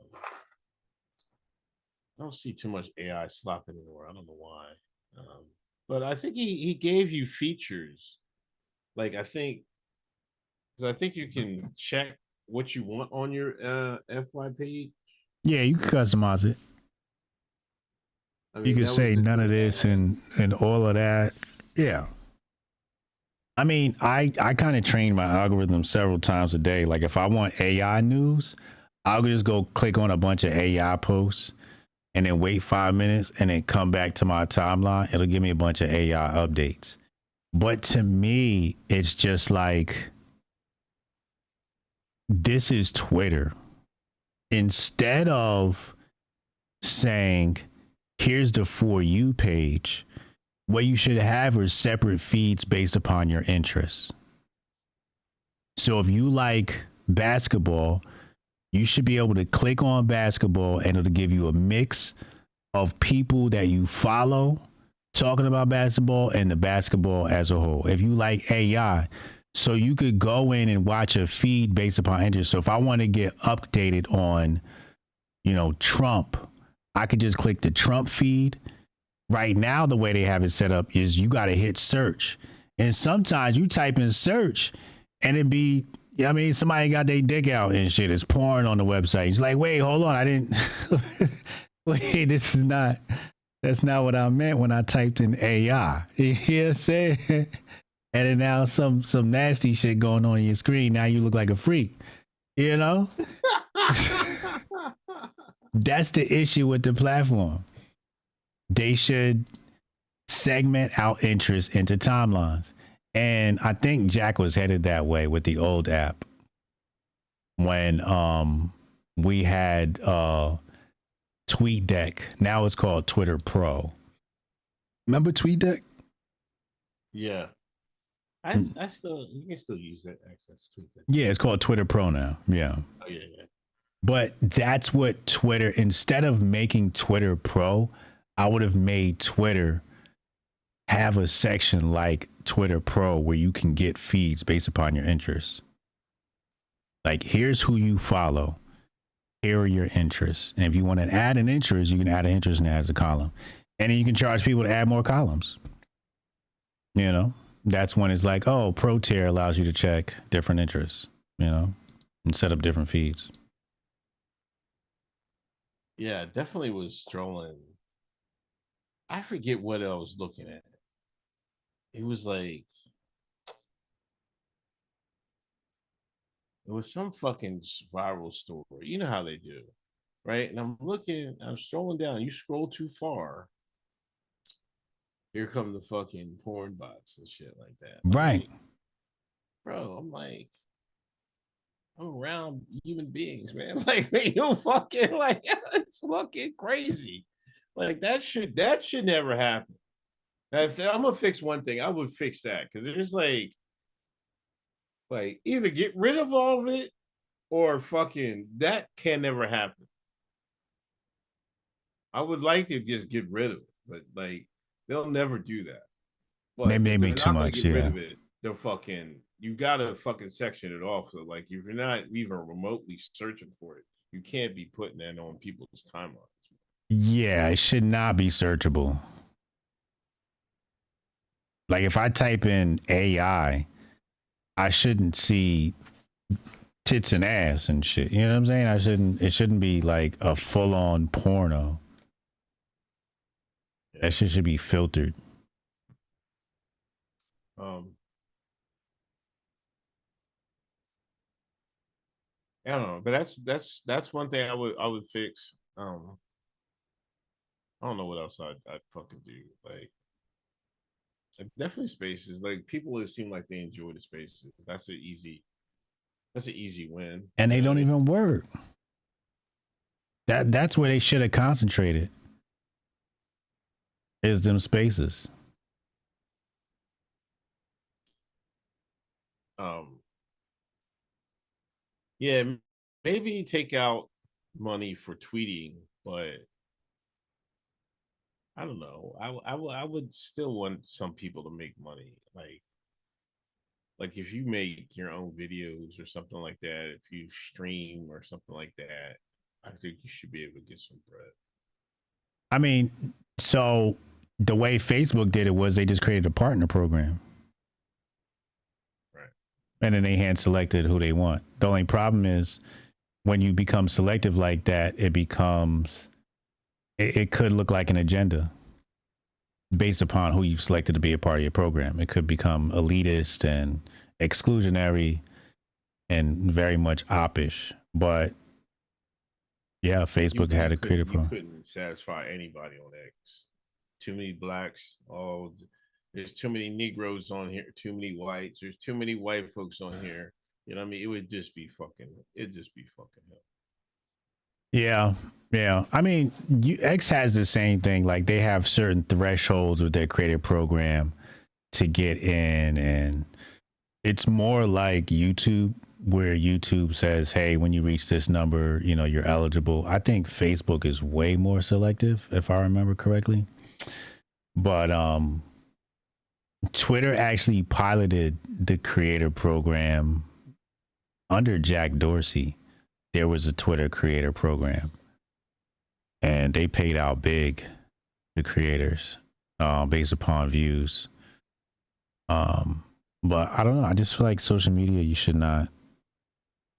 don't see too much AI slop anymore. I don't know why, but I think he gave you features. Like I think you can check what you want on your FY page. Yeah, you can customize it. I mean, you can say none of this and all of that. Yeah. I mean, I kind of train my algorithm several times a day. Like if I want AI news, I'll just go click on a bunch of AI posts and then wait 5 minutes and then come back to my timeline. It'll give me a bunch of AI updates. But to me, it's just like, this is Twitter. Instead of saying, here's the For You page, what you should have are separate feeds based upon your interests. So if you like basketball, you should be able to click on basketball and it'll give you a mix of people that you follow talking about basketball and the basketball as a whole. If you like AI, so you could go in and watch a feed based upon interest. So if I want to get updated on, Trump, I could just click the Trump feed. Right now, the way they have it set up is you got to hit search. And sometimes you type in search and it'd be, Yeah, I mean, somebody got their dick out and shit. It's porn on the website. It's like, wait, hold on. I didn't. Wait, this is not. That's not what I meant when I typed in AI. You know what I'm saying? And then now some nasty shit going on your screen. Now you look like a freak. You know? That's the issue with the platform. They should segment out interest into timelines. And I think Jack was headed that way with the old app when we had TweetDeck. Now it's called Twitter Pro. Remember TweetDeck? Yeah. I still, you can still use that access to TweetDeck. Yeah, it's called Twitter Pro now. Yeah. Oh, yeah, yeah. But that's what Twitter, instead of making Twitter Pro, I would have made Twitter have a section like Twitter Pro where you can get feeds based upon your interests. Like, here's who you follow. Here are your interests. And if you want to add an interest, you can add an interest and add as a column. And then you can charge people to add more columns. You know, that's when it's like, oh, Pro tier allows you to check different interests, you know, and set up different feeds. Yeah, definitely was strolling. I forget what I was looking at. It was like, it was some fucking viral story. You know how they do, right? And I'm strolling down. You scroll too far. Here come the fucking porn bots and shit like that. Right. Like, bro, I'm around human beings, man. Like, you fucking, like, it's fucking crazy. Like, that should never happen. If I'm gonna fix one thing, I would fix that, because there's like either get rid of all of it or fucking that can never happen. I would like to just get rid of it, but like they'll never do that. But they made me too much. Get rid of it, they'll fucking, you gotta fucking section it off. So like if you're not even remotely searching for it, you can't be putting that on people's timelines. Yeah, it should not be searchable. Like if I type in AI, I shouldn't see tits and ass and shit. You know what I'm saying? It shouldn't be like a full on porno. That shit should be filtered. I don't know, but that's one thing I would fix. I don't know what else I'd fucking do. Like definitely spaces. Like people would seem like they enjoy the spaces. That's an easy win. And they don't even work. That's where they should have concentrated. Is them spaces. Yeah, maybe take out money for tweeting, but I don't know. I would still want some people to make money. Like if you make your own videos or something like that, if you stream or something like that, I think you should be able to get some bread. I mean, so the way Facebook did it was they just created a partner program. Right. And then they hand selected who they want. The only problem is when you become selective like that, it could look like an agenda based upon who you've selected to be a part of your program. It could become elitist and exclusionary and very much oppish. But yeah, Facebook had a creative program. You couldn't satisfy anybody on X. Too many blacks. There's too many Negroes on here. Too many whites. There's too many white folks on here. You know what I mean? It'd just be fucking hell. Yeah. I mean, X has the same thing. Like they have certain thresholds with their creative program to get in, and it's more like YouTube, where YouTube says, "Hey, when you reach this number, you know you're eligible." I think Facebook is way more selective, if I remember correctly. But Twitter actually piloted the creator program under Jack Dorsey. There was a Twitter creator program, and they paid out big, the creators, based upon views. But I don't know. I just feel like social media, you should not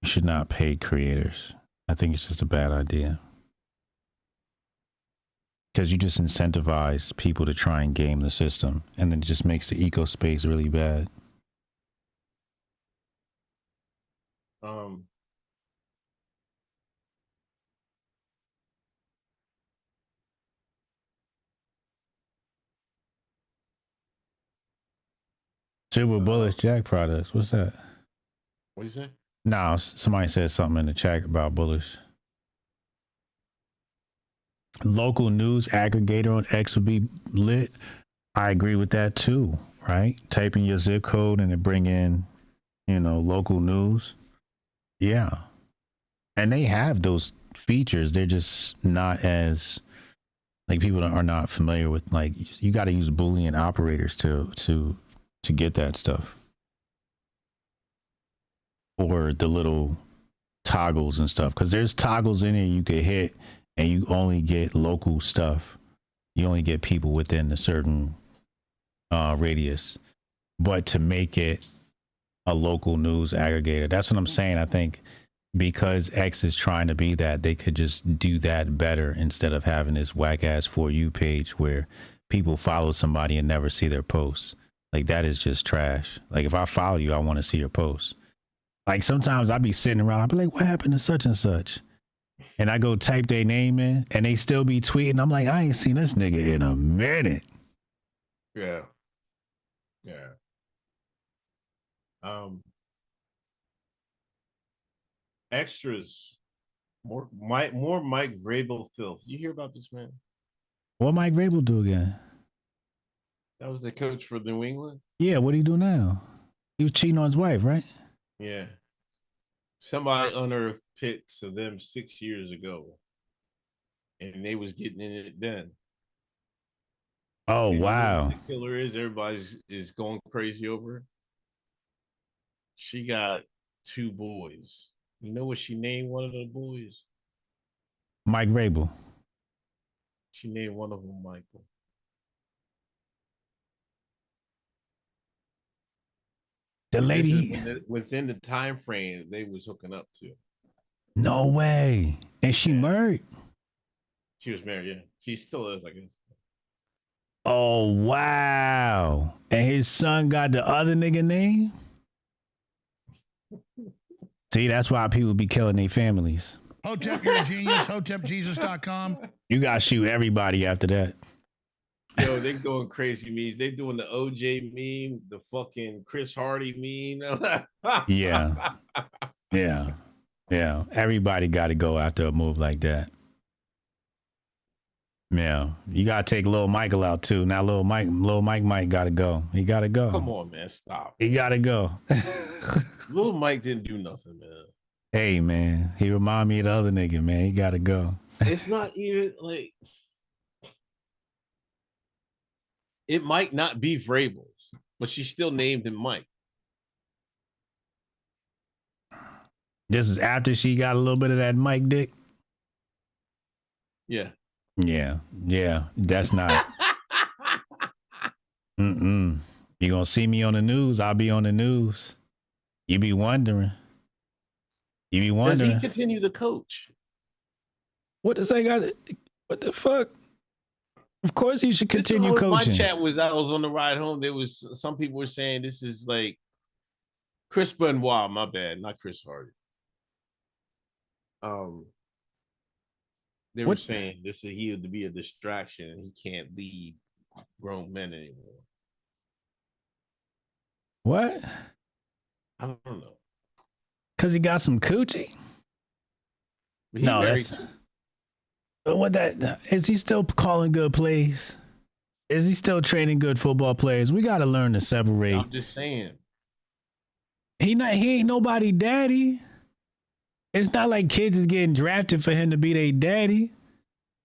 You should not pay creators. I think it's just a bad idea. Because you just incentivize people to try and game the system, and then it just makes the eco space really bad. Super Bullish Jack products. What's that? What do you say? No, somebody said something in the chat about Bullish. Local news aggregator on X would be lit. I agree with that too, right? Type in your zip code and it bring in, you know, local news. Yeah. And they have those features. They're just not as, like, people are not familiar with, like, you got to use Boolean operators to get that stuff. Or the little toggles and stuff. Because there's toggles in here you could hit and you only get local stuff. You only get people within a certain radius. But to make it a local news aggregator, that's what I'm saying. I think because X is trying to be that, they could just do that better instead of having this whack ass For You page where people follow somebody and never see their posts. Like, that is just trash. Like, if I follow you, I want to see your posts. Like, sometimes I be sitting around, I be like, what happened to such and such? And I go type their name in and they still be tweeting. I'm like, I ain't seen this nigga in a minute. Yeah. Yeah. Extras. More Mike Vrabel filth. You hear about this, man? What Mike Vrabel do again? That was the coach for New England. Yeah, what do he do now? He was cheating on his wife, right? Yeah. Somebody unearthed pics of them 6 years ago. And they was getting in it then. Oh, and wow. You know what the killer is, everybody is going crazy over her. She got 2 boys. You know what she named one of the boys? Mike Vrabel. She named one of them Michael. The lady within the time frame they was hooking up to. No way. And she married? She was married, yeah. She still is, I guess. Oh, wow. And his son got the other nigga name? See, that's why people be killing their families. Hotep, you're a genius. HotepJesus.com. You got to shoot everybody after that. Yo, they going crazy memes. They doing the OJ meme, the fucking Chris Hardy meme. Yeah. Yeah. Yeah. Everybody got to go after a move like that. Yeah. You got to take Lil Michael out too. Now Lil Mike got to go. He got to go. Come on, man. Stop. He got to go. Lil Mike didn't do nothing, man. Hey, man. He remind me of the other nigga, man. He got to go. It's not even like... It might not be Vrabel's, but she still named him Mike. This is after she got a little bit of that Mike dick? Yeah. Yeah. Yeah. That's not. You gonna see me on the news? I'll be on the news. You be wondering. Does he continue to coach? What does that got? What the fuck? Of course you should continue coaching. My chat was, I was on the ride home. There was some people were saying this is like Chris Benoit, my bad, not Chris Hardy. They were saying this is he would be a distraction and he can't lead grown men anymore. What? I don't know. Cause he got some coochie? No, that's... What that is? He still calling good plays? Is he still training good football players? We got to learn to separate. I'm just saying. He ain't nobody daddy. It's not like kids is getting drafted for him to be their daddy.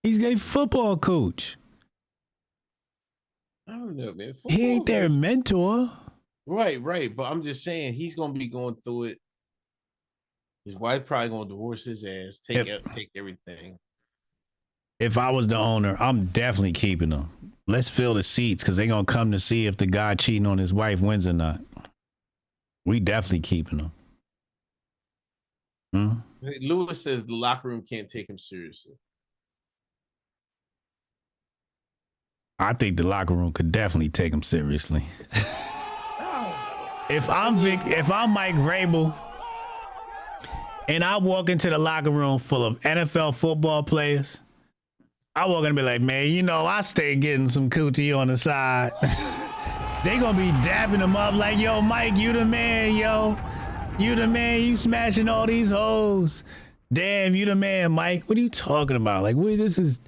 He's a football coach. I don't know, man. He ain't their mentor. Right. But I'm just saying he's gonna be going through it. His wife probably gonna divorce his ass, take everything. If I was the owner, I'm definitely keeping him. Let's fill the seats because they're going to come to see if the guy cheating on his wife wins or not. We definitely keeping him. Lewis says the locker room can't take him seriously. I think the locker room could definitely take him seriously. If I'm Mike Vrabel and I walk into the locker room full of NFL football players, I walk in and be like, man, you know, I stay getting some coochie on the side. They gonna be dapping him up like, yo, Mike, you the man, yo. You the man, you smashing all these hoes. Damn, you the man, Mike. What are you talking about? Like, this is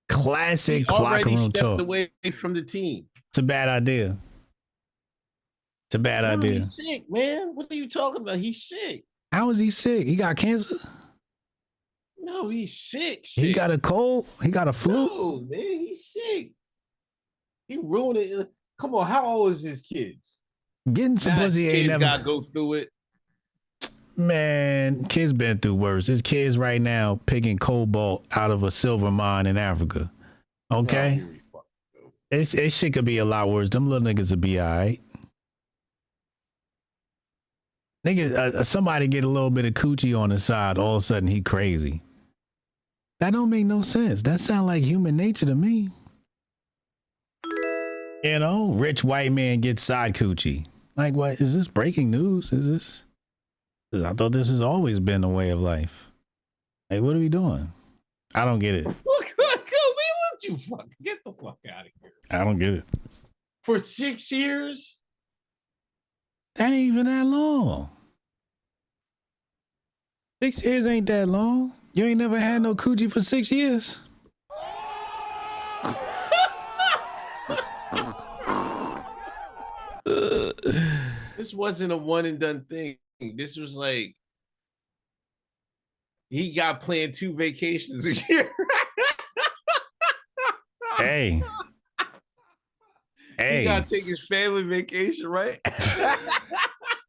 classic locker room talk. Away from the team. It's a bad idea. It's a bad idea. He's sick, man. What are you talking about? He's sick. How is he sick? He got cancer? No, he's sick. He got a cold? He got a flu? No, man, he's sick. He ruined it. Come on, how old is his kids? Getting some pussy ain't never. Gotta go through it. Man, kids been through worse. His kids right now picking cobalt out of a silver mine in Africa. Okay? It shit could be a lot worse. Them little niggas will be all right. Nigga, somebody get a little bit of coochie on the side, all of a sudden he crazy. That don't make no sense. That sound like human nature to me. You know, rich white man gets side coochie. Like, what? Is this breaking news? Is this? I thought this has always been the way of life. Like, what are we doing? I don't get it. Look, we want you fuck. Get the fuck out of here. I don't get it. For 6 years? That ain't even that long. 6 years ain't that long. You ain't never had no coochie for 6 years. This wasn't a one and done thing. This was like he got planned 2 vacations a year. Hey. He gotta take his family vacation, right?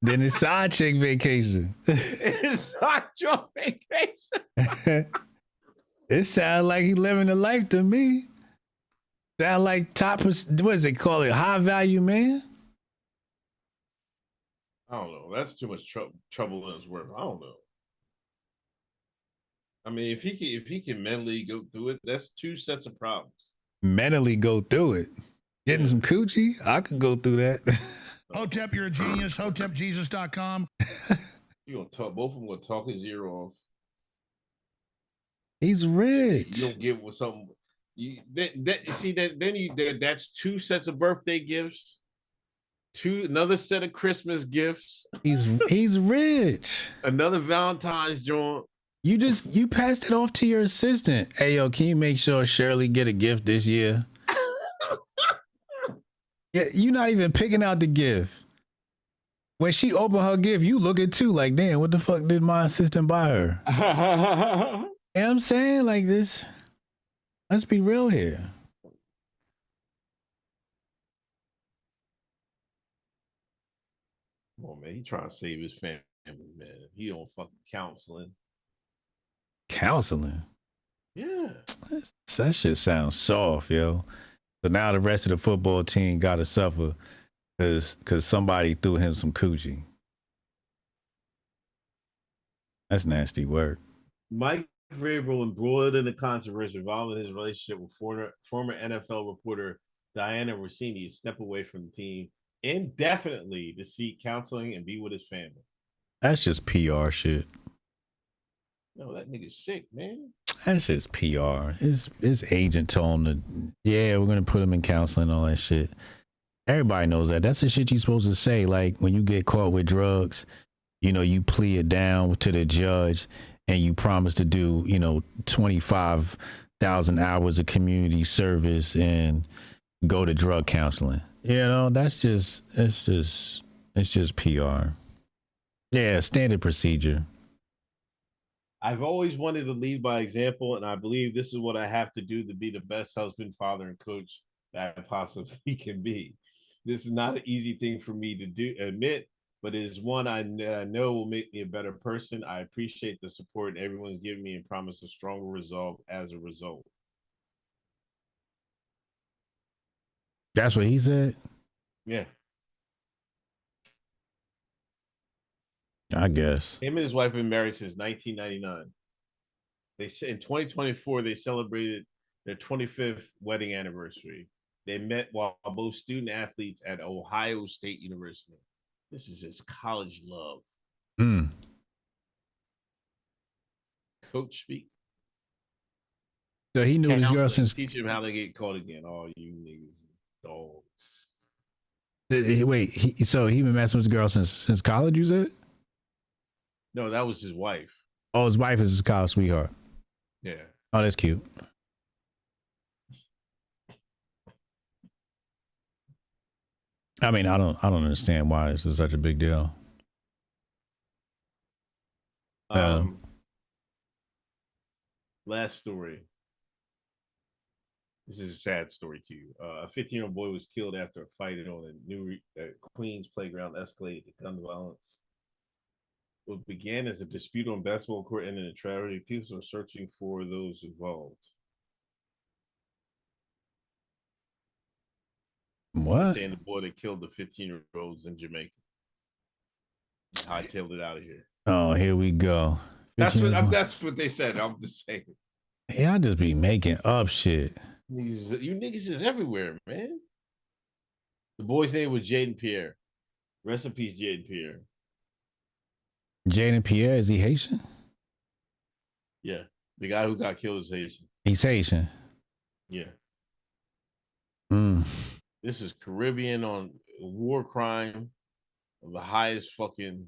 Then his side chick vacation. His side chick vacation. It sounds like he living a life to me. Sound like top, what does they call it? High value man? I don't know. That's too much trouble in his work. I don't know. I mean, if he can mentally go through it, that's 2 sets of problems. Mentally go through it. Getting some coochie, I could go through that. Hotep, you're a genius. HotepJesus.com. You gonna talk? Both of them gonna talk his ear off. He's rich. You don't give with something. That's 2 sets of birthday gifts. Another set of Christmas gifts. He's rich. Another Valentine's joint. You passed it off to your assistant. Hey yo, can you make sure Shirley get a gift this year? Yeah, you're not even picking out the gift. When she opened her gift, you look at too, like, damn, what the fuck did my assistant buy her? You know what I'm saying? Like this. Let's be real here. Come on, man. He trying to save his family, man. He on fucking counseling. Counseling? Yeah. That shit sounds soft, yo. So now the rest of the football team got to suffer because somebody threw him some coochie. That's nasty work. Mike Vrabel embroiled in the controversy involving his relationship with former NFL reporter Diana Rossini to step away from the team indefinitely to seek counseling and be with his family. That's just PR shit. No, that nigga's sick, man. That's just PR. His agent told him we're going to put him in counseling and all that shit. Everybody knows that. That's the shit you're supposed to say. Like when you get caught with drugs, you know, you plead it down to the judge and you promise to do, 25,000 hours of community service and go to drug counseling. It's just PR. Yeah, standard procedure. I've always wanted to lead by example, and I believe this is what I have to do to be the best husband, father, and coach that I possibly can be. This is not an easy thing for me to admit, but it is one I know will make me a better person. I appreciate the support everyone's given me and promise a stronger resolve as a result. That's what he said? Yeah. I guess. Him and his wife have been married since 1999. They said in 2024 they celebrated their 25th wedding anniversary. They met while both student athletes at Ohio State University. This is his college love. Mm. Coach speak. So he knew this girl since. Teach him how to get caught again. Oh, you niggas, dogs. Wait, so he been messing with this girl since college? You said? No, that was his wife. Oh, his wife is his college sweetheart. Yeah. Oh, that's cute. I mean, I don't understand why this is such a big deal. Last story. This is a sad story to you. A 15-year-old boy was killed after a fight on a New Queens playground escalated to gun violence. What began as a dispute on basketball court ended in a tragedy. People are searching for those involved. What? They're saying the boy that killed the 15-year-olds in Jamaica. Hightailed it out of here. Oh, here we go. That's what they said. I'm just saying. Hey, I just be making up shit. You niggas is everywhere, man. The boy's name was Jaden Pierre. Rest in peace, Jaden Pierre. Jaden Pierre, is he Haitian? Yeah. The guy who got killed is Haitian. He's Haitian. Yeah. Mm. This is Caribbean on war crime of the highest fucking.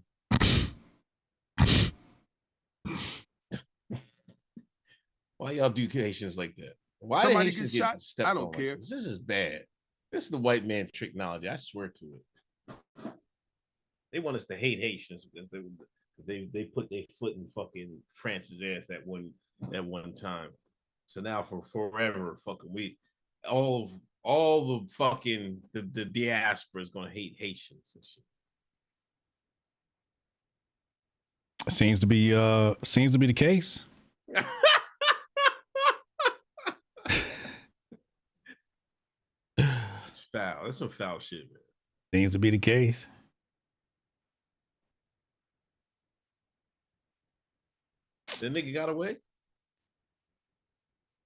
Why y'all do Haitians like that? Why somebody Haitians gets shot? stepped I don't on care. This is bad. This is the white man technology. I swear to it. They want us to hate Haitians because they put their foot in fucking France's ass at one time. So now for forever, fucking all the fucking the diaspora is gonna hate Haitians and shit. Seems to be the case. It's foul. That's some foul shit, man. Seems to be the case. The nigga got away.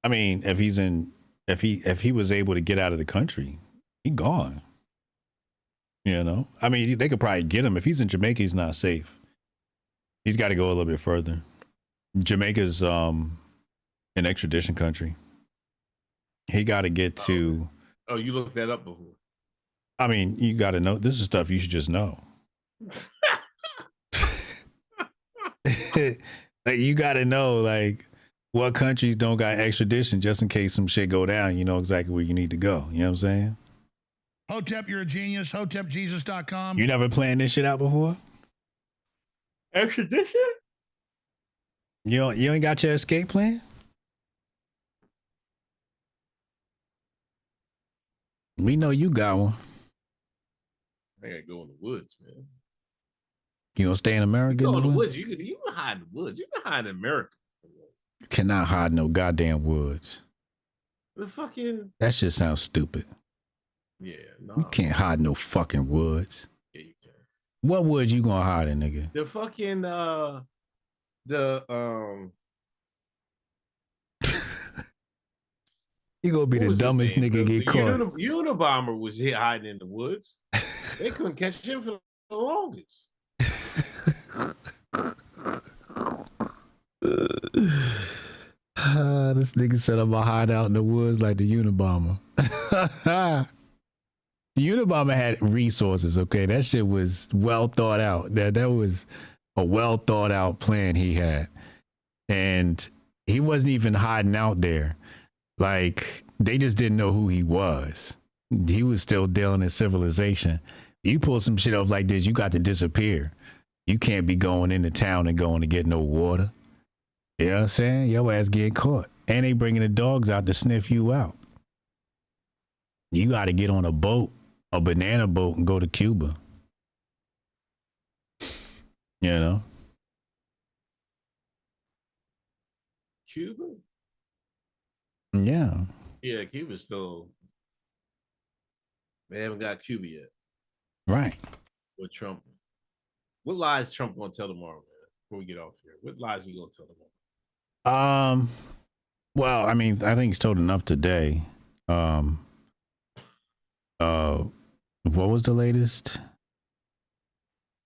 I mean, if he was able to get out of the country, he gone. You know, I mean, they could probably get him if he's in Jamaica. He's not safe. He's got to go a little bit further. Jamaica's an extradition country. He got to get to. Oh, you looked that up before. I mean, you got to know. This is stuff you should just know. Like, you got to know, like, what countries don't got extradition just in case some shit go down. You know exactly where you need to go. You know what I'm saying? Hotep, you're a genius. HotepJesus.com. You never planned this shit out before? Extradition? You ain't got your escape plan? We know you got one. I gotta go in the woods, man. You gonna stay in America? You go in the woods. You can hide in the woods. You can hide in America. You cannot hide in no goddamn woods. The fucking. That shit sounds stupid. Yeah, no. You can't hide in no fucking woods. Yeah, you can. What woods you gonna hide in, nigga? The fucking You gonna be the dumbest nigga get caught. Unabomber was here hiding in the woods. They couldn't catch him for the longest. This nigga said I'm gonna hide out in the woods like the Unabomber. The Unabomber had resources, okay? That shit was well thought out. That was a well thought out plan he had. And he wasn't even hiding out there. Like, they just didn't know who he was. He was still dealing in civilization. You pull some shit off like this, you got to disappear. You can't be going into town and going to get no water. You know what I'm saying? Your ass get caught. And they bringing the dogs out to sniff you out. You got to get on a boat, a banana boat, and go to Cuba. You know? Cuba? Yeah. Yeah, Cuba's still. They haven't got Cuba yet. Right. With Trump. What lies Trump gonna tell tomorrow, man? Before we get off here, what lies he gonna tell tomorrow? Well, I mean, I think he's told enough today. What was the latest?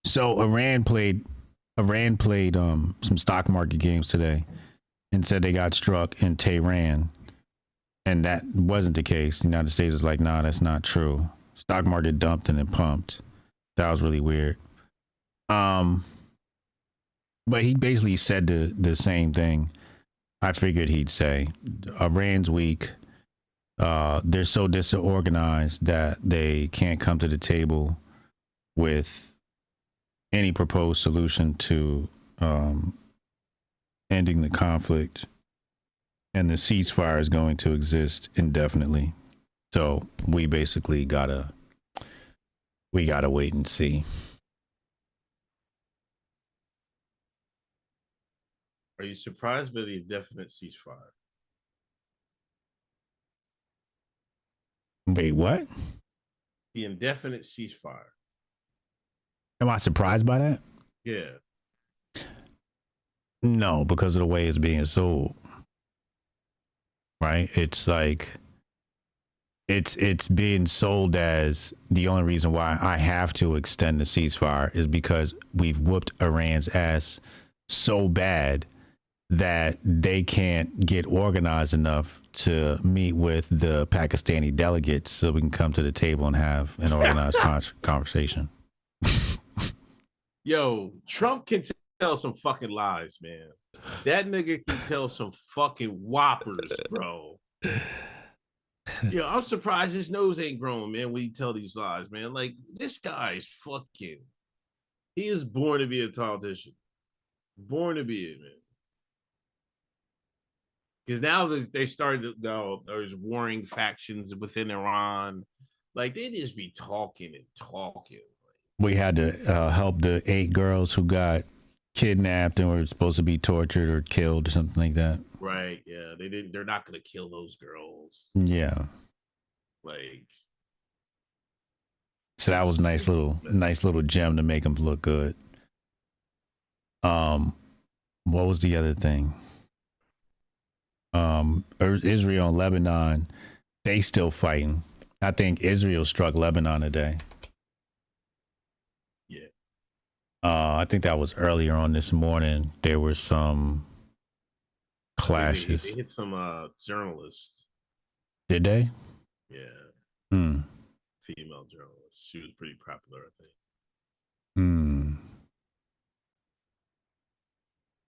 So Iran played some stock market games today and said they got struck in Tehran. And that wasn't the case. The United States was like, nah, that's not true. Stock market dumped and then pumped. That was really weird. But he basically said the same thing I figured he'd say. Iran's weak. They're so disorganized that they can't come to the table with any proposed solution to ending the conflict. And the ceasefire is going to exist indefinitely. So we basically gotta wait and see. Are you surprised by the indefinite ceasefire? Wait, what? The indefinite ceasefire. Am I surprised by that? Yeah. No, because of the way it's being sold. Right? It's like it's being sold as the only reason why I have to extend the ceasefire is because we've whooped Iran's ass so bad that they can't get organized enough to meet with the Pakistani delegates so we can come to the table and have an organized conversation. Yo, Trump can tell some fucking lies, man. That nigga can tell some fucking whoppers, bro. Yo, I'm surprised his nose ain't growing, man, when he tell these lies, man. Like, this guy's fucking... He is born to be a politician. Born to be it, man. Because now that they started, there's warring factions within Iran. Like, they just be talking and talking. We had to help the 8 girls who got kidnapped and were supposed to be tortured or killed or something like that. Right, yeah. They're not gonna kill those girls. Yeah. Like, so that was a nice little gem to make them look good. What was the other thing? Israel and Lebanon, they still fighting. I think Israel struck Lebanon today. Yeah. I think that was earlier on this morning. There were some clashes. They hit some journalists. Did they? Yeah. Female journalist. She was pretty popular, I think.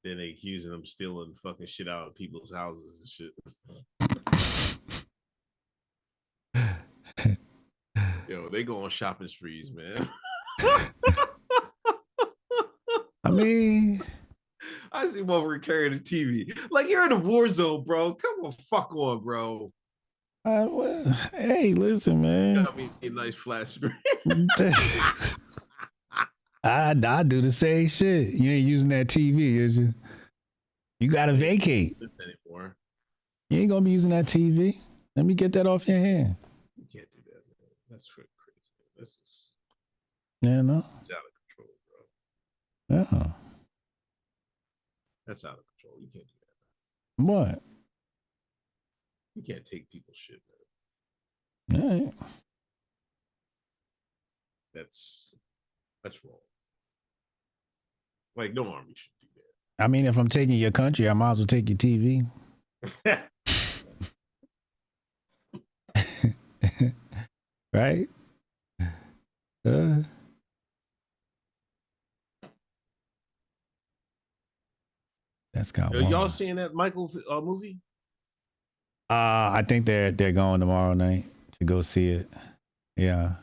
Then they accusing them stealing fucking shit out of people's houses and shit. Yo, they go on shopping sprees, man. I mean, I see one over carrying a TV. Like, you're in a war zone, bro. Come on, fuck on, bro. Well, hey, listen, man. Got me a nice flat screen. I do the same shit. You ain't using that TV, is you? You gotta vacate. Anymore. You ain't gonna be using that TV. Let me get that off your hand. You can't do that, man. That's crazy. This is... Yeah, no. It's out of control, bro. Yeah. That's out of control. You can't do that. What? You can't take people's shit, man. All right. That's wrong. Like, no army should do that. I mean, if I'm taking your country, I might as well take your TV. Right? That's got y'all seeing that Michael movie? I think they're going tomorrow night to go see it. Yeah,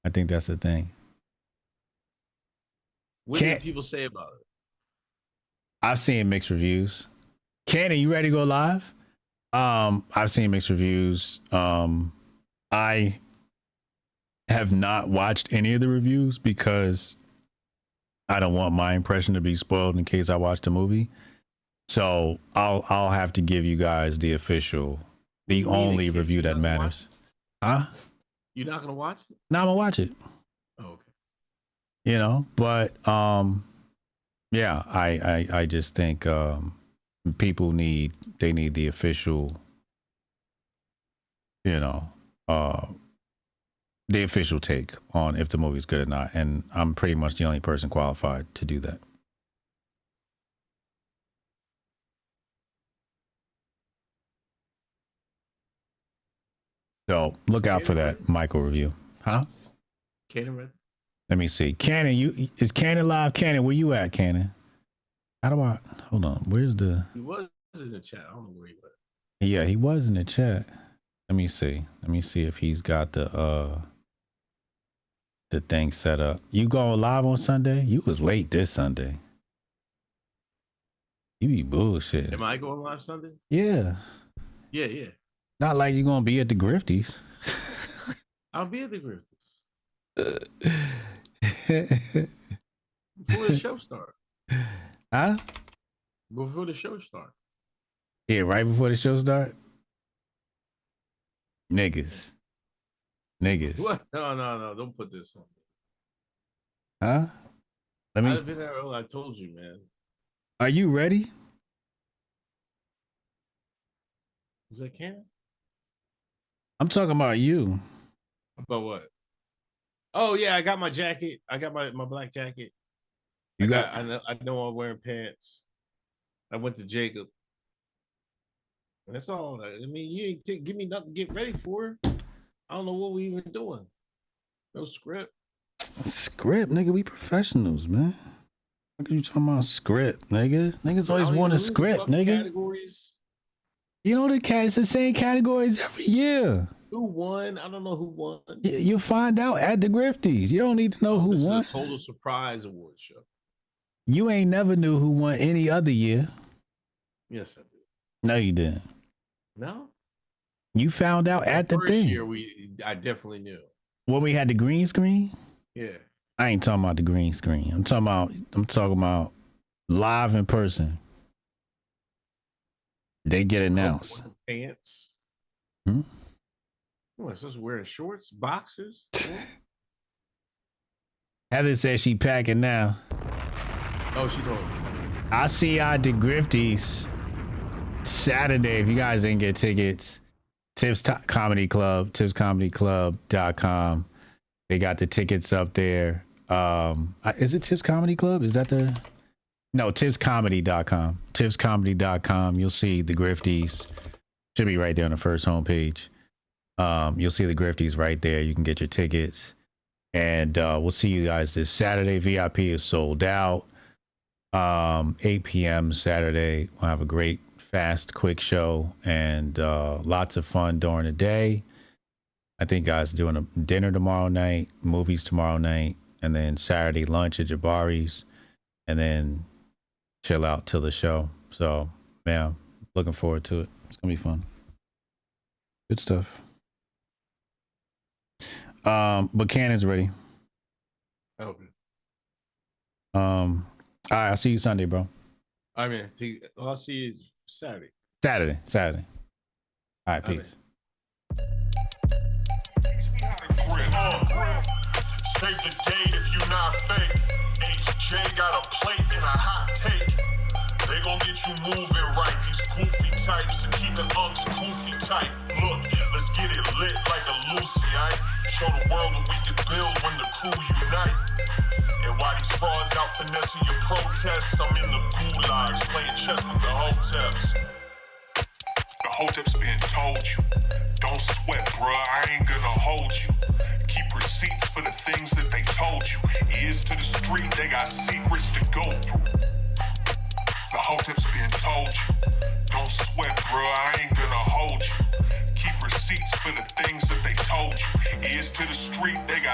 I think that's the thing. What do people say about it? I've seen mixed reviews. Cannon, you ready to go live? I've seen mixed reviews. I have not watched any of the reviews because I don't want my impression to be spoiled in case I watch the movie. So I'll have to give you guys the only review that matters. Huh? You're not gonna watch it? No, I'm gonna watch it. Oh, okay. you know, but yeah, I just think people need the official, you know, the official take on if the movie's good or not, and I'm pretty much the only person qualified to do that. So look out for that Michael review, huh? Cannon, Let me see. Cannon, is Cannon live? Cannon, where you at, Cannon? How do I hold on? Where's the? he was in the chat. I don't know where he was. Yeah, he was in the chat. Let me see. Let me see if he's got the thing set up. You going live on Sunday? You was late this Sunday. You be bullshit. Am I going live Sunday? Yeah. Yeah. Not like you're gonna be at the Grifties. I'll be at the Grifties. Before the show starts. Huh? Before the show starts. Yeah, right before the show start. Niggas. What? No. Don't put this on me. Huh? I'd have been there early. I told you, man. Are you ready? Was that Cam? I'm talking about you. About what? Oh yeah, I got my jacket. I got my black jacket. I know I'm wearing pants. I went to Jacob. That's all. I mean, you ain't give me nothing to get ready for. I don't know what we even doing. No script. Script, nigga. We professionals, man. How could you talking about script, nigga? Niggas always want a script, nigga. Categories. You know it's the same categories every year. Who won? I don't know who won. You'll find out at the Grifties. You don't need to know who won. This is a total surprise award show. You ain't never knew who won any other year. Yes, I did. No, you didn't. No? You found out at the thing. First year, I definitely knew. When we had the green screen? Yeah. I ain't talking about the green screen. I'm talking about live in person. They get announced. Pants. Hmm? What, supposed to wearing shorts, boxers? Heather says she packing now. Oh, she told me. I'll see y'all at the Grifties Saturday. If you guys didn't get tickets, Tips Comedy Club, tipscomedyclub.com. They got the tickets up there. Is it Tips Comedy Club? Is that the? No, tipscomedy.com. Tipscomedy.com. You'll see the Grifties. Should be right there on the first homepage. You'll see the Grifties right there. You can get your tickets. And we'll see you guys this Saturday. VIP is sold out. 8 p.m. Saturday. We'll have a great, fast, quick show and lots of fun during the day. I think guys doing a dinner tomorrow night, movies tomorrow night, and then Saturday lunch at Jabari's, and then chill out till the show. So, yeah, looking forward to it. It's gonna be fun. Good stuff. But Cannon's ready. Okay. All right, I'll see you Sunday, bro. I mean, I'll see you Saturday. Saturday. All right, peace. Save the date if you not fake. HJ got a plate and a hot take. They gon' get you moving right. These goofy types and keeping unks goofy tight. Look, let's get it lit like a Lucy, aight? Show the world what we can build when the crew unite. And while these frauds out finessing your protests, I'm in the gulags playing chess with the Hoteps. The Hoteps been told you. Don't sweat, bruh, I ain't gonna hold you. Keep receipts for the things that they told you. Ears to the street, they got secrets to go through. The Hoteps been told you. Don't sweat, bruh, I ain't gonna hold you. Keep receipts for the things that they told you. Ears to the street, they got